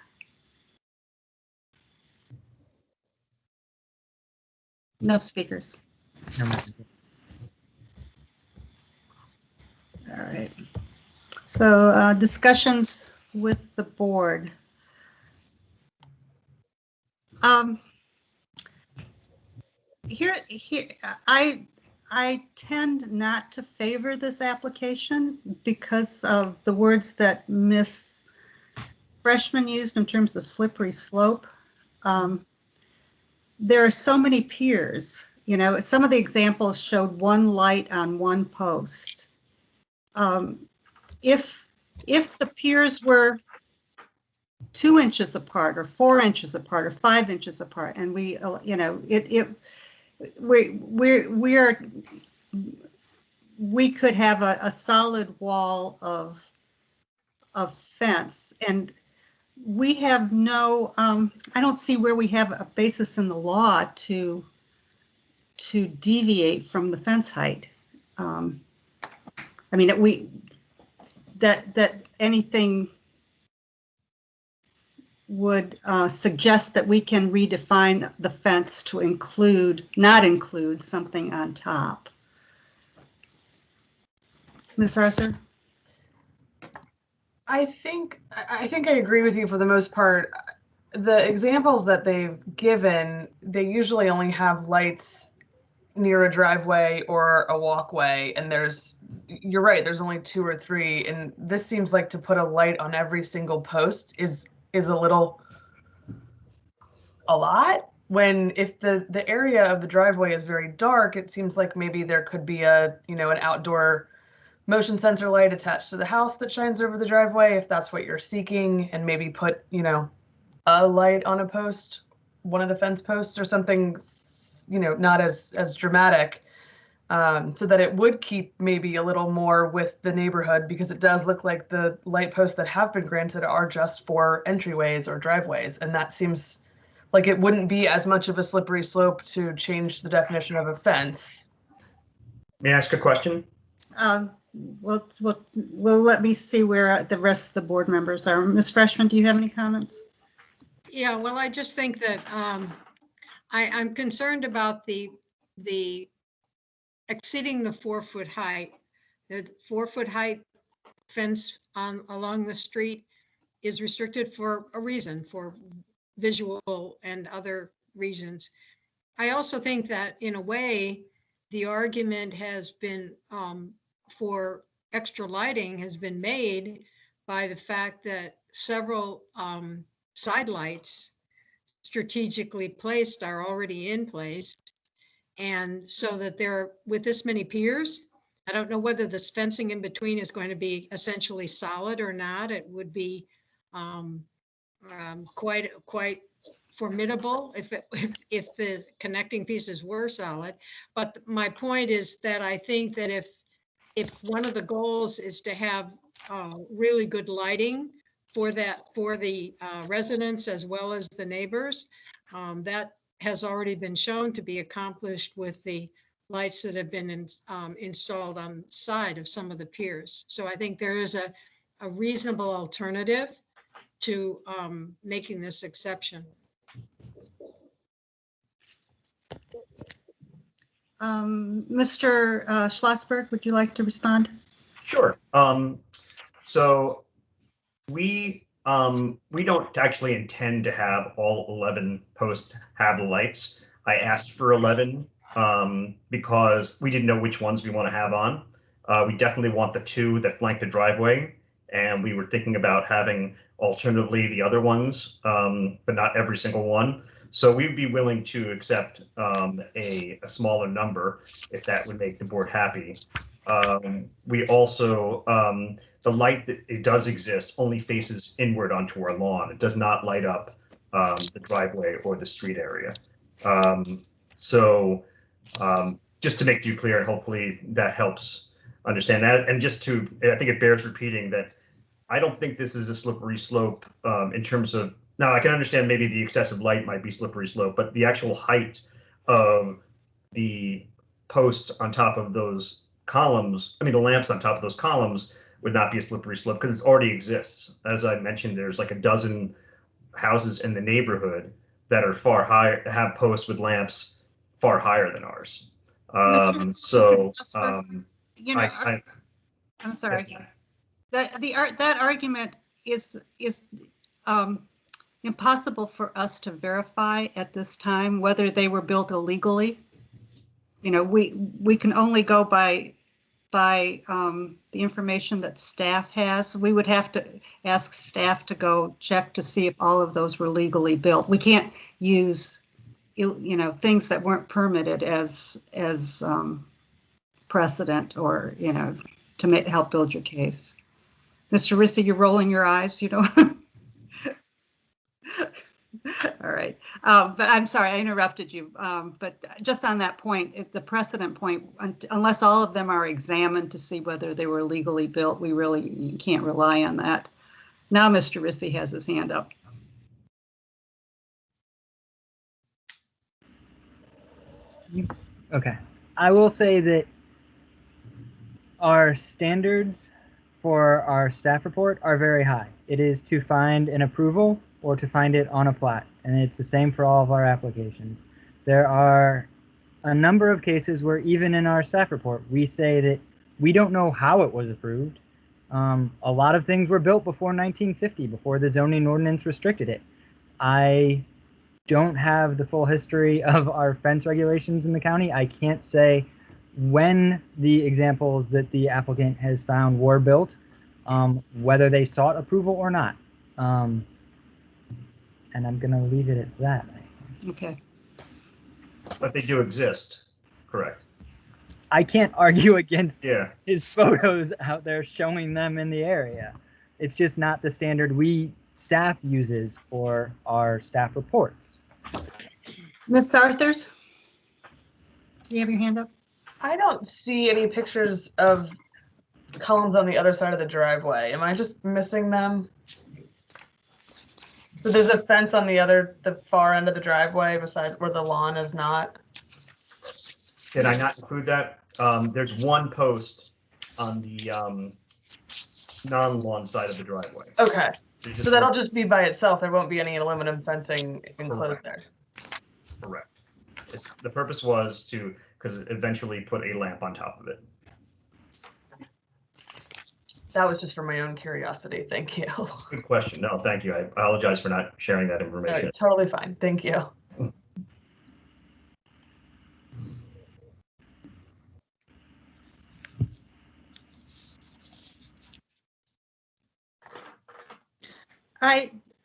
No speakers. All right. So discussions with the board. Here, I tend not to favor this application because of the words that Miss Freshman used in terms of slippery slope. There are so many piers, you know, some of the examples showed one light on one post. If the piers were 2 inches apart or 4 inches apart or 5 inches apart, and we, you know, we could have a solid wall of fence, and we have no, I don't see where we have a basis in the law to deviate from the fence height. I mean, that anything would suggest that we can redefine the fence to not include something on top. Ms. Arthur? I think I agree with you for the most part. The examples that they've given, they usually only have lights near a driveway or a walkway, and you're right, there's only 2 or 3, and this seems like to put a light on every single post is a lot. When if the area of the driveway is very dark, it seems like maybe there could be an outdoor motion sensor light attached to the house that shines over the driveway, if that's what you're seeking, and maybe put, a light on a post, one of the fence posts or something, not as dramatic, so that it would keep maybe a little more with the neighborhood, because it does look like the light posts that have been granted are just for entryways or driveways, and that seems like it wouldn't be as much of a slippery slope to change the definition of a fence. May I ask a question? Well, let me see where the rest of the board members are. Ms. Freshman, do you have any comments? Yeah, well, I just think that I'm concerned about the exceeding the 4-foot height. The 4-foot height fence along the street is restricted for a reason, for visual and other reasons. I also think that in a way, the argument has been for extra lighting has been made by the fact that several side lights strategically placed are already in place. And so that they're with this many piers, I don't know whether this fencing in between is going to be essentially solid or not. It would be quite formidable if the connecting pieces were solid. But my point is that I think that if one of the goals is to have really good lighting for the residents as well as the neighbors, that has already been shown to be accomplished with the lights that have been installed on the side of some of the piers. So I think there is a reasonable alternative to making this exception. Mr. Schlossberg, would you like to respond? Sure. So we don't actually intend to have all 11 posts have lights. I asked for 11 because we didn't know which ones we want to have on. We definitely want the 2 that flank the driveway, and we were thinking about having alternatively the other ones, but not every single one. So we'd be willing to accept a smaller number if that would make the board happy. We also, the light that it does exist only faces inward onto our lawn. It does not light up the driveway or the street area. So just to make you clear, and hopefully that helps understand that. And just to, I think it bears repeating that I don't think this is a slippery slope in terms of, now I can understand maybe the excessive light might be slippery slope, but the actual height of the posts on top of those columns, I mean the lamps on top of those columns would not be a slippery slope because it already exists. As I mentioned, there's like a dozen houses in the neighborhood that are far higher, have posts with lamps far higher than ours. I'm sorry. That argument is impossible for us to verify at this time whether they were built illegally. You know, we can only go by the information that staff has. We would have to ask staff to go check to see if all of those were legally built. We can't use, you know, things that weren't permitted as precedent or, you know, to help build your case. Mr. Rissy, you're rolling your eyes, you know. All right, but I'm sorry, I interrupted you. But just on that point, the precedent point, unless all of them are examined to see whether they were legally built, we really can't rely on that. Now, Mr. Rissy has his hand up. Okay, I will say that our standards for our staff report are very high. It is to find an approval or to find it on a plat, and it's the same for all of our applications. There are a number of cases where even in our staff report, we say that we don't know how it was approved. A lot of things were built before 1950, before the zoning ordinance restricted it. I don't have the full history of our fence regulations in the county. I can't say when the examples that the applicant has found were built, whether they sought approval or not. And I'm going to leave it at that. Okay. But they do exist, correct? I can't argue against Yeah. his photos out there showing them in the area. It's just not the standard staff uses for our staff reports. Ms. Arthurs, do you have your hand up? I don't see any pictures of columns on the other side of the driveway. Am I just missing them? So there's a fence on the far end of the driveway besides where the lawn is not. Did I not include that? There's one post on the non-lawn side of the driveway. Okay, so that'll just be by itself. There won't be any aluminum fencing enclosed there. Correct. The purpose was to, because eventually put a lamp on top of it. That was just for my own curiosity. Thank you. Good question. No, thank you. I apologize for not sharing that information. No, totally fine. Thank you.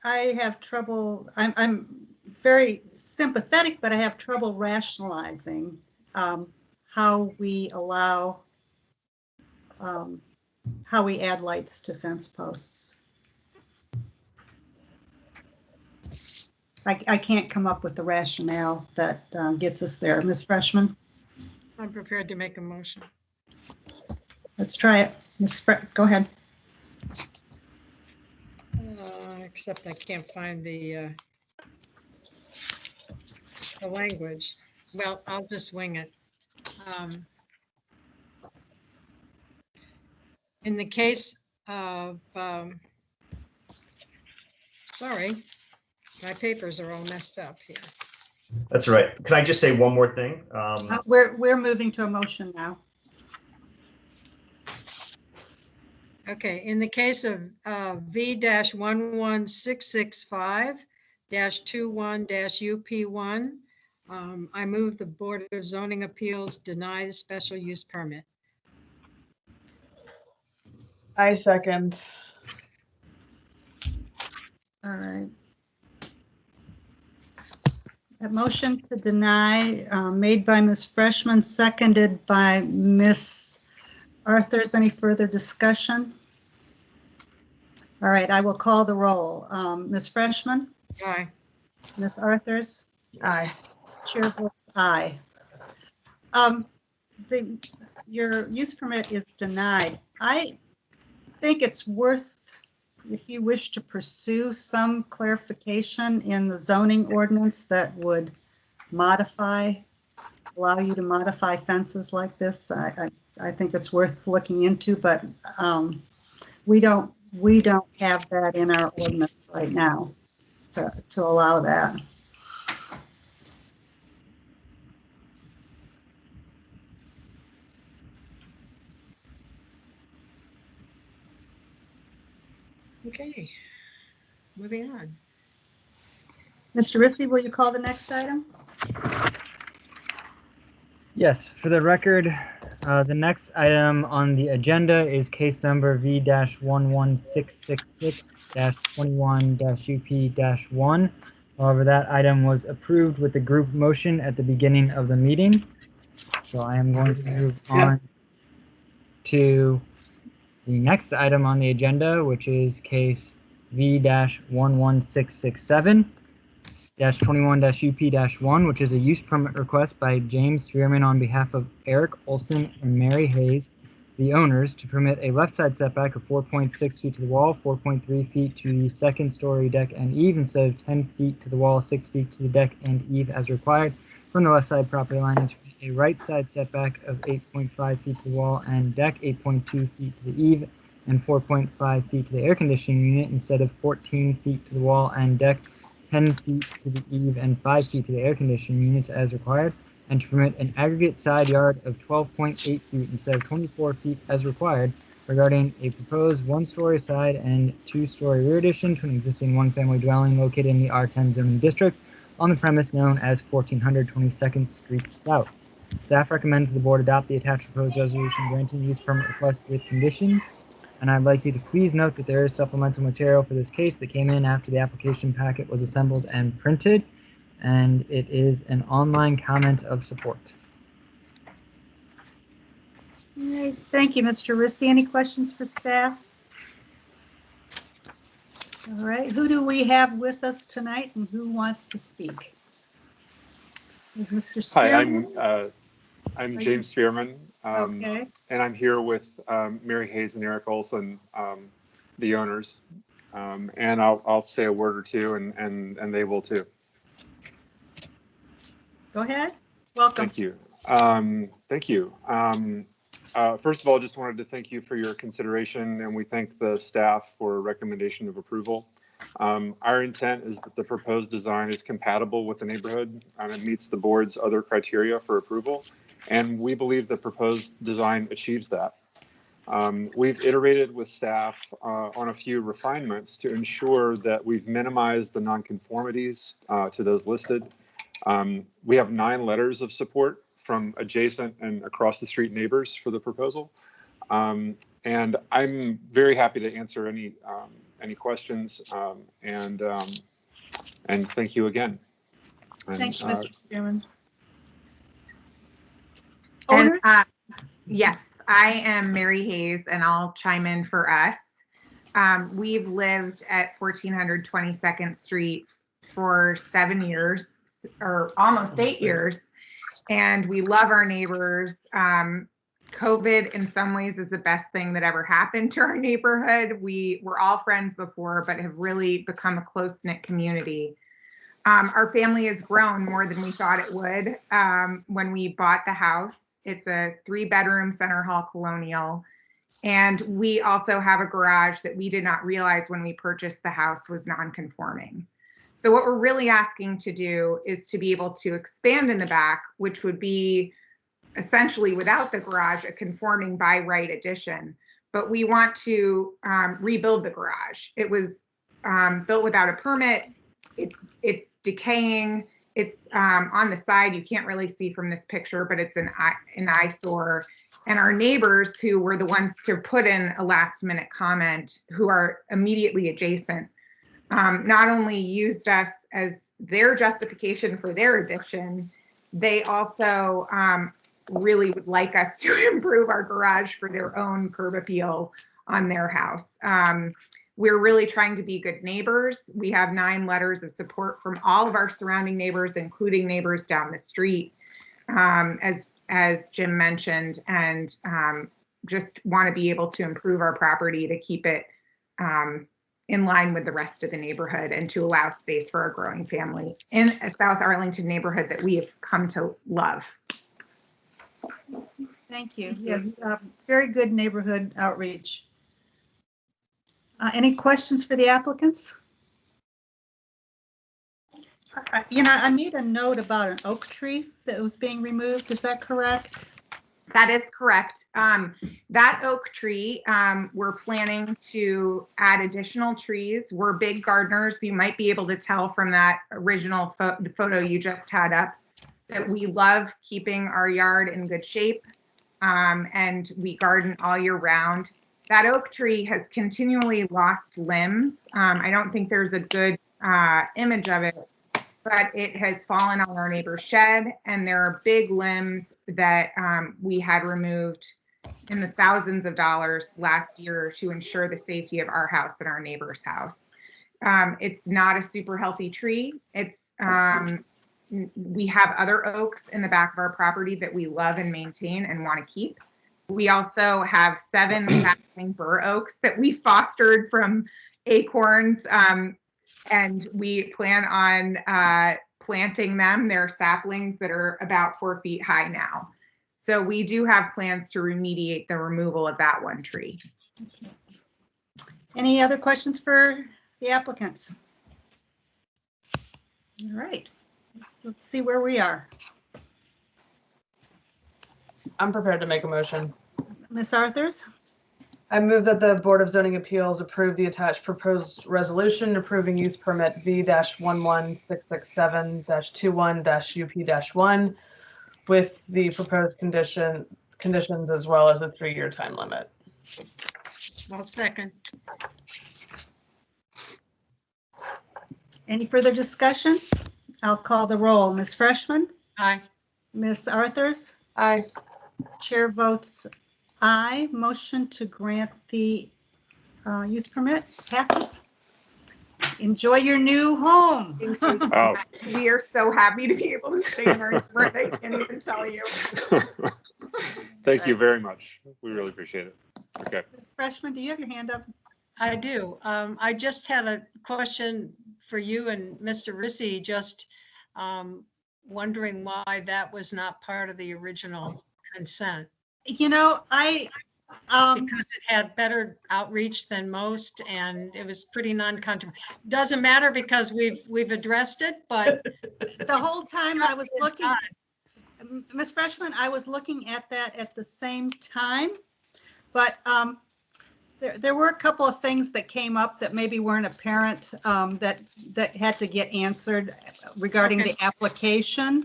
I have trouble. I'm very sympathetic, but I have trouble rationalizing how we allow how we add lights to fence posts. I can't come up with the rationale that gets us there. Ms. Freshman? I'm prepared to make a motion. Let's try it. Go ahead. Except I can't find the language. Well, I'll just wing it. In the case of, sorry, my papers are all messed up here. That's right. Can I just say one more thing? We're moving to a motion now. Okay, in the case of V-11665-21-UP1, I move the Board of Zoning Appeals deny the special use permit. I second. All right. A motion to deny made by Ms. Freshman, seconded by Ms. Arthurs. Any further discussion? All right, I will call the roll. Ms. Freshman? Aye. Ms. Arthurs? Aye. Chair votes aye. Your use permit is denied. I think it's worth, if you wish to pursue some clarification in the zoning ordinance that would allow you to modify fences like this. I think it's worth looking into, but we don't have that in our ordinance right now to allow that. Okay, moving on. Mr. Rissy, will you call the next item? Yes, for the record, the next item on the agenda is case number V-11666-21-UP-1. However, that item was approved with the group motion at the beginning of the meeting. So I am going to move on to the next item on the agenda, which is case V-11667-21-UP-1, which is a use permit request by James Spearman on behalf of Eric Olson and Mary Hayes, the owners, to permit a left side setback of 4.6 feet to the wall, 4.3 feet to the second story deck and eave, instead of 10 feet to the wall, 6 feet to the deck and eave as required from the west side property line, and to permit a right side setback of 8.5 feet to the wall and deck, 8.2 feet to the eave, and 4.5 feet to the air conditioning unit, instead of 14 feet to the wall and deck, 10 feet to the eave, and 5 feet to the air conditioning units as required, and to permit an aggregate side yard of 12.8 feet instead of 24 feet as required, regarding a proposed one-story side and two-story rear addition to an existing one-family dwelling located in the R10 zoning district on the premise known as 1400 22nd Street South. Staff recommends the board adopt the attached proposed resolution granting use permit request with conditions. And I'd like you to please note that there is supplemental material for this case that came in after the application packet was assembled and printed, and it is an online comment of support. All right, thank you, Mr. Rissy. Any questions for staff? All right, who do we have with us tonight and who wants to speak? Is Mr. Spearman? Hi, I'm James Spearman. Okay. And I'm here with Mary Hayes and Eric Olson, the owners. And I'll say a word or two, and they will too. Go ahead. Welcome. Thank you. Thank you. First of all, just wanted to thank you for your consideration, and we thank the staff for a recommendation of approval. Our intent is that the proposed design is compatible with the neighborhood and it meets the board's other criteria for approval, and we believe the proposed design achieves that. We've iterated with staff on a few refinements to ensure that we've minimized the nonconformities to those listed. We have 9 letters of support from adjacent and across the street neighbors for the proposal. And I'm very happy to answer any questions, and thank you again. And, thank you, Mr. Spearman. And, yes, I am Mary Hayes, and I'll chime in for us. We've lived at 1400 22nd Street for 7 years, or almost 8 years, and we love our neighbors. COVID in some ways is the best thing that ever happened to our neighborhood. We were all friends before, but have really become a close-knit community. Our family has grown more than we thought it would when we bought the house. It's a 3-bedroom center hall colonial. And we also have a garage that we did not realize when we purchased the house was non-conforming. So what we're really asking to do is to be able to expand in the back, which would be essentially without the garage, a conforming by right addition. But we want to rebuild the garage. It was built without a permit. It's decaying. It's on the side. You can't really see from this picture, but it's an eyesore. And our neighbors, who were the ones to put in a last minute comment, who are immediately adjacent, not only used us as their justification for their addition, they also really would like us to improve our garage for their own curb appeal on their house. We're really trying to be good neighbors. We have 9 letters of support from all of our surrounding neighbors, including neighbors down the street, as Jim mentioned, and just want to be able to improve our property to keep it in line with the rest of the neighborhood and to allow space for our growing family in a South Arlington neighborhood that we have come to love. Thank you. Yes, very good neighborhood outreach. Any questions for the applicants? I made a note about an oak tree that was being removed. Is that correct? That is correct. That oak tree, we're planning to add additional trees. We're big gardeners. You might be able to tell from that original photo you just had up that we love keeping our yard in good shape, and we garden all year round. That oak tree has continually lost limbs. I don't think there's a good image of it, but it has fallen on our neighbor's shed, and there are big limbs that we had removed in the thousands of dollars last year to ensure the safety of our house and our neighbor's house. It's not a super healthy tree. It's we have other oaks in the back of our property that we love and maintain and want to keep. We also have 7 sapling bur oaks that we fostered from acorns, and we plan on planting them. They're saplings that are about 4 feet high now. So we do have plans to remediate the removal of that one tree. Okay. Any other questions for the applicants? All right, let's see where we are. I'm prepared to make a motion. Ms. Arthurs? I move that the Board of Zoning Appeals approve the attached proposed resolution approving use permit V-11667-21-UP-1 with the proposed conditions as well as a 3-year time limit. I'll second. Any further discussion? I'll call the roll. Ms. Freshman? Aye. Ms. Arthurs? Aye. Chair votes aye. Motion to grant the use permit passes. Enjoy your new home. Oh. We are so happy to be able to stay in our neighborhood. I can't even tell you. Thank you very much. We really appreciate it. Okay. Ms. Freshman, do you have your hand up? I do. I just had a question for you and Mr. Rissy, just wondering why that was not part of the original consent. You know, because it had better outreach than most, and it was pretty non-controversial. Doesn't matter because we've addressed it, but the whole time I was looking, Ms. Freshman, I was looking at that at the same time, but there were a couple of things that came up that maybe weren't apparent that had to get answered regarding the application.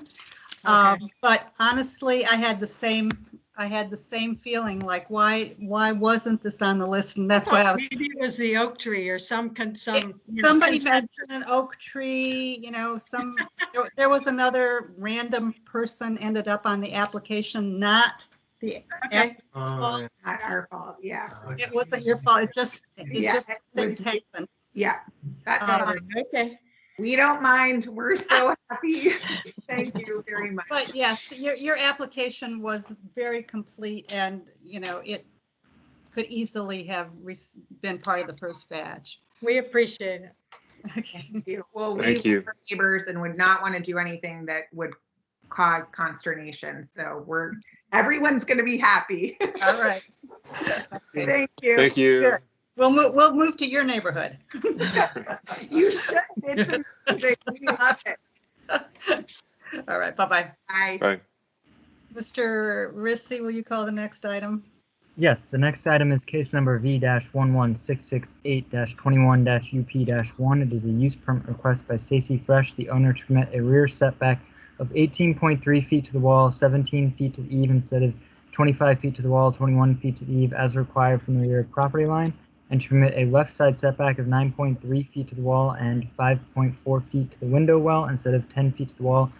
But honestly, I had the same feeling, like why wasn't this on the list? And that's why I was. Maybe it was the oak tree or somebody mentioned an oak tree. You know, there was another random person ended up on the application, not the fault. Not our fault. Yeah. It wasn't your fault. It just things happen. Yeah. Okay. We don't mind. We're so happy. Thank you very much. But yes, your application was very complete, and you know it could easily have been part of the first batch. We appreciate it. Okay. Thank you. Well, Thank we you. were neighbors and would not want to do anything that would cause consternation. So everyone's going to be happy. All right. Thank you. Thank you. Good. We'll move to your neighborhood. You should. It's amazing. We love it. All right. Bye-bye. Bye. Bye. Mr. Rissy, will you call the next item? Yes, the next item is case number V-11668-21-UP-1. It is a use permit request by Stacy Fresh, the owner, to permit a rear setback of 18.3 feet to the wall, 17 feet to the eave instead of 25 feet to the wall, 21 feet to the eave as required from the rear property line, and to permit a left side setback of 9.3 feet to the wall and 5.4 feet to the window well instead of 10 feet to the wall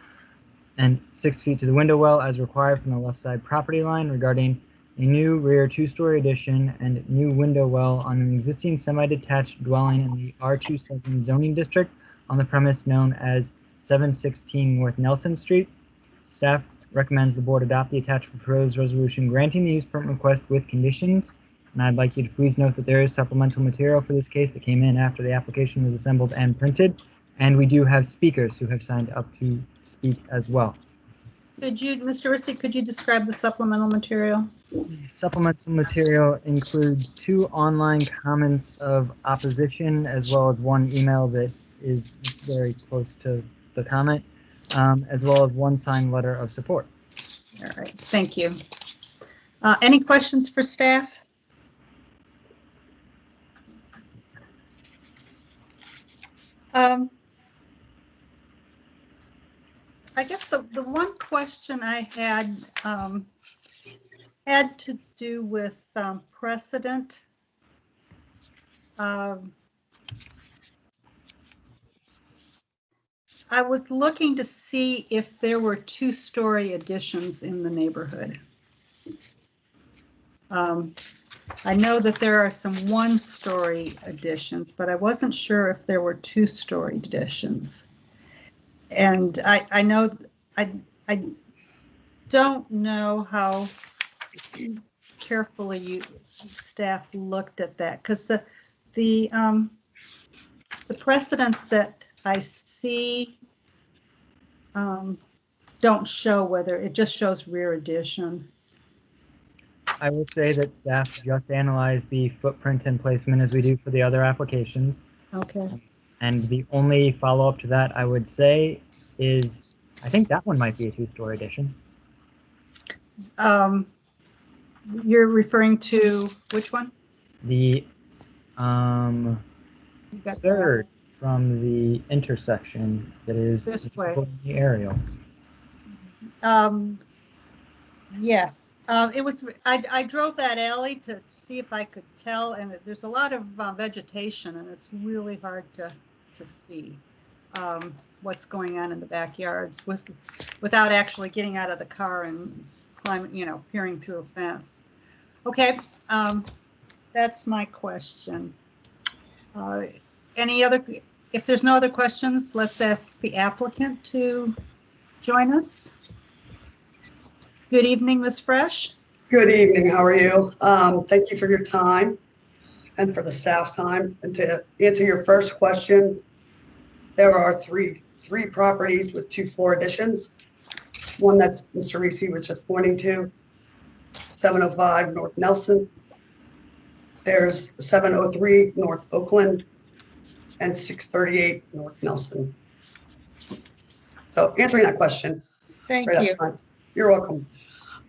and 6 feet to the window well as required from the left side property line regarding a new rear 2-story addition and new window well on an existing semi-detached dwelling in the R27 zoning district on the premise known as 716 North Nelson Street. Staff recommends the board adopt the attached proposed resolution granting the use permit request with conditions. And I'd like you to please note that there is supplemental material for this case that came in after the application was assembled and printed. And we do have speakers who have signed up to speak as well. Could you, Mr. Rissy, could you describe the supplemental material? The supplemental material includes 2 online comments of opposition as well as 1 email that is very close to the comment, as well as 1 signed letter of support. All right, thank you. Any questions for staff? I guess the one question I had to do with precedent. I was looking to see if there were two-story additions in the neighborhood. I know that there are some one-story additions, but I wasn't sure if there were two-story additions. And I know I don't know how carefully staff looked at that, because the precedents that I see don't show whether, it just shows rear addition. I will say that staff just analyzed the footprint and placement as we do for the other applications. Okay. And the only follow-up to that I would say is, I think that one might be a two-story addition. You're referring to which one? The third from the intersection that is this way. in the aerial. Yes, it was. I drove that alley to see if I could tell, and there's a lot of vegetation, and it's really hard to see what's going on in the backyards without actually getting out of the car and climbing, peering through a fence. Okay, that's my question. Any other? If there's no other questions, let's ask the applicant to join us. Good evening, Ms. Fresh. Good evening. How are you? Thank you for your time and for the staff's time. And to answer your first question, there are three properties with 2-floor additions. One that Mr. Reese was just pointing to, 705 North Nelson. There's 703 North Oakland and 638 North Nelson. So answering that question. Thank right you. up front. You're welcome.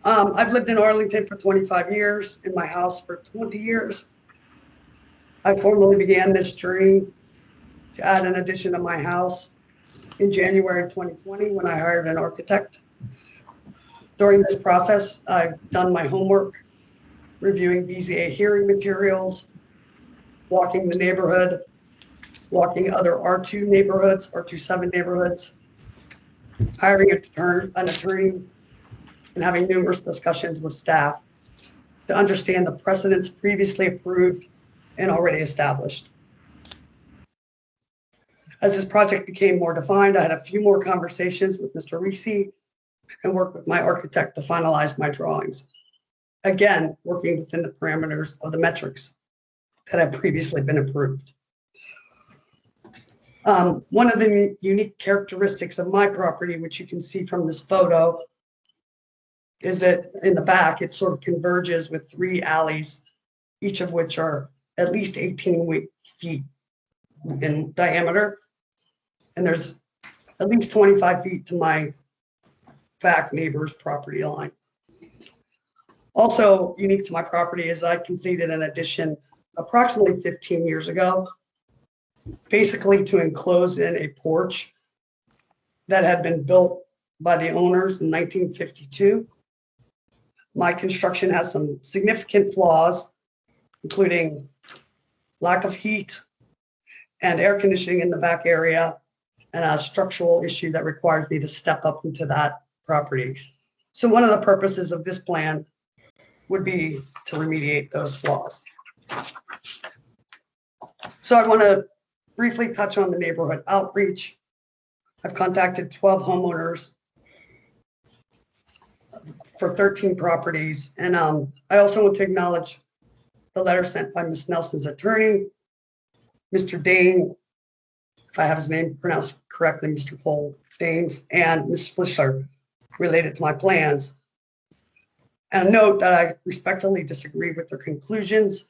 I've lived in Arlington for 25 years, in my house for 20 years. I formally began this journey to add an addition to my house in January 2020 when I hired an architect. During this process, I've done my homework, reviewing BZA hearing materials, walking the neighborhood, walking other R2 neighborhoods, R27 neighborhoods, hiring an attorney, and having numerous discussions with staff to understand the precedents previously approved and already established. As this project became more defined, I had a few more conversations with Mr. Reese and worked with my architect to finalize my drawings. Again, working within the parameters of the metrics that had previously been approved. One of the unique characteristics of my property, which you can see from this photo, is that in the back, it sort of converges with 3 alleys, each of which are at least 18 feet in diameter. And there's at least 25 feet to my back neighbor's property line. Also unique to my property is I completed an addition approximately 15 years ago, basically to enclose in a porch that had been built by the owners in 1952. My construction has some significant flaws, including lack of heat and air conditioning in the back area, and a structural issue that requires me to step up into that property. So one of the purposes of this plan would be to remediate those flaws. So I want to briefly touch on the neighborhood outreach. I've contacted 12 homeowners for 13 properties. And I also want to acknowledge the letter sent by Ms. Nelson's attorney, Mr. Dane, if I have his name pronounced correctly, Mr. Cole Danes, and Ms. Flisher related to my plans. And note that I respectfully disagree with their conclusions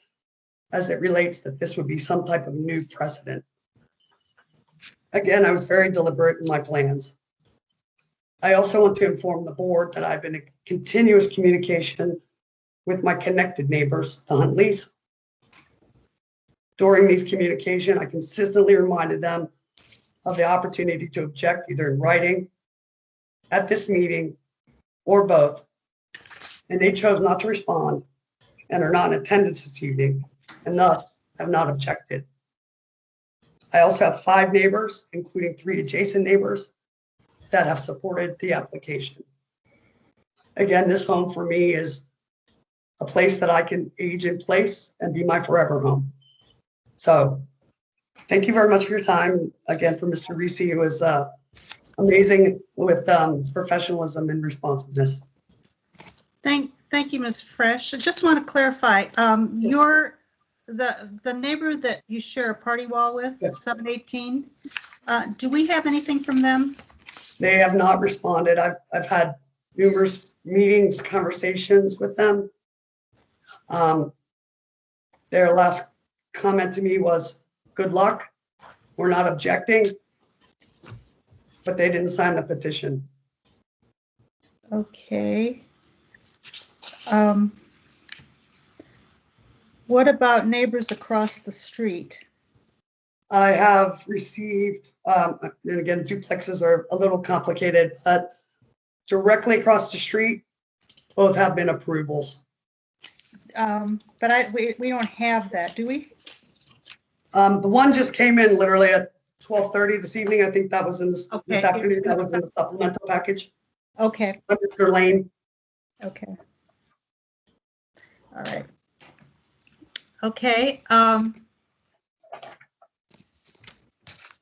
as it relates that this would be some type of new precedent. Again, I was very deliberate in my plans. I also want to inform the board that I've been in continuous communication with my connected neighbors, the Huntleys. During these communication, I consistently reminded them of the opportunity to object either in writing, at this meeting, or both. And they chose not to respond and are not in attendance this evening, and thus have not objected. I also have 5 neighbors, including 3 adjacent neighbors, that have supported the application. Again, this home for me is a place that I can age in place and be my forever home. So thank you very much for your time. Again, for Mr. Reese, who was amazing with his professionalism and responsiveness. Thank you, Ms. Fresh. I just want to clarify, you're the neighbor that you share a party wall with, yes. 718. Do we have anything from them? They have not responded. I've had numerous meetings, conversations with them. Their last comment to me was, good luck. We're not objecting, but they didn't sign the petition. Okay. What about neighbors across the street? I have received, and again, duplexes are a little complicated, but directly across the street, both have been approvals. But we don't have that, do we? The one just came in literally at 12:30 this evening. I think that was in this, this afternoon. That was in the supplemental package. Okay. Mr. Lane. Okay. All right. Okay.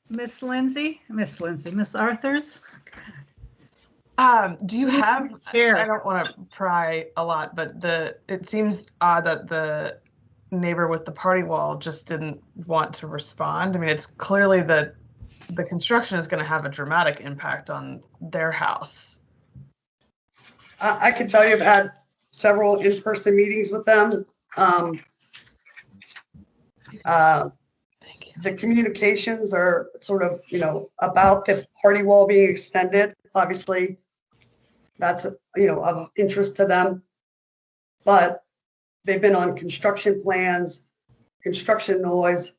Miss Arthurs. Do you have, I don't want to pry a lot, but it seems odd that the neighbor with the party wall just didn't want to respond. I mean, it's clearly that the construction is going to have a dramatic impact on their house. I can tell you I've had several in-person meetings with them. The communications are sort of, about the party wall being extended. Obviously, that's, of interest to them. But they've been on construction plans, construction noise.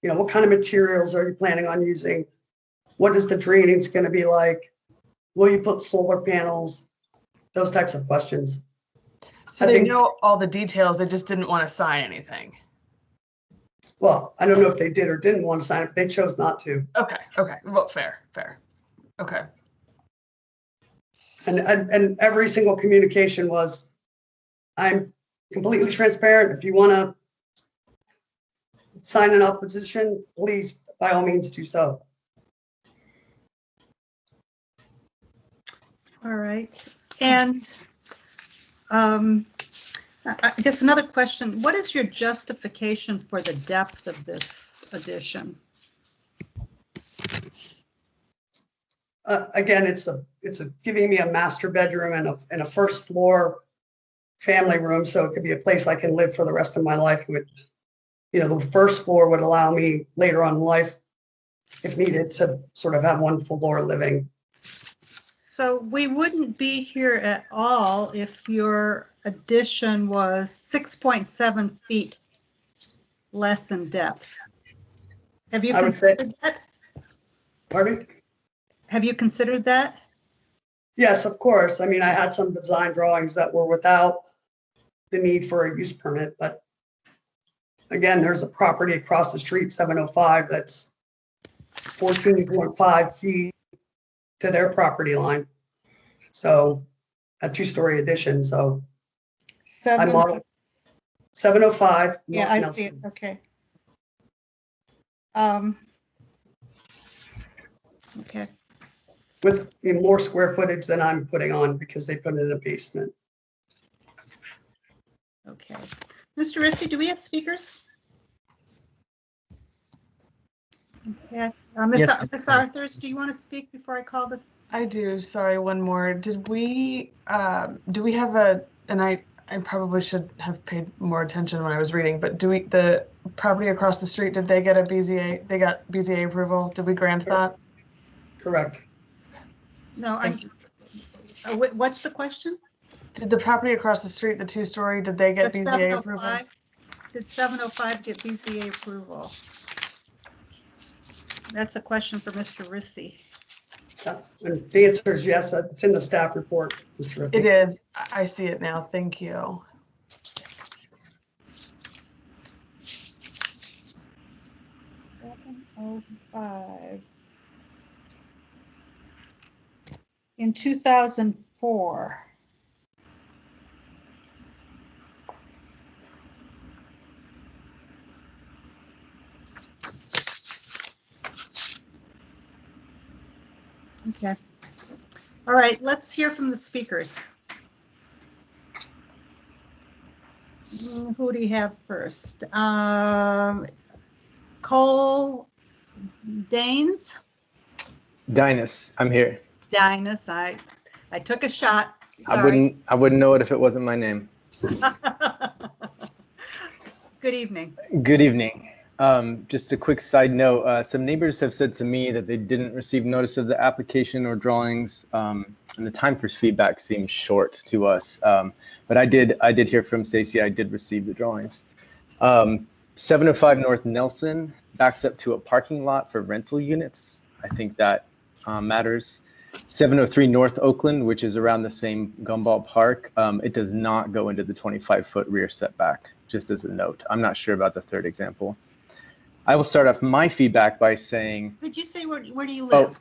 What kind of materials are you planning on using? What is the drainage going to be like? Will you put solar panels? Those types of questions. So they know all the details, they just didn't want to sign anything. Well, I don't know if they did or didn't want to sign it, but they chose not to. Okay. Well, fair. Okay. And every single communication was, I'm completely transparent. If you want to sign an opposition, please, by all means, do so. All right. And I guess another question, what is your justification for the depth of this addition? Again, it's giving me a master bedroom and a first floor family room, so it could be a place I can live for the rest of my life. The first floor would allow me later on in life, if needed, to sort of have one floor living. So we wouldn't be here at all if your addition was 6.7 feet less in depth. Have you considered that? Pardon me? Have you considered that? Yes, of course. I mean, I had some design drawings that were without the need for a use permit, but again, there's a property across the street, 705, that's 14.5 feet to their property line. So a 2-story addition. So I modeled 705. Yeah, I see it. Okay. Okay. With more square footage than I'm putting on because they put it in a basement. Okay. Mr. Risky, do we have speakers? Okay. Ms. Arthurs, do you want to speak before I call this? I do. Sorry, one more. Do we have and I probably should have paid more attention when I was reading, but the property across the street, did they get a BZA? They got BZA approval? Did we grant that? Correct. No, what's the question? Did the property across the street, the two-story, did they get The BZA approval? 705, did 705 get BZA approval? That's a question for Mr. Rissy. And the answer is yes. It's in the staff report, Mr. It Rippey. is. I see it now. Thank you. In 2004. Okay. All right, let's hear from the speakers. Who do you have first? Cole Danes? Dinus, I'm here. Dinus, I took a shot. Sorry. I wouldn't know it if it wasn't my name. Good evening. Good evening. Just a quick side note, some neighbors have said to me that they didn't receive notice of the application or drawings, and the time for feedback seems short to us. But I did hear from Stacy. I did receive the drawings. 705 North Nelson backs up to a parking lot for rental units. I think that matters. 703 North Oakland, which is around the same Gumball Park, it does not go into the 25-foot rear setback, just as a note. I'm not sure about the third example. I will start off my feedback by saying... Did you say where do you live?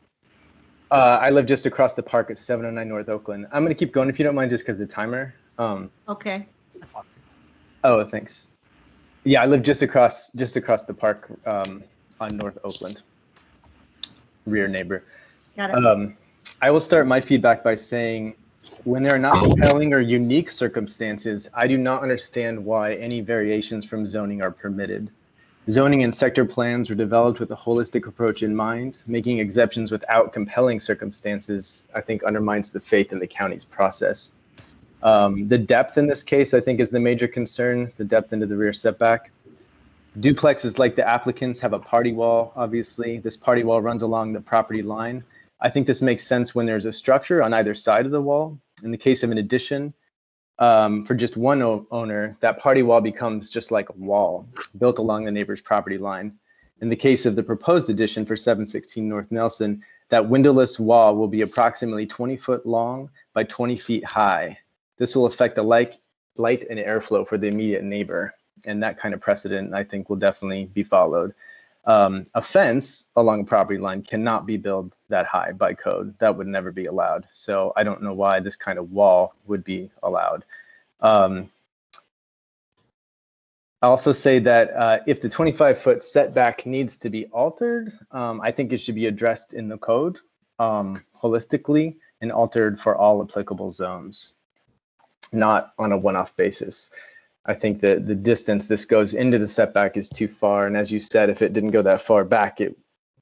Oh, I live just across the park at 709 North Oakland. I'm going to keep going if you don't mind, just because of the timer. Okay. Oh, thanks. Yeah, I live just across the park on North Oakland. Rear neighbor. Got it. I will start my feedback by saying, when there are not compelling or unique circumstances, I do not understand why any variations from zoning are permitted. Zoning and sector plans were developed with a holistic approach in mind. Making exceptions without compelling circumstances, I think, undermines the faith in the county's process. The depth in this case, I think, is the major concern, the depth into the rear setback. Duplexes like the applicants have a party wall, obviously. This party wall runs along the property line. I think this makes sense when there's a structure on either side of the wall. In the case of an addition, for just one owner, that party wall becomes just like a wall built along the neighbor's property line. In the case of the proposed addition for 716 North Nelson, that windowless wall will be approximately 20 foot long by 20 feet high. This will affect the light and airflow for the immediate neighbor. And that kind of precedent, I think, will definitely be followed. A fence along a property line cannot be built that high by code. That would never be allowed. So I don't know why this kind of wall would be allowed. I'll also say that if the 25-foot setback needs to be altered, I think it should be addressed in the code holistically and altered for all applicable zones, not on a one-off basis. I think that the distance this goes into the setback is too far. And as you said, if it didn't go that far back,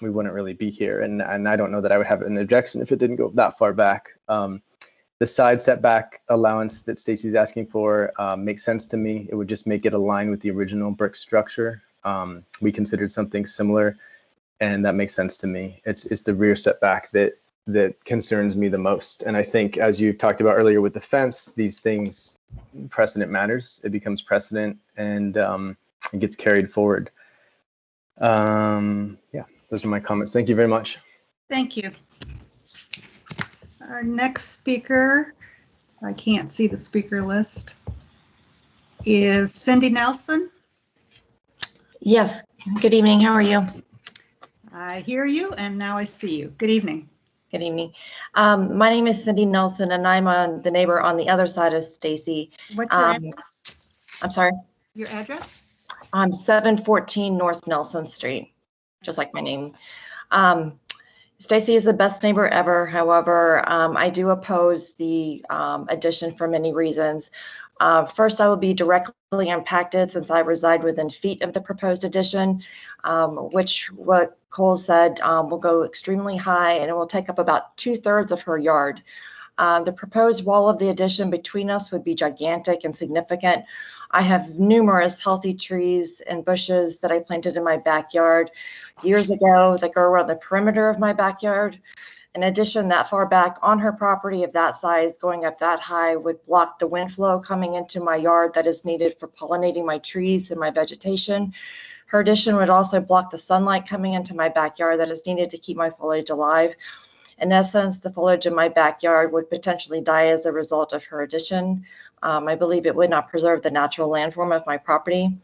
we wouldn't really be here. And I don't know that I would have an objection if it didn't go that far back. The side setback allowance that Stacy's asking for makes sense to me. It would just make it align with the original brick structure. We considered something similar, and that makes sense to me. It's the rear setback that concerns me the most. And I think, as you talked about earlier with the fence, these things, precedent matters. It becomes precedent, and it gets carried forward. Yeah, those are my comments. Thank you very much. Thank you. Our next speaker, I can't see the speaker list, is Cindy Nelson. Yes, good evening. How are you? I hear you, and now I see you. Good evening. Good evening. My name is Cindy Nelson, and I'm the neighbor on the other side of Stacy. What's your address? I'm sorry? Your address? 714 North Nelson Street, just like my name. Stacy is the best neighbor ever. However, I do oppose the addition for many reasons. First, I will be directly impacted since I reside within feet of the proposed addition, which what Cole said will go extremely high, and it will take up about 2/3 of her yard. The proposed wall of the addition between us would be gigantic and significant. I have numerous healthy trees and bushes that I planted in my backyard years ago that go around the perimeter of my backyard. An addition that far back on her property of that size, going up that high, would block the wind flow coming into my yard that is needed for pollinating my trees and my vegetation. Her addition would also block the sunlight coming into my backyard that is needed to keep my foliage alive. In essence, the foliage in my backyard would potentially die as a result of her addition. I believe it would not preserve the natural landform of my property.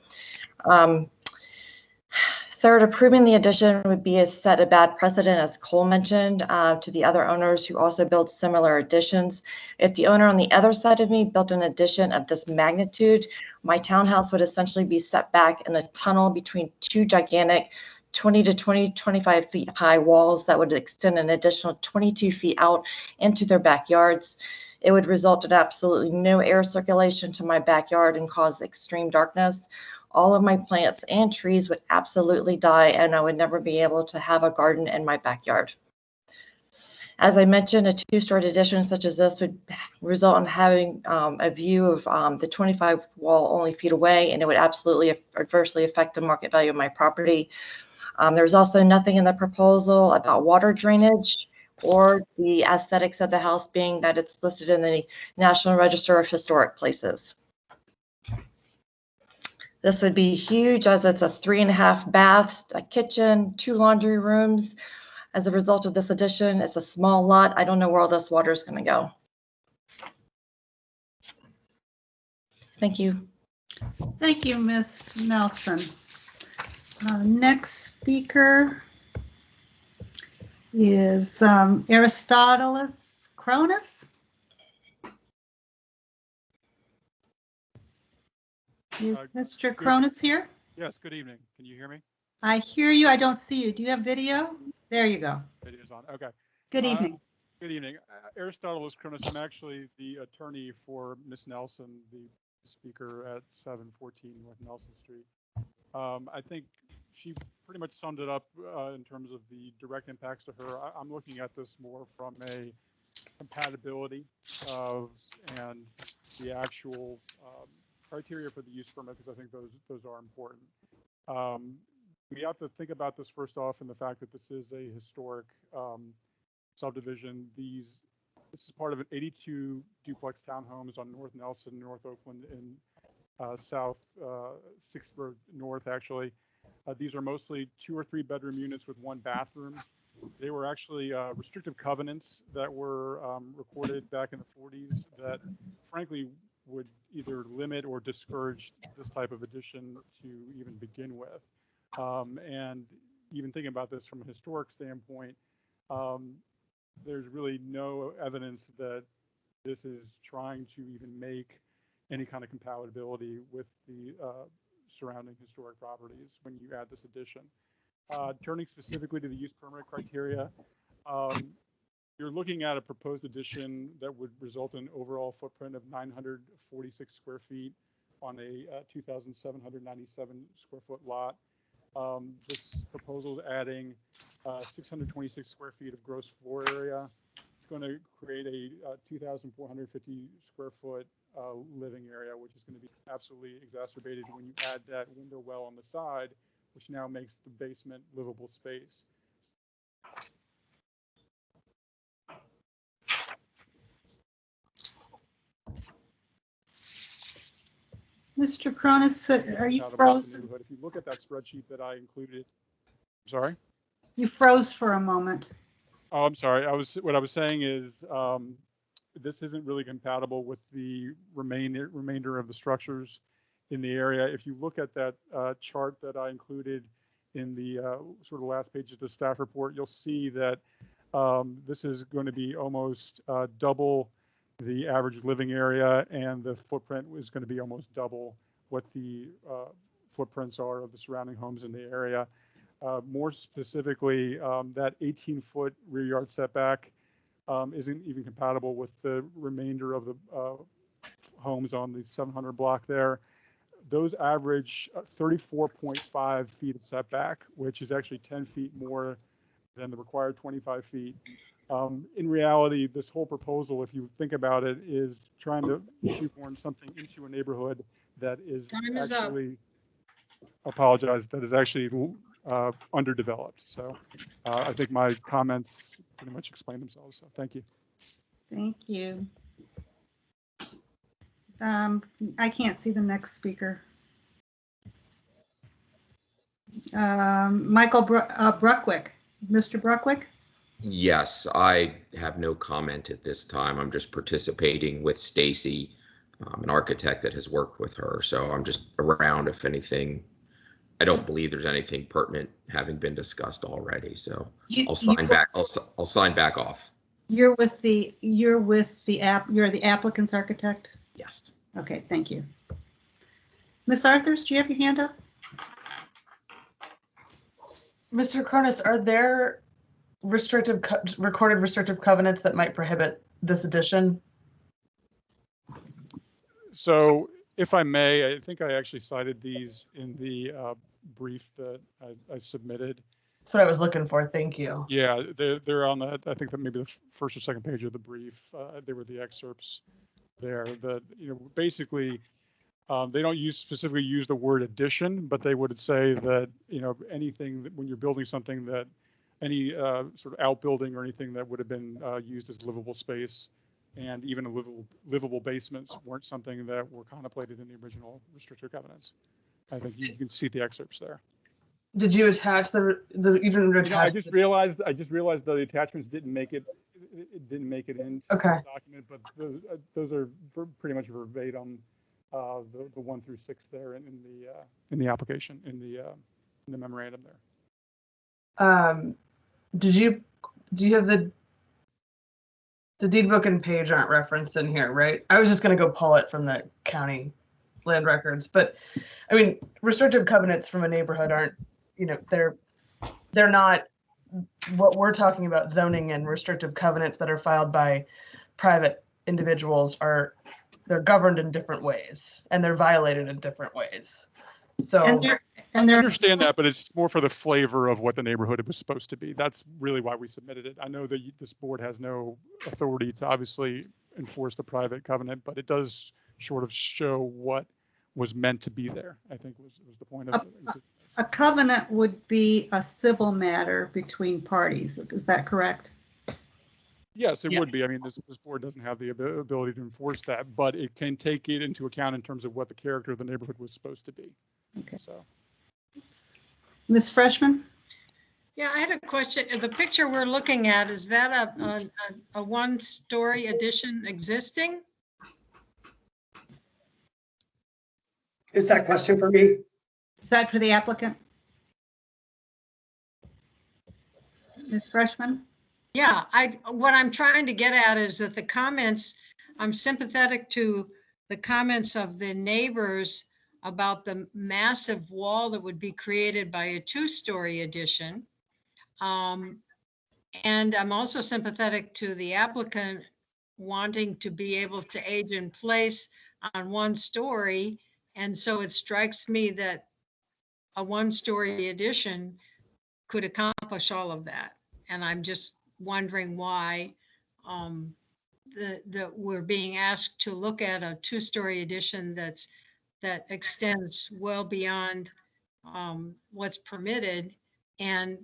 Third, approving the addition would be set a bad precedent, as Cole mentioned, to the other owners who also build similar additions. If the owner on the other side of me built an addition of this magnitude, my townhouse would essentially be set back in a tunnel between two gigantic 20 to 25 feet high walls that would extend an additional 22 feet out into their backyards. It would result in absolutely no air circulation to my backyard and cause extreme darkness. All of my plants and trees would absolutely die, and I would never be able to have a garden in my backyard. As I mentioned, a two-story addition such as this would result in having a view of the 25 wall only feet away, and it would absolutely adversely affect the market value of my property. There's also nothing in the proposal about water drainage or the aesthetics of the house, being that it's listed in the National Register of Historic Places. This would be huge, as it's a 3.5 bath, a kitchen, 2 laundry rooms. As a result of this addition, it's a small lot. I don't know where all this water is going to go. Thank you. Thank you, Ms. Nelson. Next speaker is Aristotle's Cronus. Is Mr. Cronus here? Yes, good evening. Can you hear me? I hear you. I don't see you. Do you have video? There you go. Video's on. Okay. Good evening. Good evening. Aristotle's Cronus. I'm actually the attorney for Miss Nelson, the speaker at 714 North Nelson Street. I think she pretty much summed it up in terms of the direct impacts to her. I'm looking at this more from a compatibility of and the actual criteria for the use permit, because I think those are important. We have to think about this first off in the fact that this is a historic subdivision. This is part of an 82 duplex townhomes on North Nelson, North Oakland, in South 6th Road North, actually. These are mostly 2 or 3 bedroom units with 1 bathroom. They were actually restrictive covenants that were recorded back in the 40s that, frankly, would either limit or discourage this type of addition to even begin with. And even thinking about this from a historic standpoint, there's really no evidence that this is trying to even make any kind of compatibility with the surrounding historic properties when you add this addition. Turning specifically to the use permit criteria, you're looking at a proposed addition that would result in an overall footprint of 946 square feet on a 2,797 square foot lot. This proposal is adding 626 square feet of gross floor area. It's going to create a 2,450 square foot living area, which is going to be absolutely exacerbated when you add that window well on the side, which now makes the basement livable space. Mr. Cronus, are you frozen? If you look at that spreadsheet that I included, sorry? You froze for a moment. Oh, I'm sorry. What I was saying is this isn't really compatible with the remainder of the structures in the area. If you look at that chart that I included in the sort of last page of the staff report, you'll see that this is going to be almost double the average living area, and the footprint is going to be almost double what the footprints are of the surrounding homes in the area. More specifically, that 18-foot rear yard setback isn't even compatible with the remainder of the homes on the 700 block there. Those average 34.5 feet of setback, which is actually 10 feet more than the required 25 feet. In reality, this whole proposal, if you think about it, is trying to shoehorn something into a neighborhood that is actually, apologize, that is actually underdeveloped. So I think my comments pretty much explained themselves. So thank you. Thank you. I can't see the next speaker. Michael Bruckwick. Mr. Bruckwick? Yes, I have no comment at this time. I'm just participating with Stacy, an architect that has worked with her. So I'm just around if anything. I don't believe there's anything pertinent having been discussed already. So I'll sign back. I'll sign back off. You're the applicant's architect? Yes. Okay, thank you. Ms. Arthurs, do you have your hand up? Mr. Cronus, are there recorded restrictive covenants that might prohibit this addition? So if I may, I think I actually cited these in the brief that I submitted. That's what I was looking for. Thank you. Yeah, they're on that. I think that maybe the first or second page of the brief. They were the excerpts there. That basically they don't specifically use the word addition, but they would say that anything that when you're building something that any sort of outbuilding or anything that would have been used as livable space, and even livable basements weren't something that were contemplated in the original restrictor covenants. I think you can see the excerpts there. Did you attach the you didn't attach? I just realized the attachments didn't make it. It didn't make it into the document, but those are pretty much verbatim. The 1 through 6 there in the application in the memorandum there. Do you have the deed book and page aren't referenced in here, right? I was just going to go pull it from the county land records, but I mean, restrictive covenants from a neighborhood aren't, they're not what we're talking about. Zoning and restrictive covenants that are filed by private individuals they're governed in different ways and they're violated in different ways. So I understand that, but it's more for the flavor of what the neighborhood was supposed to be. That's really why we submitted it. I know that this board has no authority to obviously enforce the private covenant, but it does sort of show what was meant to be there, I think was the point of it. A covenant would be a civil matter between parties. Is that correct? Yes, it would be. I mean, this board doesn't have the ability to enforce that, but it can take it into account in terms of what the character of the neighborhood was supposed to be. Okay. So, Ms. Freshman? Yeah, I had a question. The picture we're looking at, is that a one-story addition existing? Is that question for me? Is that for the applicant? Ms. Freshman? Yeah, what I'm trying to get at is that the comments, I'm sympathetic to the comments of the neighbors about the massive wall that would be created by a 2-story addition. And I'm also sympathetic to the applicant wanting to be able to age in place on 1 story. And so it strikes me that a 1-story addition could accomplish all of that. And I'm just wondering why we're being asked to look at a 2-story addition that extends well beyond what's permitted and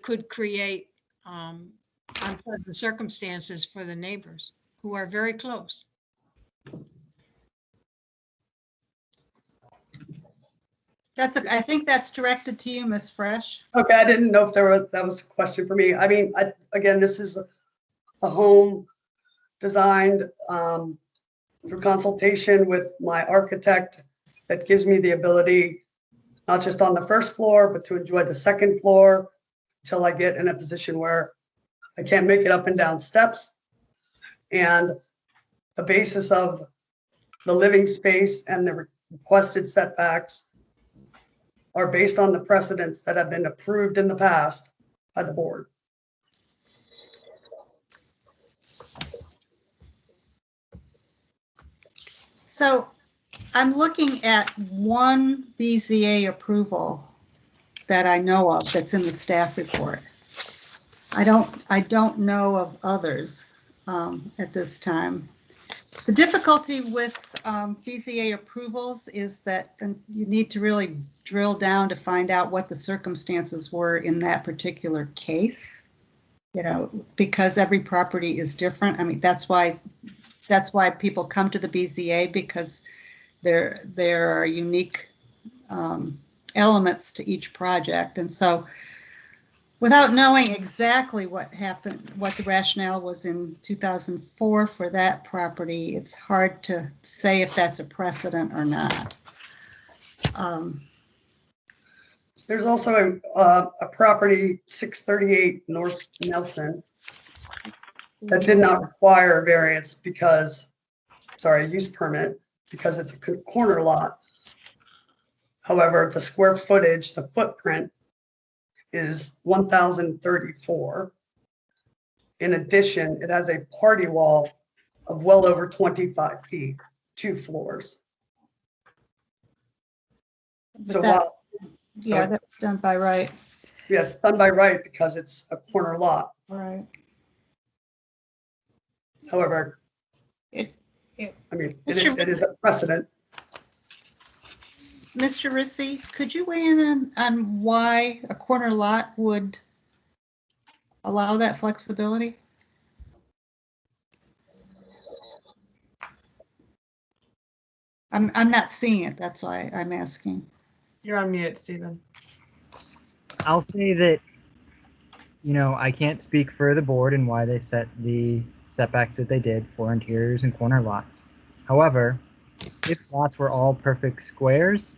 could create unpleasant circumstances for the neighbors who are very close. I think that's directed to you, Ms. Fresh. Okay, I didn't know if that was a question for me. I mean, again, this is a home designed through consultation with my architect that gives me the ability, not just on the 1st floor, but to enjoy the 2nd floor till I get in a position where I can't make it up and down steps. And the basis of the living space and the requested setbacks are based on the precedents that have been approved in the past by the board. So I'm looking at one BZA approval that I know of that's in the staff report. I don't know of others at this time. The difficulty with BZA approvals is that you need to really drill down to find out what the circumstances were in that particular case. you know, because every property is different. I mean, that's why people come to the BZA, because there are unique elements to each project. And so without knowing exactly what happened, what the rationale was in 2004 for that property, it's hard to say if that's a precedent or not. There's also a property, 638 North Nelson, that did not require a variance because, sorry, a use permit, because it's a corner lot. However, the square footage, the footprint is 1,034. In addition, it has a party wall of well over 25 feet, 2 floors. So while, yeah, that's done by right. Yeah, it's done by right because it's a corner lot. Right. However, I mean, it is a precedent. Mr. Rissy, could you weigh in on why a corner lot would allow that flexibility? I'm not seeing it. That's why I'm asking. You're on mute, Stephen. I'll say that, you know, I can't speak for the board and why they set the setbacks that they did for interiors and corner lots. However, if lots were all perfect squares,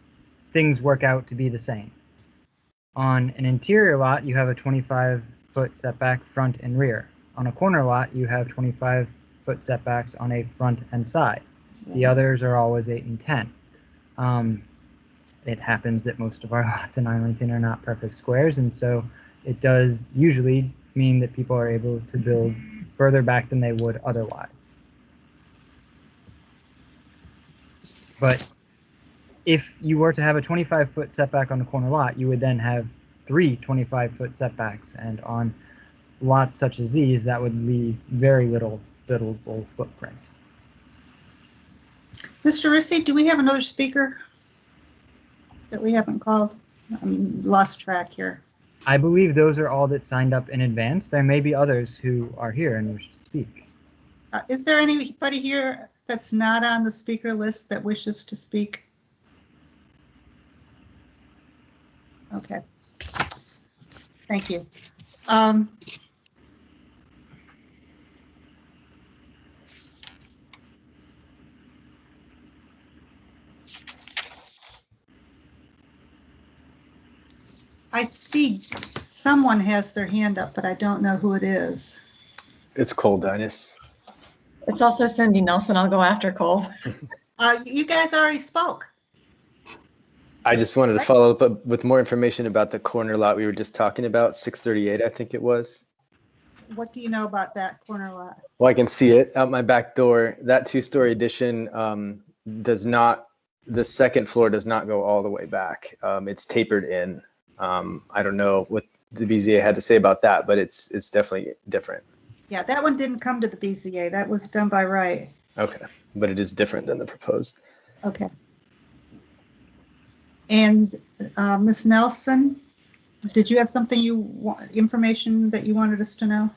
things work out to be the same. On an interior lot, you have a 25-foot setback front and rear. On a corner lot, you have 25-foot setbacks on a front and side. The others are always 8 and 10. It happens that most of our lots in Arlington are not perfect squares, and so it does usually mean that people are able to build further back than they would otherwise. But if you were to have a 25-foot setback on a corner lot, you would then have 3 25-foot setbacks, and on lots such as these, that would leave very little buildable footprint. Mr. Rissy, do we have another speaker that we haven't called? I'm lost track here. I believe those are all that signed up in advance. There may be others who are here and wish to speak. Is there anybody here that's not on the speaker list that wishes to speak? Okay. Thank you. I see someone has their hand up, but I don't know who it is. It's Cole Dinas. It's also Cindy Nelson. I'll go after Cole. You guys already spoke. I just wanted to follow up with more information about the corner lot we were just talking about, 638, I think it was. What do you know about that corner lot? Well, I can see it out my back door. That 2-story addition does not, the second floor does not go all the way back. It's tapered in. I don't know what the BZA had to say about that, but it's definitely different. Yeah, that one didn't come to the BZA. That was done by right. Okay, but it is different than the proposed. Okay. And Ms. Nelson, did you have something information that you wanted us to know?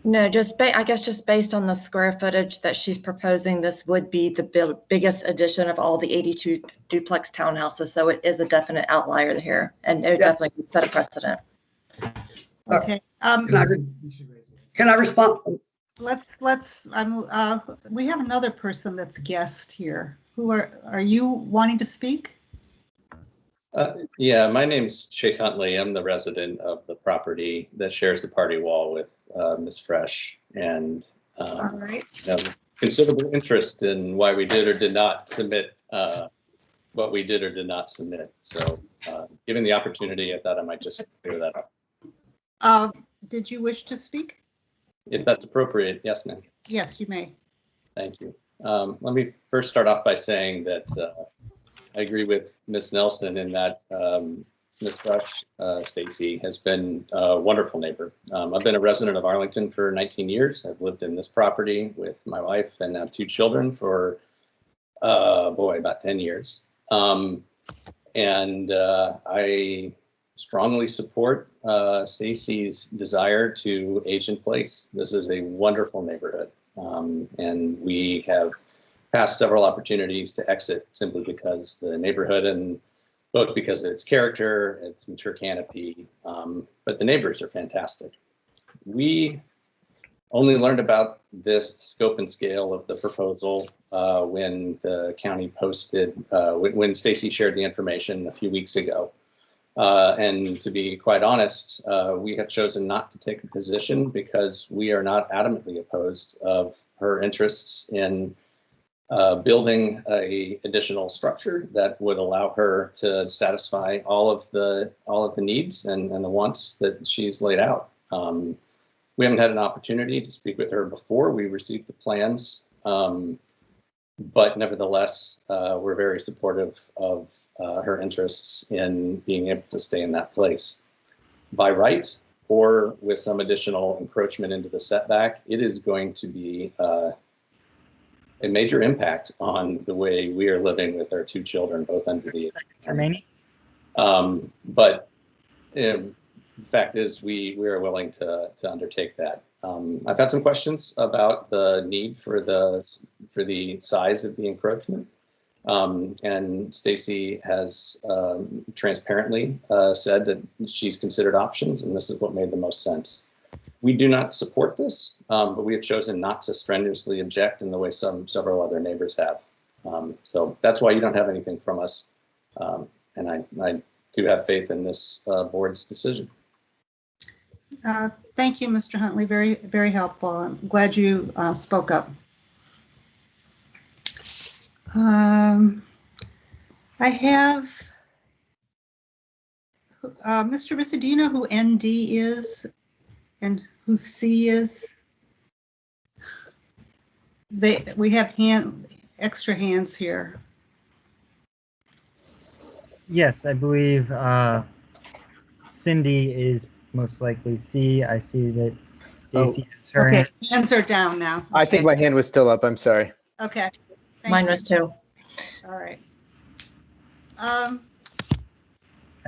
No, I guess just based on the square footage that she's proposing, this would be the biggest addition of all the 82 duplex townhouses. So it is a definite outlier here, and it definitely would set a precedent. Okay. Can I respond? We have another person that's guest here. Who are you wanting to speak? Yeah, my name's Chase Huntley. I'm the resident of the property that shares the party wall with Ms. Fresh, and All right. Considerable interest in why we did or did not submit what we did or did not submit. So given the opportunity, I thought I might just clear that up. Did you wish to speak? If that's appropriate, yes, ma'am. Yes, you may. Thank you. Let me first start off by saying that I agree with Ms. Nelson in that Ms. Fresh, Stacy, has been a wonderful neighbor. I've been a resident of Arlington for 19 years. I've lived in this property with my wife and now 2 children for, about 10 years. I strongly support Stacy's desire to age in place. This is a wonderful neighborhood, and we have passed several opportunities to exit simply because the neighborhood, and both because of its character, its mature canopy, but the neighbors are fantastic. We only learned about this scope and scale of the proposal when the county posted, when Stacy shared the information a few weeks ago. And to be quite honest, we have chosen not to take a position because we are not adamantly opposed of her interests in building a additional structure that would allow her to satisfy all of the needs and the wants that she's laid out. We haven't had an opportunity to speak with her before we received the plans, but nevertheless, we're very supportive of her interests in being able to stay in that place. By right, or with some additional encroachment into the setback, it is going to be a major impact on the way we are living with our two children, both under the age. But the fact is, we are willing to undertake that. I've had some questions about the need for the size of the encroachment, and Stacy has transparently said that she's considered options, and this is what made the most sense. We do not support this, but we have chosen not to strenuously object in the way several other neighbors have. So that's why you don't have anything from us, and I do have faith in this board's decision. Thank you, Mr. Huntley. Very, very helpful. I'm glad you spoke up. I have, Mr. Rissa, do you know who ND is and who C is? We have extra hands here. Yes, I believe Cindy is most likely C. I see that Stacy has her Okay, hand. hands are down now. Okay. I think my hand was still up. I'm sorry. Okay. Mine was too. All right. I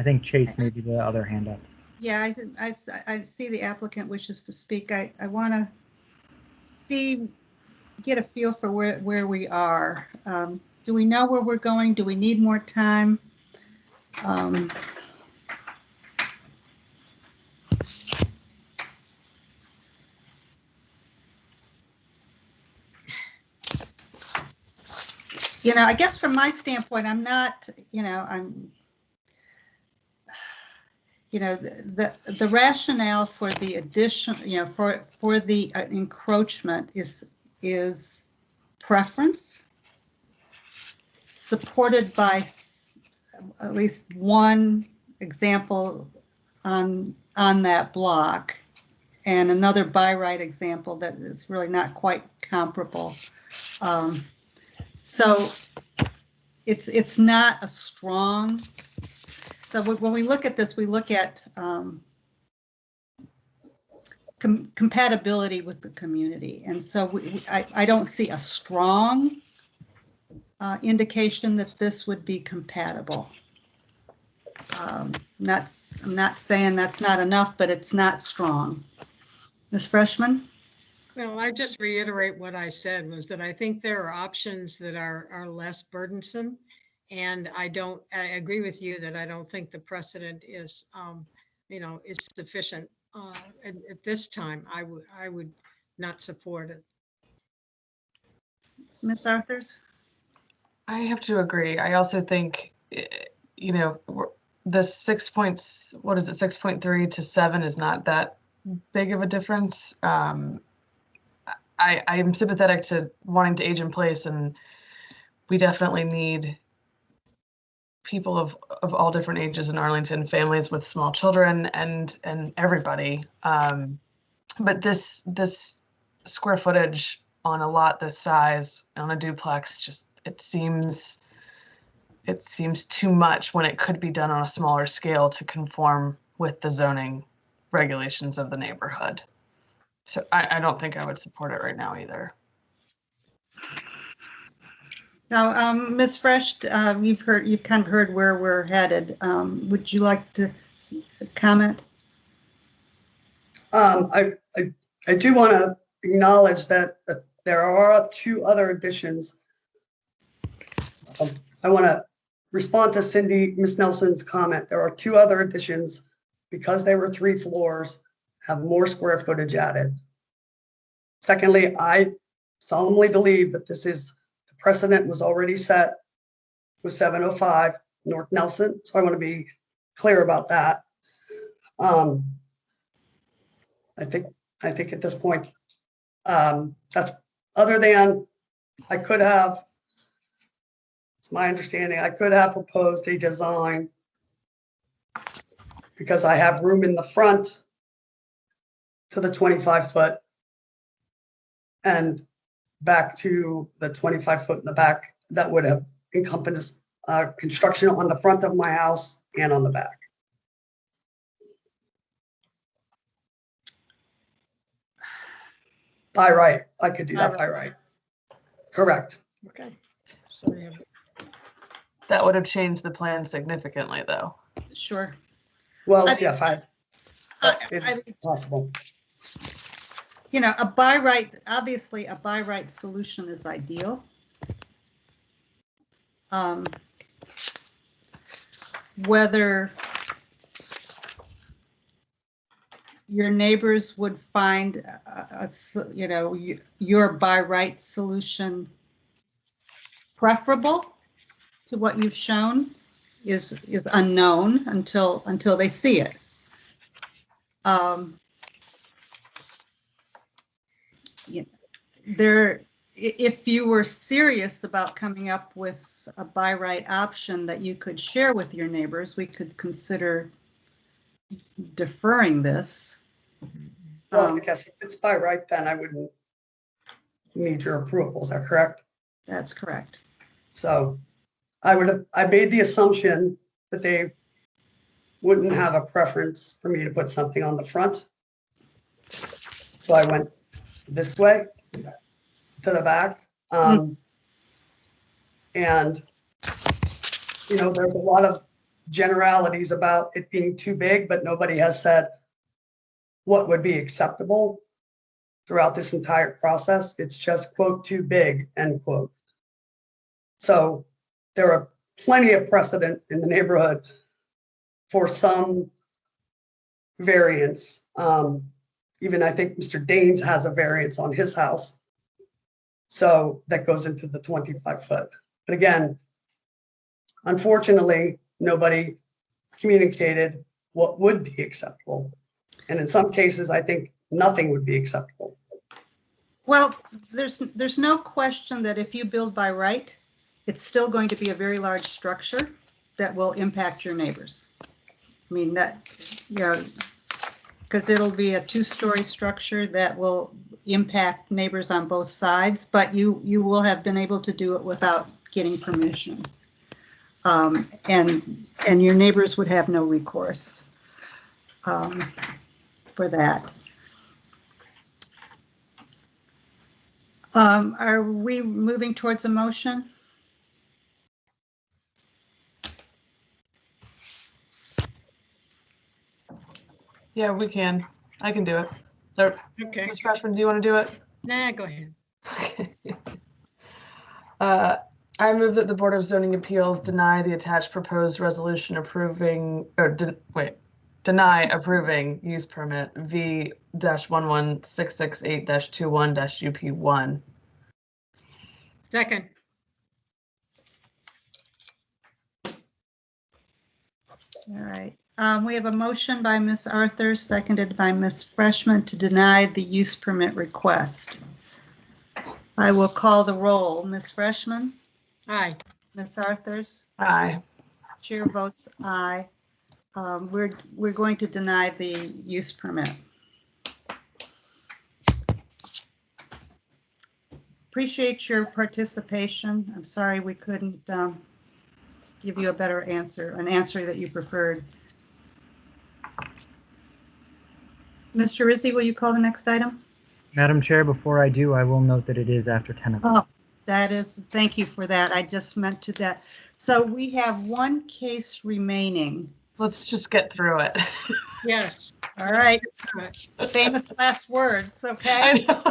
think Chase may be the other hand up. Yeah, I see the applicant wishes to speak. I want to get a feel for where we are. Do we know where we're going? Do we need more time? You know, I guess from my standpoint, I'm not, the rationale for the addition, for the encroachment is preference, supported by at least one example on that block, and another by right example that is really not quite comparable. So it's not a strong. So when we look at this, we look at compatibility with the community. And so I don't see a strong indication that this would be compatible. I'm not saying that's not enough, but it's not strong. Ms. Freshman? Well, I just reiterate what I said, was that I think there are options that are less burdensome. And I agree with you that I don't think the precedent is, is sufficient. At this time, I would not support it. Ms. Arthurs? I have to agree. I also think, the 6.3 to 7 is not that big of a difference. I'm sympathetic to wanting to age in place, and we definitely need people of all different ages in Arlington, families with small children, and everybody. But this square footage on a lot this size on a duplex, just it seems too much when it could be done on a smaller scale to conform with the zoning regulations of the neighborhood. So I don't think I would support it right now either. Now, Ms. Fresh, you've kind of heard where we're headed. Would you like to comment? I do want to acknowledge that there are 2 other additions. I want to respond to Miss Nelson's comment. There are 2 other additions because they were 3 floors, have more square footage added. Secondly, I solemnly believe that the precedent was already set with 705 North Nelson. So I want to be clear about that. I think at this point, that's other than it's my understanding, I could have proposed a design because I have room in the front to the 25-foot and back to the 25-foot in the back. That would have encompassed construction on the front of my house and on the back. By right, I could do that by right. Correct. Okay. So That would have changed the plan significantly, though. Sure. Well, yeah, it's possible. You know, a by right, obviously a by right solution is ideal. Whether your neighbors would find, your by right solution preferable to what you've shown is unknown until they see it. If you were serious about coming up with a by right option that you could share with your neighbors, we could consider deferring this. Well, I guess if it's by right, then I wouldn't need your approval. Is that correct? That's correct. So I made the assumption that they wouldn't have a preference for me to put something on the front. So I went this way to the back. And, there's a lot of generalities about it being too big, but nobody has said what would be acceptable throughout this entire process. It's just, quote, too big, end quote. So there are plenty of precedent in the neighborhood for some variance. Even I think Mr. Daines has a variance on his house. So that goes into the 25-foot. But again, unfortunately, nobody communicated what would be acceptable. And in some cases, I think nothing would be acceptable. Well, there's no question that if you build by right, it's still going to be a very large structure that will impact your neighbors. I mean, because it'll be a 2-story structure that will impact neighbors on both sides, but you will have been able to do it without getting permission. And your neighbors would have no recourse for that. Are we moving towards a motion? Yeah, we can. I can do it. So, okay. Ms. Freshman, do you want to do it? Nah, go ahead. I move that the Board of Zoning Appeals deny the attached proposed resolution deny approving use permit V-11668-21-UP1. Second. All right. We have a motion by Ms. Arthur, seconded by Ms. Freshman to deny the use permit request. I will call the roll. Ms. Freshman? Aye. Ms. Arthurs? Aye. Chair votes aye. We're going to deny the use permit. Appreciate your participation. I'm sorry we couldn't give you a better answer, an answer that you preferred. Mr. Rizzi, will you call the next item? Madam Chair, before I do, I will note that it is after 10 o'clock. Oh, thank you for that. I just meant to that. So we have one case remaining Let's just get through it. Yes. All right. Famous last words, okay? I know.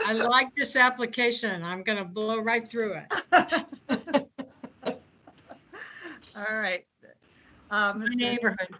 I like this application. I'm going to blow right through it. All right. My Mr. neighborhood.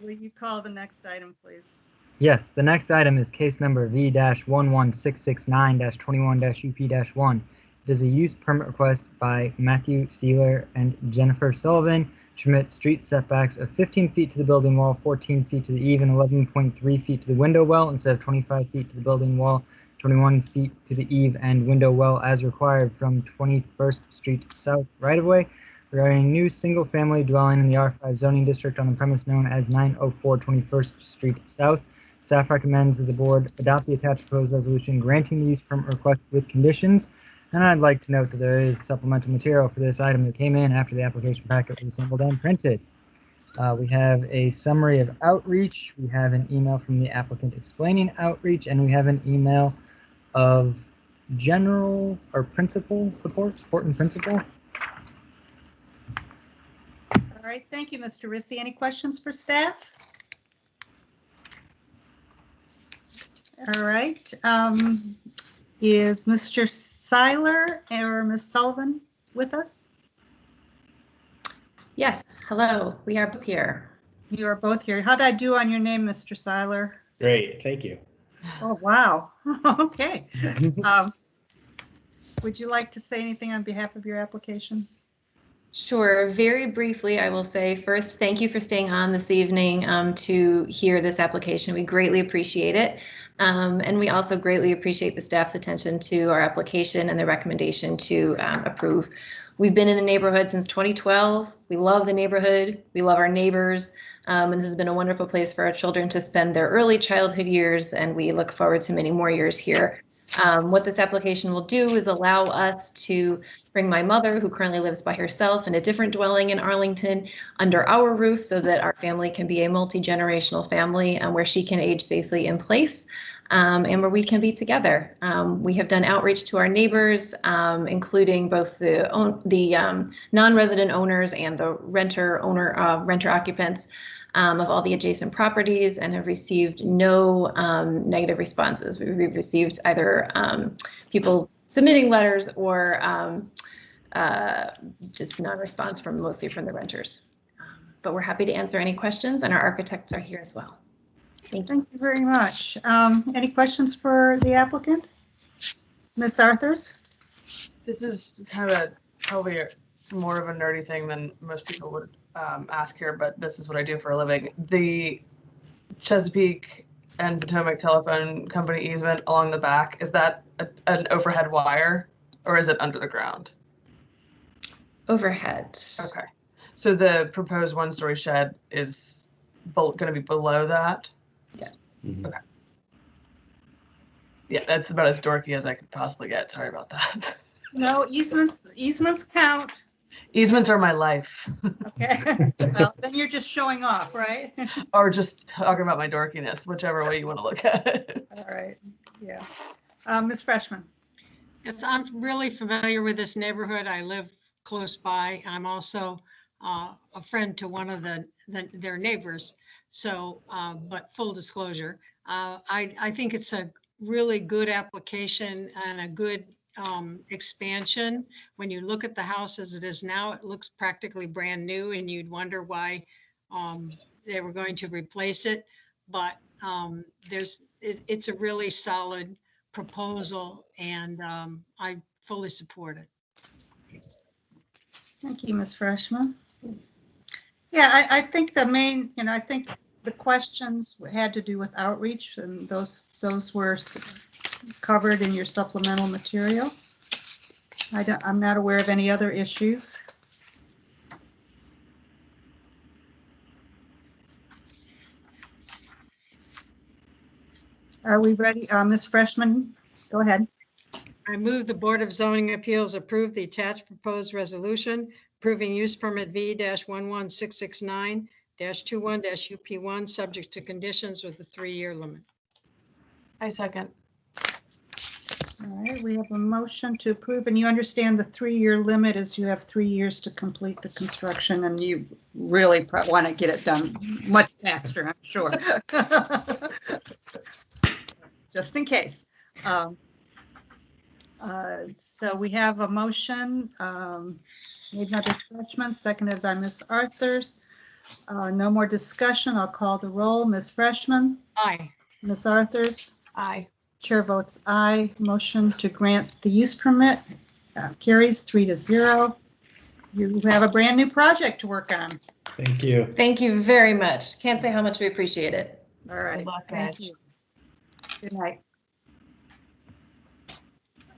Will you call the next item, please? Yes, the next item is case number V-11669-21-UP-1. It is a use permit request by Matthew Sealer and Jennifer Sullivan to permit street setbacks of 15 feet to the building wall, 14 feet to the eave, and 11.3 feet to the window well instead of 25 feet to the building wall, 21 feet to the eave and window well as required from 21st Street South right-of-way regarding a new single-family dwelling in the R5 zoning district on the premise known as 904 21st Street South. Staff recommends that the board adopt the attached proposed resolution granting the use permit request with conditions. And I'd like to note that there is supplemental material for this item that came in after the application packet was assembled and printed. We have a summary of outreach. We have an email from the applicant explaining outreach, and we have an email of general or principal support and principal. All right, thank you, Mr. Rissy. Any questions for staff? All right. Is Mr. Seiler or Ms. Sullivan with us? Yes, hello, we are both here. You are both here. How did I do on your name, Mr. Seiler? Great, thank you. Oh, wow. Okay. Would you like to say anything on behalf of your application? Sure, very briefly, I will say first, thank you for staying on this evening to hear this application. We greatly appreciate it. And we also greatly appreciate the staff's attention to our application and the recommendation to approve. We've been in the neighborhood since 2012. We love the neighborhood. We love our neighbors. And this has been a wonderful place for our children to spend their early childhood years, and we look forward to many more years here. What this application will do is allow us to bring my mother, who currently lives by herself in a different dwelling in Arlington, under our roof so that our family can be a multi-generational family where she can age safely in place. And where we can be together. We have done outreach to our neighbors, including both the non-resident owners and the renter occupants of all the adjacent properties, and have received no negative responses. We've received either people submitting letters or just non-response mostly from the renters. But we're happy to answer any questions, and our architects are here as well. Thank you very much. Any questions for the applicant? Ms. Arthurs? This is kind of probably more of a nerdy thing than most people would ask here, but this is what I do for a living. The Chesapeake and Potomac Telephone Company easement along the back, is that an overhead wire or is it under the ground? Overhead. Okay. So the proposed one-story shed is going to be below that? Yeah. Mm-hmm. Okay. Yeah, that's about as dorky as I could possibly get. Sorry about that. No, easements count. Easements are my life. Okay. Well, then you're just showing off, right? Or just talking about my dorkiness, whichever way you want to look at it. All right. Yeah. Ms. Freshman. Yes, I'm really familiar with this neighborhood. I live close by. I'm also a friend to one of their neighbors. So, but full disclosure, I think it's a really good application and a good expansion. When you look at the house as it is now, it looks practically brand new, and you'd wonder why they were going to replace it. But it's a really solid proposal, and I fully support it. Thank you, Ms. Freshman. Yeah, I think the main, I think the questions had to do with outreach, and those were covered in your supplemental material. I'm not aware of any other issues. Are we ready? Ms. Freshman, go ahead. I move the Board of Zoning Appeals approve the attached proposed resolution approving use permit V-11669-21-UP1 subject to conditions with a 3-year limit. I second. All right, we have a motion to approve, and you understand the 3-year limit is you have 3 years to complete the construction, and you really want to get it done much faster, I'm sure. Just in case. So we have a motion made by Ms. Freshman, seconded by Ms. Arthurs. No more discussion. I'll call the roll. Ms. Freshman? Aye. Ms. Arthurs? Aye. Chair votes aye. Motion to grant the use permit carries 3-0. You have a brand new project to work on. Thank you. Thank you very much. Can't say how much we appreciate it. All right. Good luck, Thank guys. you. Good night.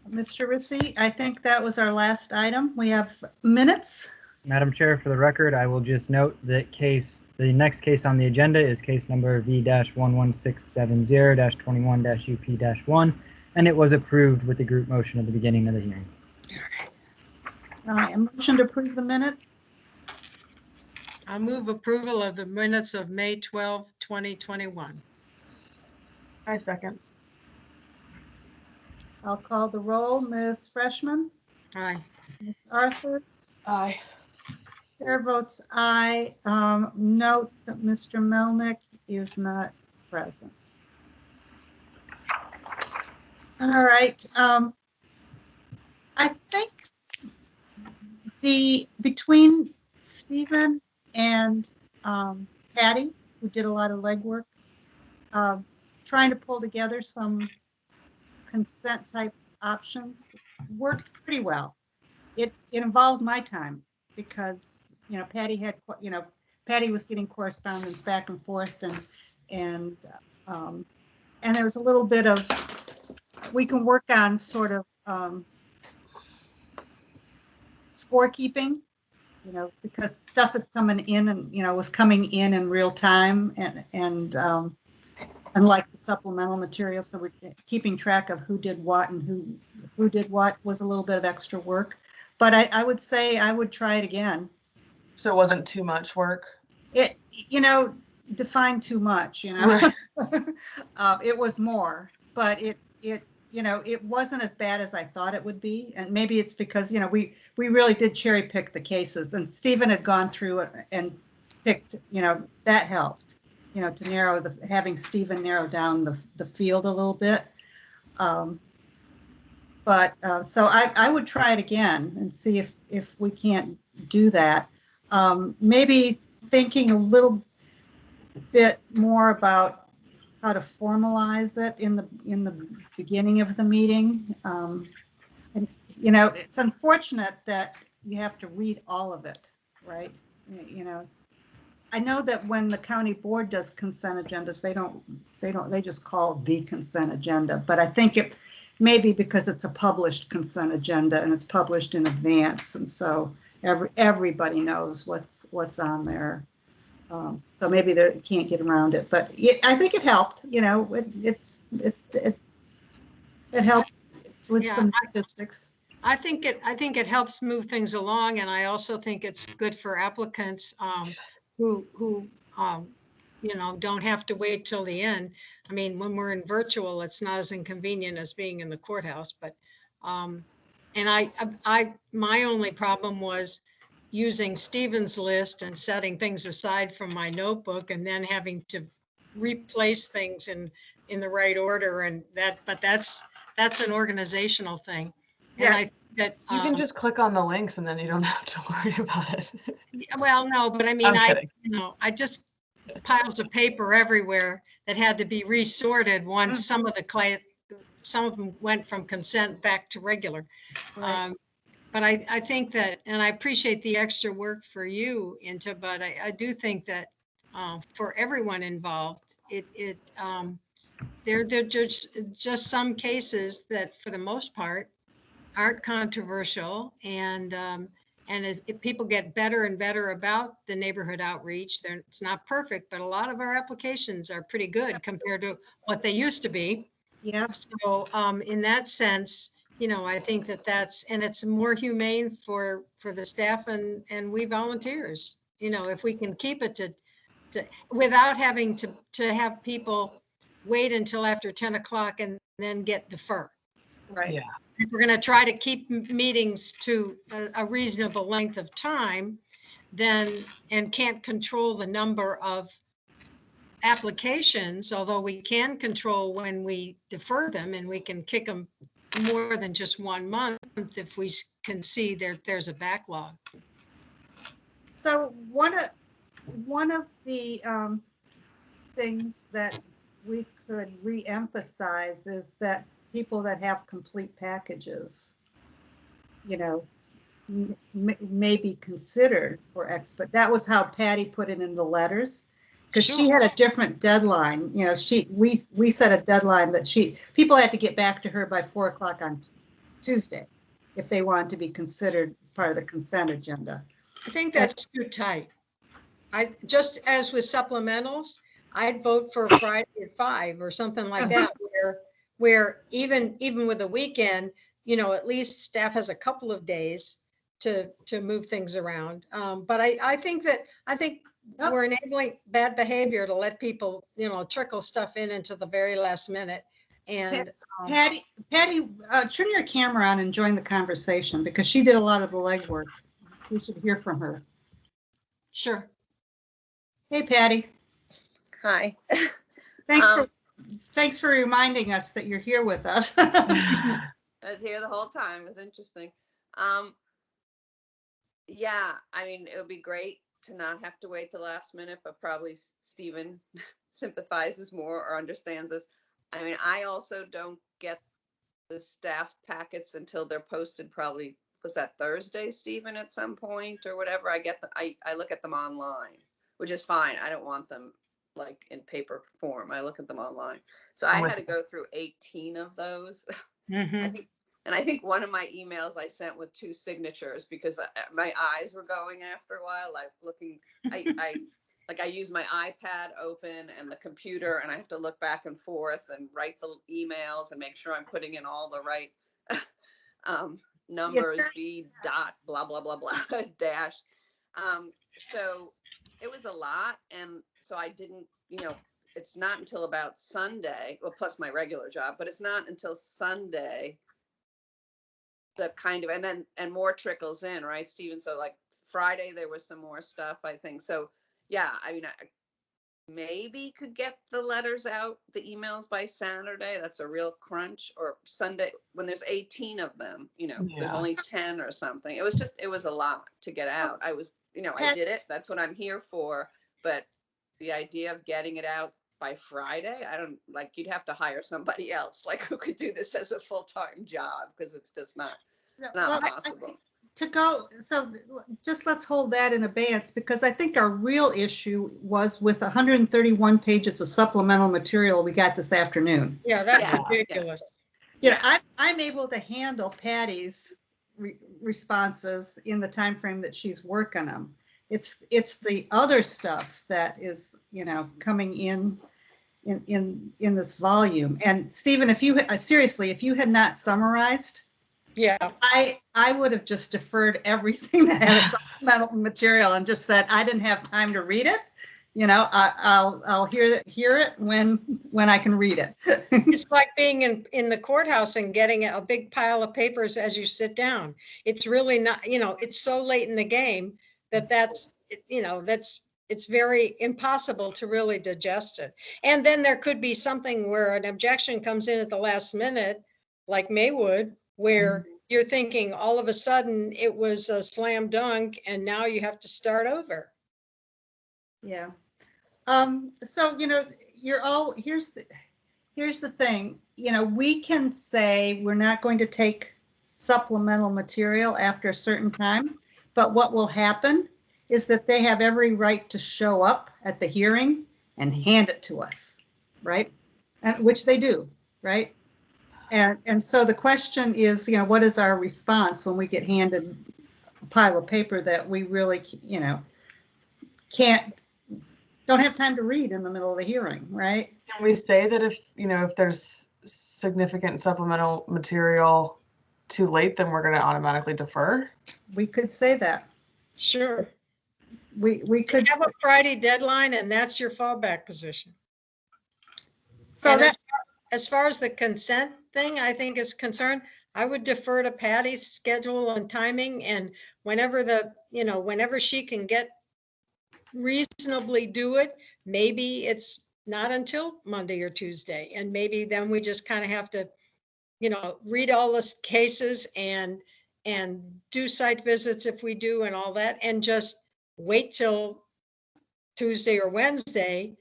Mr. Rissy, I think that was our last item. We have minutes. Madam Chair, for the record, I will just note that the next case on the agenda is case number V-11670-21-UP-1, and it was approved with the group motion at the beginning of the hearing. All right, a motion to approve the minutes. I move approval of the minutes of May 12, 2021. I second. I'll call the roll. Ms. Freshman? Aye. Ms. Arthurs? Aye. Chair votes aye. Note that Mr. Melnick is not present. All right. I think between Stephen and Patty, who did a lot of legwork, trying to pull together some consent type options worked pretty well. It involved my time because, Patty was getting correspondence back and forth and there was a little bit of, we can work on sort of scorekeeping, because stuff is coming in and, was coming in real time and unlike the supplemental material. So we're keeping track of who did what and who did what was a little bit of extra work. But I would say I would try it again. So it wasn't too much work? It, define too much, Right. It was more, but it wasn't as bad as I thought it would be. And maybe it's because, we really did cherry pick the cases, and Stephen had gone through it and picked, that helped, to narrow having Stephen narrow down the field a little bit. So I would try it again and see if we can't do that. Maybe thinking a little bit more about how to formalize it in the beginning of the meeting. And it's unfortunate that you have to read all of it, right? I know that when the county board does consent agendas, they just call it the consent agenda, but I think it may be because it's a published consent agenda and it's published in advance, and so everybody knows what's on there. So maybe they can't get around it, but I think it helped. It helped with some statistics. I think it helps move things along, and I also think it's good for applicants who don't have to wait till the end. I mean, when we're in virtual, it's not as inconvenient as being in the courthouse. But and my only problem was using Stephen's list and setting things aside from my notebook, and then having to replace things in the right order, and that's an organizational thing. And I think that you can just click on the links and then you don't have to worry about it. Well, no, but I mean, I just piles of paper everywhere that had to be resorted once some of them went from consent back to regular. Right. But I think that, and I appreciate the extra work for you, Inta, but I do think that for everyone involved, there are just some cases that, for the most part, aren't controversial, and if people get better and better about the neighborhood outreach, it's not perfect, but a lot of our applications are pretty good compared to what they used to be. Yeah. So in that sense, I think and it's more humane for the staff and we volunteers. If we can keep it to without having to have people wait until after 10 o'clock and then get defer. Right. Yeah. If we're going to try to keep meetings to a reasonable length of time, then, and can't control the number of applications, although we can control when we defer them, and we can kick them more than just 1 month if we can see there's a backlog. So one of the things that we could re-emphasize is that people that have complete packages, you know, may be considered for expert. That was how Patty put it in the letters, because she had a different deadline. You know, we set a deadline that people had to get back to her by 4 o'clock on Tuesday if they wanted to be considered as part of the consent agenda. I think that's too tight. I just, as with supplementals, I'd vote for Friday at 5 or something like that, where even with a weekend, you know, at least staff has a couple of days to move things around. But I think we're enabling bad behavior to let people, you know, trickle stuff into the very last minute. And Patty, turn your camera on and join the conversation, because she did a lot of the legwork. We should hear from her. Sure. Hey, Patty. Hi. Thanks for reminding us that you're here with us. I was here the whole time. It was interesting. Yeah, I mean, it would be great to not have to wait the last minute, but probably Stephen sympathizes more or understands this. I mean, I also don't get the staff packets until they're posted. Probably, was that Thursday, Stephen, at some point or whatever? I look at them online, which is fine. I don't want them like in paper form. I look at them online. So I had to go through 18 of those. I think one of my emails I sent with 2 signatures because my eyes were going after a while, like looking, I use my iPad open and the computer, and I have to look back and forth and write the emails and make sure I'm putting in all the right numbers, B dot, blah, blah, blah, blah, dash. So it was a lot. And so I didn't, you know, it's not until about Sunday, well, plus my regular job, but it's not until Sunday that kind of, and more trickles in, right, Stephen? So like Friday, there was some more stuff, I think. So yeah, I mean, I maybe could get the letters out, the emails by Saturday. That's a real crunch. Or Sunday, when there's 18 of them, you know, there's only 10 or something. It was a lot to get out. I was, you know, I did it. That's what I'm here for. But the idea of getting it out by Friday, I don't, like, you'd have to hire somebody else, like, who could do this as a full-time job, because it's just not possible. So just let's hold that in abeyance, because I think our real issue was with 131 pages of supplemental material we got this afternoon. Yeah, that's ridiculous. Yeah, I'm able to handle Patty's responses in the time frame that she's working them. It's the other stuff that is, you know, coming in this volume. And Stephen, if you seriously, if you had not summarized, I would have just deferred everything that had a supplemental material and just said I didn't have time to read it. You know, I'll hear it when I can read it. It's like being in the courthouse and getting a big pile of papers as you sit down. It's really not, you know, it's so late in the game that's you know, it's very impossible to really digest it. And then there could be something where an objection comes in at the last minute, like Maywood, where you're thinking all of a sudden it was a slam dunk and now you have to start over. Yeah. So, you know, here's the thing, you know, we can say we're not going to take supplemental material after a certain time, but what will happen is that they have every right to show up at the hearing and hand it to us, right? And which they do, right? And so the question is, you know, what is our response when we get handed a pile of paper that we really, you know, don't have time to read in the middle of the hearing, right? Can we say that if, you know, if there's significant supplemental material too late, then we're going to automatically defer? We could say that. Sure. We could have a Friday deadline, and that's your fallback position. So and as far as the consent thing I think is concerned, I would defer to Patty's schedule and timing, and whenever whenever she can get reasonably do it, maybe it's not until Monday or Tuesday. And maybe then we just kind of have to, read all the cases and do site visits if we do and all that, and just wait till Tuesday or Wednesday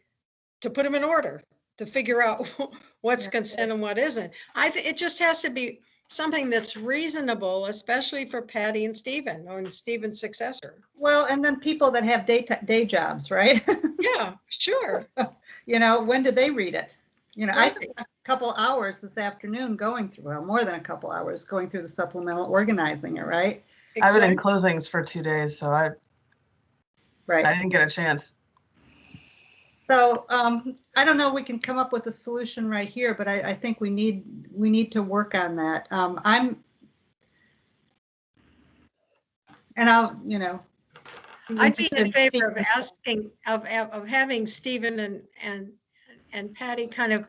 to put them in order, to figure out what's consent and what isn't. It just has to be something that's reasonable, especially for Patty and Stephen, or Stephen's successor. Well, and then people that have day jobs, right? Yeah, sure. When do they read it? I Right. spent a couple hours this afternoon going through, well, more than a couple hours going through the supplemental, organizing it, right? I've been in closings for 2 days, so I didn't get a chance. So I don't know, we can come up with a solution right here, but I think we need to work on that. I'd be in favor of asking, of having Stephen and Patty kind of,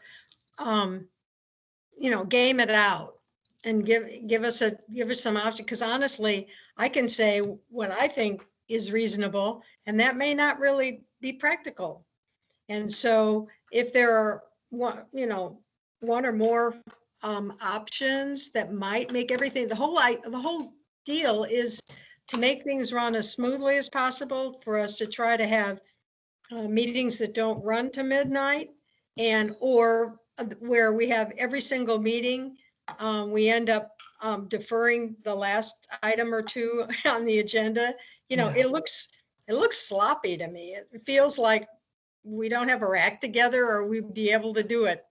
game it out and give us some option. Because honestly, I can say what I think is reasonable, and that may not really be practical. And so if there are one or more options that might make everything, the whole deal is to make things run as smoothly as possible, for us to try to have meetings that don't run to midnight, or where we have every single meeting, we end up deferring the last item or two on the agenda. It looks sloppy to me. It feels like we don't have our act together, or we'd be able to do it,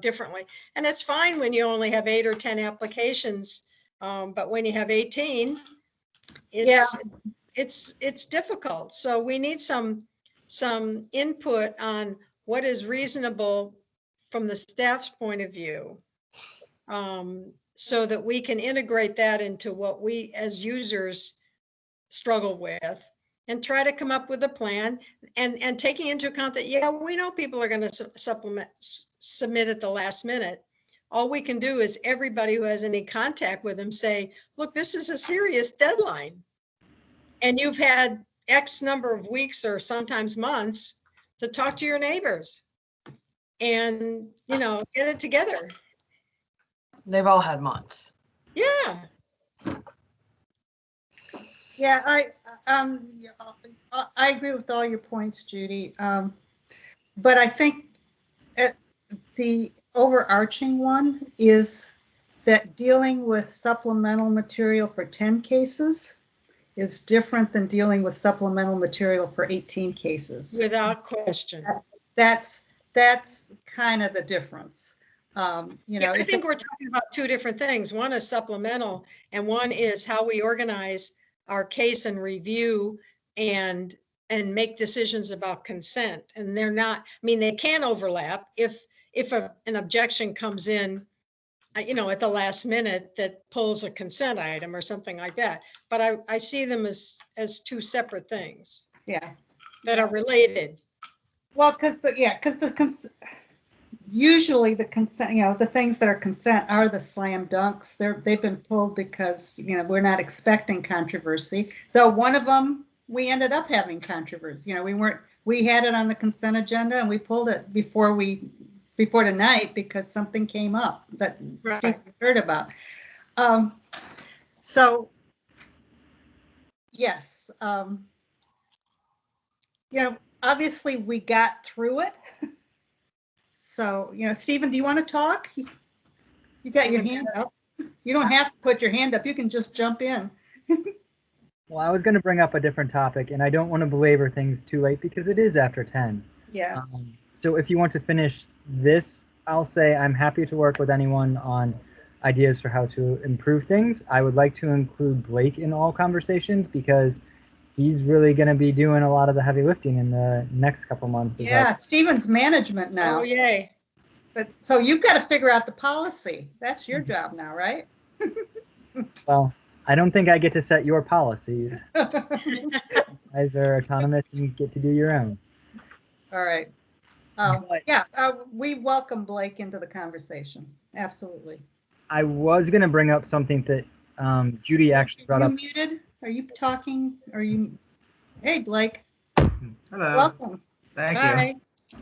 differently. And it's fine when you only have 8 or 10 applications, but when you have 18, it's difficult. So we need some input on what is reasonable from the staff's point of view, so that we can integrate that into what we as users struggle with, and try to come up with a plan, and taking into account that, we know people are going to submit at the last minute. All we can do is everybody who has any contact with them say, look, this is a serious deadline, and you've had X number of weeks or sometimes months to talk to your neighbors and, get it together. They've all had months. Yeah. Yeah, I agree with all your points, Judy. But I think the overarching one is that dealing with supplemental material for 10 cases is different than dealing with supplemental material for 18 cases. Without question. That's kind of the difference. I think we're talking about two different things. One is supplemental, and one is how we organize our case and review and make decisions about consent. And they're not, they can overlap if an objection comes in, at the last minute that pulls a consent item or something like that. But I see them as two separate things. Yeah. That are related. Well, usually the consent, the things that are consent are the slam dunks. They've been pulled because, we're not expecting controversy. Though one of them, we ended up having controversy. We had it on the consent agenda and we pulled it before tonight because something came up that Steve heard about. So yes, obviously we got through it. So, Stephen, do you want to talk? You got your hand up. You don't have to put your hand up. You can just jump in. Well, I was going to bring up a different topic, and I don't want to belabor things too late because it is after 10. Yeah. So if you want to finish this, I'll say I'm happy to work with anyone on ideas for how to improve things. I would like to include Blake in all conversations because he's really going to be doing a lot of the heavy lifting in the next couple months. Yeah, Stephen's management now. Oh, yay. But so you've got to figure out the policy. That's your job now, right? Well, I don't think I get to set your policies. You guys are autonomous and get to do your own. All right. We welcome Blake into the conversation. Absolutely. I was going to bring up something that Judy actually brought Are up. you muted? Are you talking? Are you? Hey, Blake. Hello. Welcome. Thank Hi. you.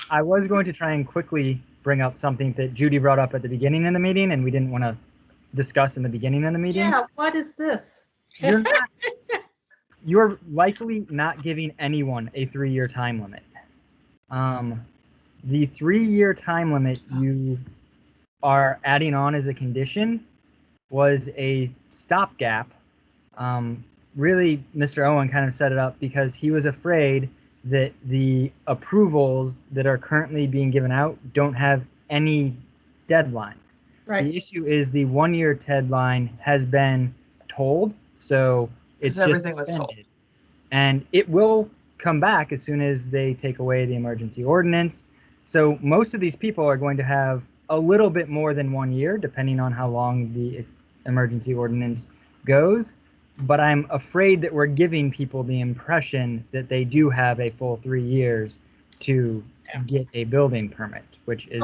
I was going to try and quickly bring up something that Judy brought up at the beginning of the meeting, and we didn't want to discuss in the beginning of the meeting. Yeah, what is this? You're likely not giving anyone a 3-year time limit. The 3-year time limit you are adding on as a condition was a stopgap. Really, Mr. Owen kind of set it up because he was afraid that the approvals that are currently being given out don't have any deadline. Right. The issue is the 1-year deadline has been told, so it's just everything was told. suspended. And it will come back as soon as they take away the emergency ordinance. So most of these people are going to have a little bit more than 1 year, depending on how long the emergency ordinance goes. But I'm afraid that we're giving people the impression that they do have a full 3 years to get a building permit, which is,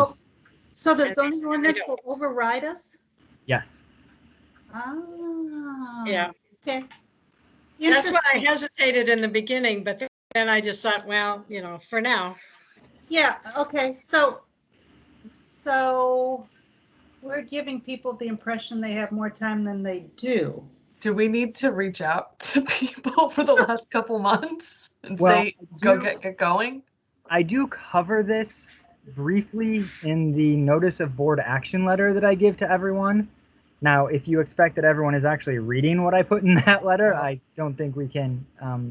So the zoning ordinance will override us? yes. Ah. Yeah. Okay. That's why I hesitated in the beginning, but then I just thought, well, for now. Yeah, okay, so we're giving people the impression they have more time than they do. Do we need to reach out to people for the last couple months and Well, say, go get going? I do cover this briefly in the notice of board action letter that I give to everyone. Now, if you expect that everyone is actually reading what I put in that letter, I don't think we can.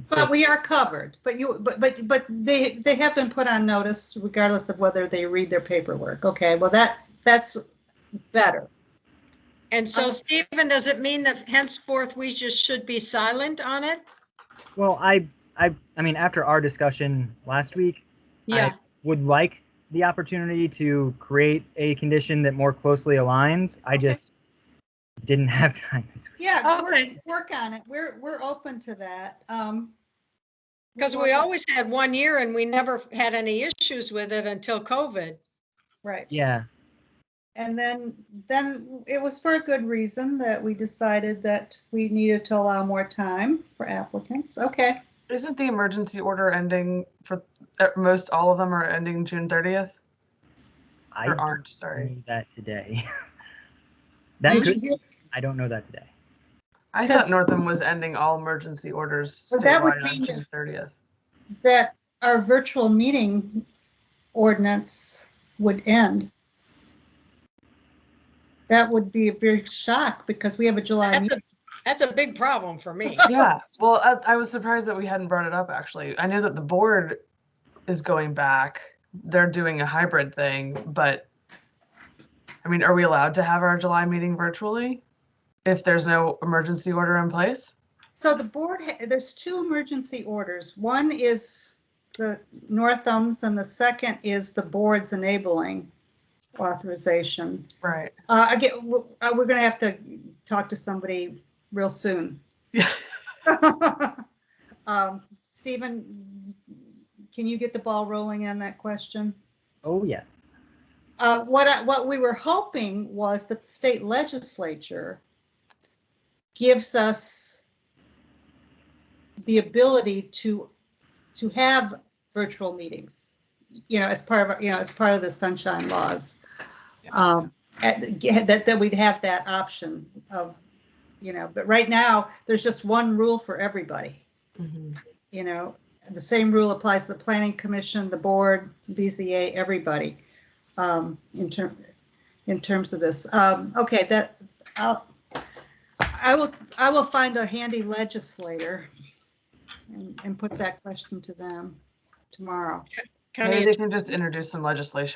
But we are covered, but they have been put on notice regardless of whether they read their paperwork. Okay, well that's better. And so, Stephen, does it mean that henceforth we just should be silent on it? Well, I mean, after our discussion last week, Yeah. I would like the opportunity to create a condition that more closely aligns. I just didn't have time this week. Yeah, work on it. We're open to that. Because we always had 1 year and we never had any issues with it until COVID. Right. Yeah. And then it was for a good reason that we decided that we needed to allow more time for applicants. Okay. Isn't the emergency order ending for most all of them are ending June 30th? I aren't, sorry. Know that today. I don't know that today. I thought Northam was ending all emergency orders Well, that would statewide on mean June 30th. That our virtual meeting ordinance would end. That would be a big shock because we have a July meeting. That's a big problem for me. Yeah, well, I was surprised that we hadn't brought it up, actually. I knew that the board is going back. They're doing a hybrid thing, but I mean, are we allowed to have our July meeting virtually if there's no emergency order in place? So the board, there's 2 emergency orders. One is the Northam's and the second is the board's enabling authorization. Right. We're going to have to talk to somebody real soon. Yeah. Stephen, can you get the ball rolling on that question? Oh, yes. What we were hoping was that the state legislature gives us the ability to have virtual meetings, as part of the sunshine laws, that we'd have that option of, but right now there's just one rule for everybody. Mm-hmm. The same rule applies to the planning commission, the board, BZA, everybody, in terms of this. Okay, I will find a handy legislator and put that question to them tomorrow. Maybe they can just introduce some legislation